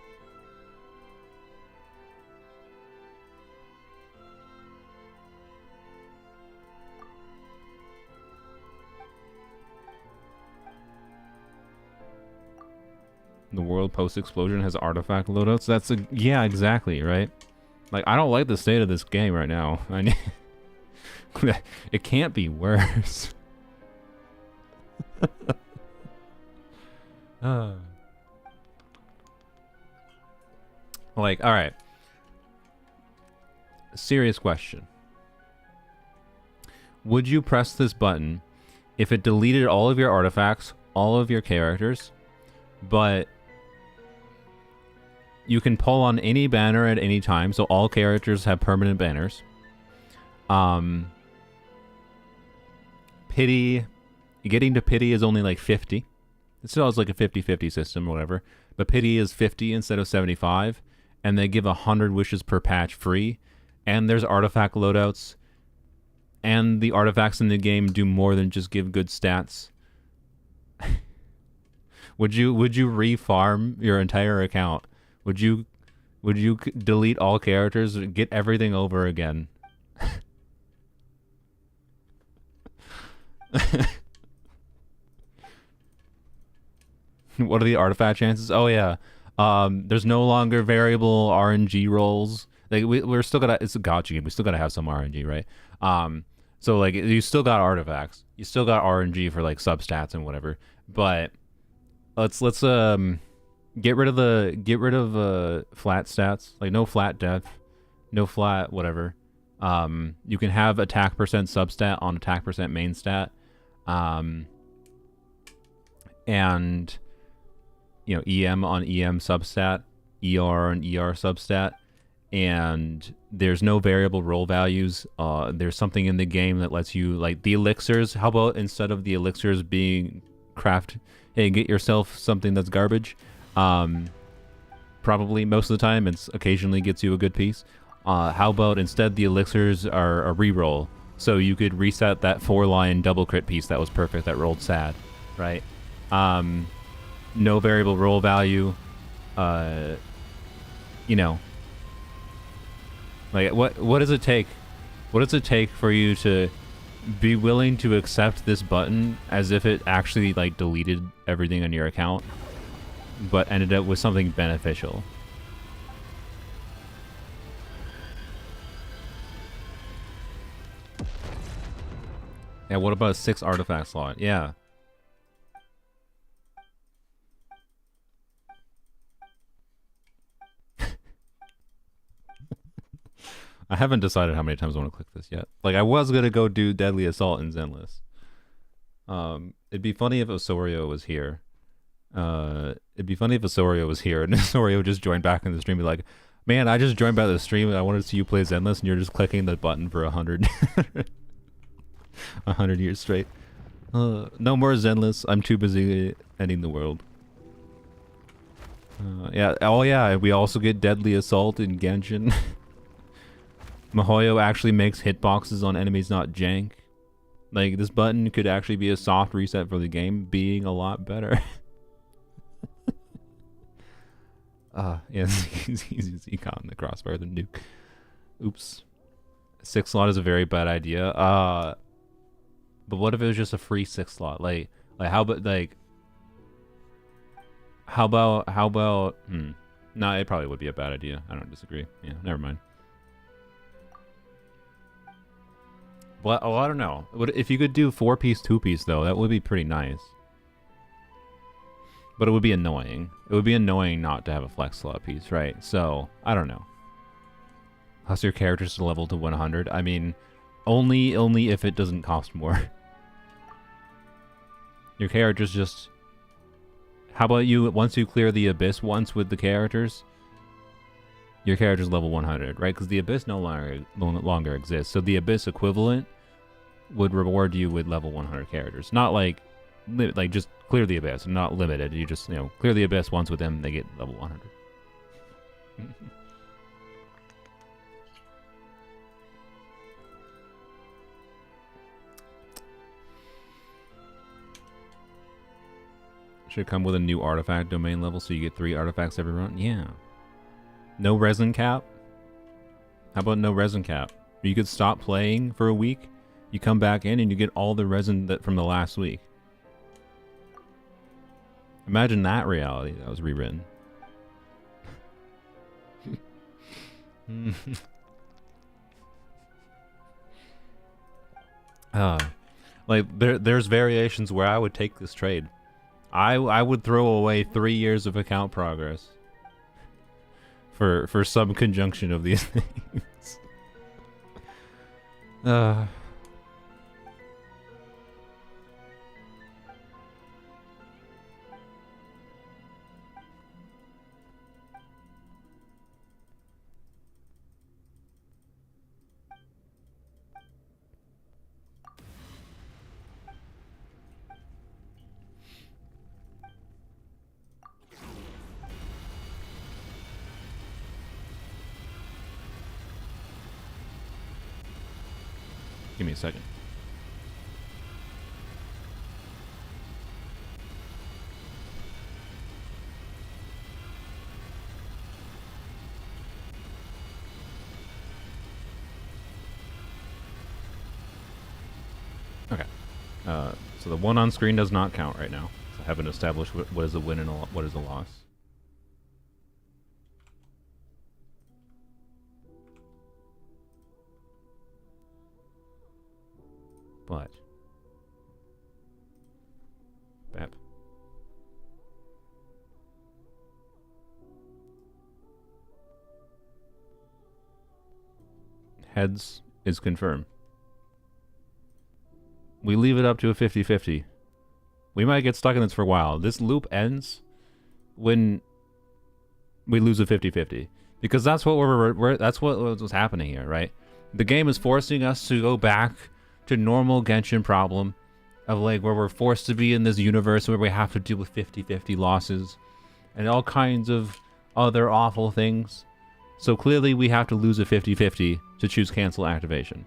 The world post-explosion has artifact loadouts. That's a... Yeah, exactly, right? Like, I don't like the state of this game right now. I need... It can't be worse. Like, alright. Serious question. Would you press this button if it deleted all of your artifacts, all of your characters, but you can pull on any banner at any time, so all characters have permanent banners. Pity, getting to pity is only like 50. It still has like a 50-50 system or whatever, but pity is 50 instead of 75, and they give 100 wishes per patch free, and there's artifact loadouts, and the artifacts in the game do more than just give good stats. Would you refarm your entire account? Would you delete all characters, get everything over again? What are the artifact chances? Oh yeah, there's no longer variable RNG rolls. Like we're still gonna, it's a gacha game. We still gotta have some RNG, right? So like you still got artifacts, you still got RNG for like substats and whatever. But let's get rid of flat stats, like no flat death, no flat whatever. You can have attack percent substat on attack percent main stat, and you know EM on EM substat, ER on ER substat, and there's no variable roll values. There's something in the game that lets you, like the elixirs. How about instead of the elixirs being craft, hey, get yourself something that's garbage. Probably most of the time, it's occasionally gets you a good piece. How about instead the elixirs are a reroll, so you could reset that 4-line double crit piece that was perfect that rolled sad, right? No variable roll value. You know, like what does it take? What does it take for you to be willing to accept this button as if it actually like deleted everything on your account, but ended up with something beneficial? Yeah, what about a 6 artifact slot? Yeah. I haven't decided how many times I want to click this yet. Like, I was going to go do Deadly Assault in Zenless. It'd be funny if Osorio was here. It'd be funny if Osorio was here and Osorio just joined back in the stream and be like, man, I just joined back the stream and I wanted to see you play Zenless and you're just clicking the button for 100. 100 years straight. No more Zenless. I'm too busy ending the world. Yeah. Oh yeah. We also get Deadly Assault in Genshin. Mihoyo actually makes hitboxes on enemies not jank. Like, this button could actually be a soft reset for the game being a lot better. Yeah, it's easy to econ the crossfire than nuke. Oops. 6 slot is a very bad idea. But what if it was just a free 6 slot? Like how about no, it probably would be a bad idea. I don't disagree. Yeah, never mind. Well, I don't know. If you could do 4-piece, 2-piece though, that would be pretty nice. But it would be annoying. It would be annoying not to have a flex slot piece, right? So, I don't know. Plus your character's level to 100. I mean, only if it doesn't cost more. Your character's just... How about you, once you clear the Abyss once with the characters, your character's level 100, right? Because the Abyss no longer exists. So the Abyss equivalent would reward you with level 100 characters. Not like just clear the Abyss, not limited. You just, clear the Abyss once with them, they get level 100. Should come with a new artifact domain level so you get 3 artifacts every run? Yeah. No resin cap? How about no resin cap? You could stop playing for a week, you come back in and you get all the resin from the last week. Imagine that reality that was rewritten. Like there's variations where I would take this trade. I would throw away 3 years of account progress for some conjunction of these things. Give me a second. Okay. So the one on screen does not count right now. So I haven't established what is a win and what is a loss. But Bap. Heads is confirmed. We leave it up to a 50-50. We might get stuck in this for a while. This loop ends when we lose a 50-50. Because that's what that's what was happening here, right? The game is forcing us to go back to normal Genshin problem of like where we're forced to be in this universe where we have to deal with 50-50 losses and all kinds of other awful things. So clearly we have to lose a 50-50 to choose cancel activation.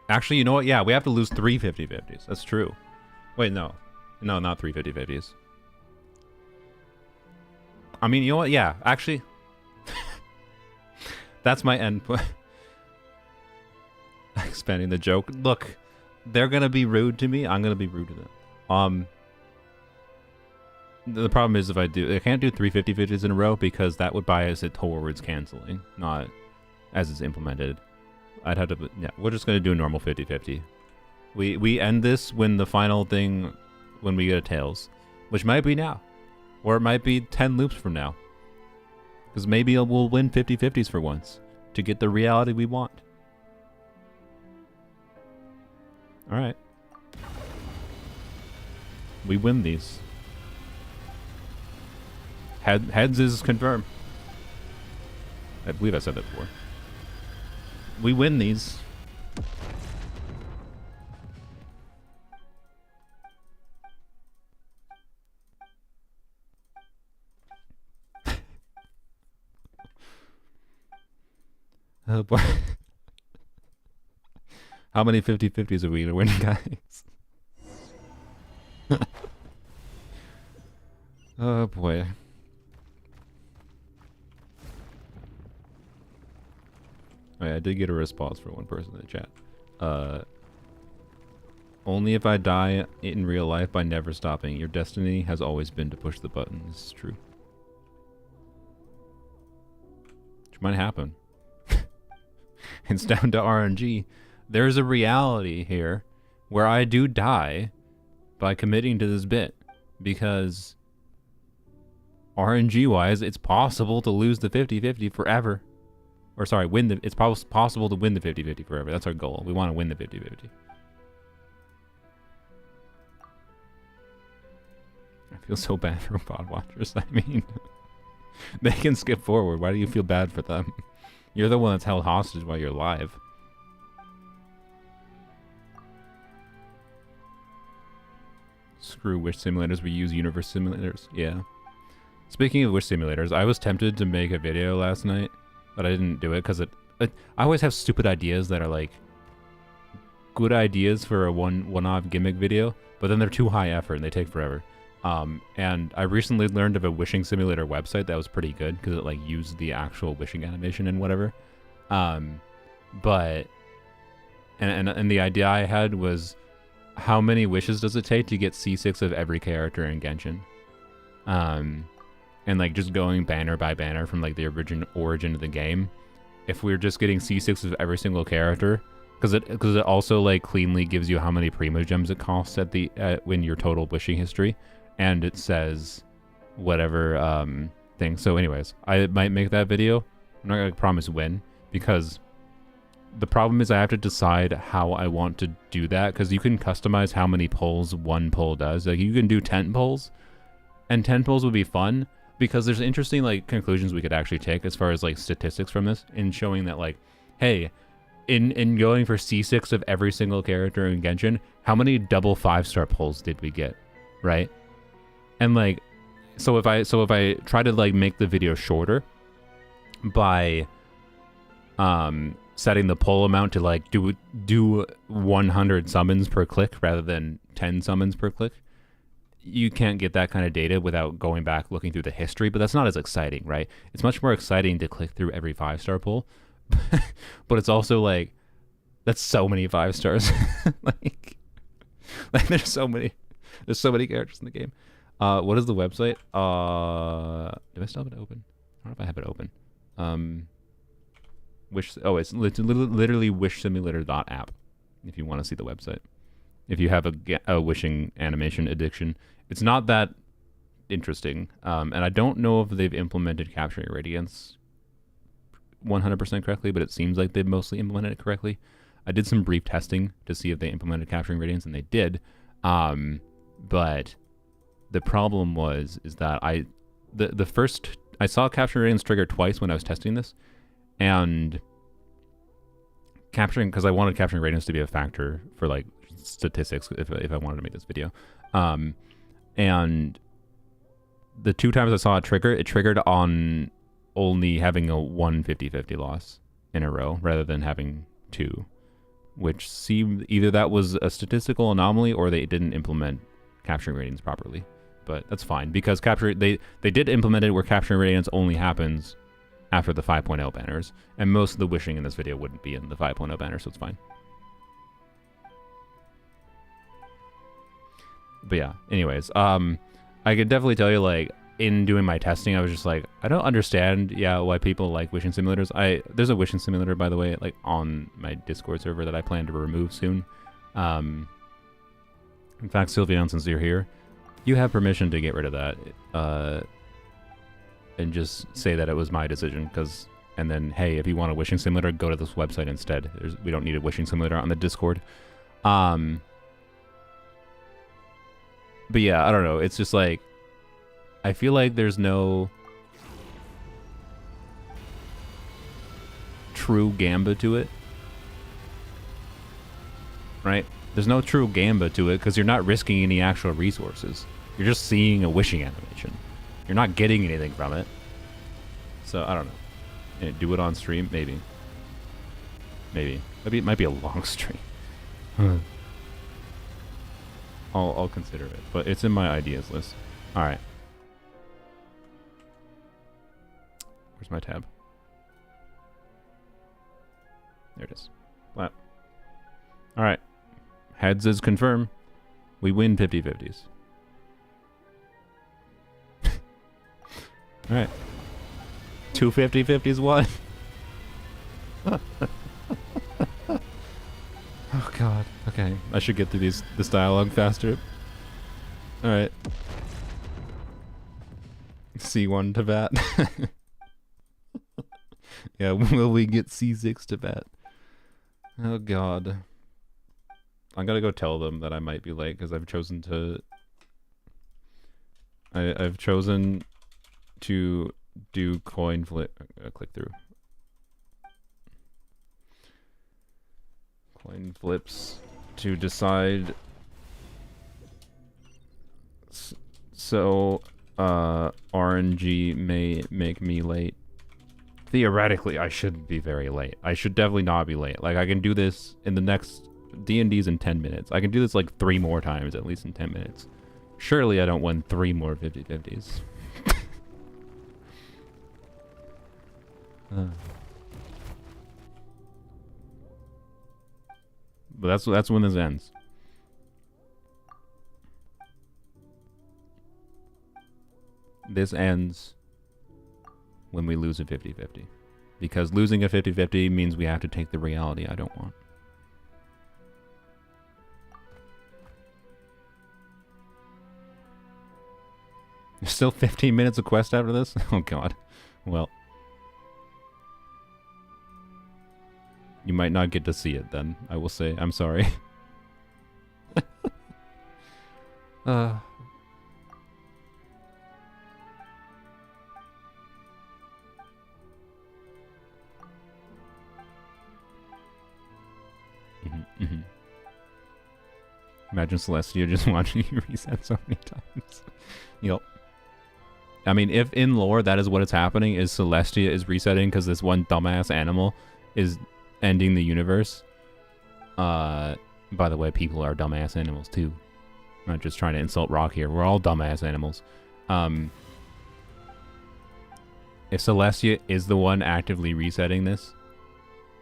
Actually, you know what? Yeah, we have to lose 3 50-50s. That's true. Wait, no. No, not 3 50-50s. I mean, you know what? Yeah, actually... That's my endpoint. Expanding the joke. Look, they're gonna be rude to me. I'm gonna be rude to them. The problem is if I can't do 3 50-50s in a row because that would bias it towards canceling, not as it's implemented. I'd have to, yeah, we're just gonna do a normal 50-50. We end this when the final thing, when we get a Tails, which might be now, or it might be 10 loops from now. Because maybe we'll win 50-50s for once to get the reality we want. Alright. We win these. Heads is confirmed. I believe I said that before. We win these. Oh boy. How many 50-50s are we gonna win, guys? Oh boy. Oh, yeah, I did get a response from one person in the chat. Only if I die in real life by never stopping. Your destiny has always been to push the button. This is true. Which might happen. It's down to RNG. There's a reality here where I do die by committing to this bit, because RNG wise, it's possible to lose the 50-50 forever. Or sorry, it's possible to win the 50-50 forever. That's our goal. We want to win the 50-50. I feel so bad for bot watchers. I mean, they can skip forward. Why do you feel bad for them? You're the one that's held hostage while you're live. Screw wish simulators, we use universe simulators. Yeah. Speaking of wish simulators, I was tempted to make a video last night, but I didn't do it because I always have stupid ideas that are like good ideas for a one-off gimmick video, but then they're too high effort and they take forever. And I recently learned of a wishing simulator website that was pretty good because it like used the actual wishing animation and whatever. But the idea I had was, how many wishes does it take to get C6 of every character in Genshin? And like just going banner by banner from like the origin of the game. If we're just getting C6 of every single character, because it also like cleanly gives you how many primo gems it costs at when your total wishing history, and it says whatever thing. So anyways, I might make that video. I'm not gonna promise when, because the problem is I have to decide how I want to do that, because you can customize how many pulls one pull does. Like you can do 10 pulls, and 10 pulls would be fun, because there's interesting like conclusions we could actually take as far as like statistics from this, in showing that like, hey, in going for C6 of every single character in Genshin, how many double 5-star pulls did we get, right? And like, so if I try to like make the video shorter by setting the pull amount to like do 100 summons per click rather than 10 summons per click, you can't get that kind of data without going back looking through the history, but that's not as exciting, right? It's much more exciting to click through every 5-star pull, but it's also like, that's so many 5 stars. like there's so many characters in the game. What is the website? Do I still have it open? I don't know if I have it open. It's literally wishsimulator.app if you want to see the website. If you have a wishing animation addiction, it's not that interesting. And I don't know if they've implemented capturing radiance 100% correctly, but it seems like they've mostly implemented it correctly. I did some brief testing to see if they implemented capturing radiance, and they did. But the problem is that I saw capturing radiance trigger twice when I was testing this, and because I wanted capturing radiance to be a factor for like statistics if I wanted to make this video. And the 2 times I saw it triggered on only having a 1 50-50 loss in a row rather than having 2, which seemed either that was a statistical anomaly or they didn't implement capturing radiance properly. But that's fine, because they did implement it where capturing radiance only happens after the 5.0 banners, and most of the wishing in this video wouldn't be in the 5.0 banner, so it's fine. But yeah, anyways, I could definitely tell you, like, in doing my testing, I was just like, I don't understand, why people like wishing simulators. There's a wishing simulator, by the way, like on my Discord server that I plan to remove soon. In fact, Sylvian, since you're here, you have permission to get rid of that, and just say that it was my decision. And then, hey, if you want a wishing simulator, go to this website instead. We don't need a wishing simulator on the Discord. But yeah, I don't know. It's just like, I feel like there's no true gamba to it, right? There's no true gamba to it because you're not risking any actual resources. You're just seeing a wishing animation. You're not getting anything from it. So, I don't know. And do it on stream? Maybe. Maybe. It might be a long stream. I'll consider it. But it's in my ideas list. Alright. Where's my tab? There it is. Wow. Alright. Heads is confirmed. We win 50-50s. Alright. 2 50-50s won. Oh god. Okay, I should get through this dialogue faster. Alright. C1 to bat. Yeah, will we get C6 to bat? Oh god. I'm gonna go tell them that I might be late because I've chosen to... I've chosen to do coin flip... click through. Coin flips to decide... So, RNG may make me late. Theoretically, I shouldn't be very late. I should definitely not be late. Like, I can do this in the next... D&D's in 10 minutes. I can do this like 3 more times, at least in 10 minutes. Surely I don't win 3 more 50-50s. But that's when this ends. This ends when we lose a 50-50. Because losing a 50-50 means we have to take the reality I don't want. There's still 15 minutes of quest after this? Oh god. Well. You might not get to see it then, I will say. I'm sorry. Imagine Celestia just watching you reset so many times. Yep. I mean, if in lore that is what is happening, is Celestia is resetting because this one dumbass animal is ending the universe. By the way, people are dumbass animals too. I'm not just trying to insult Rock here. We're all dumbass animals. If Celestia is the one actively resetting this,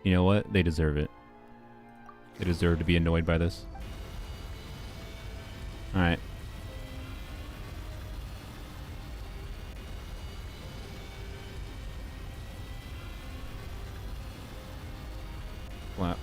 you know what? They deserve it. They deserve to be annoyed by this. Alright. Flap.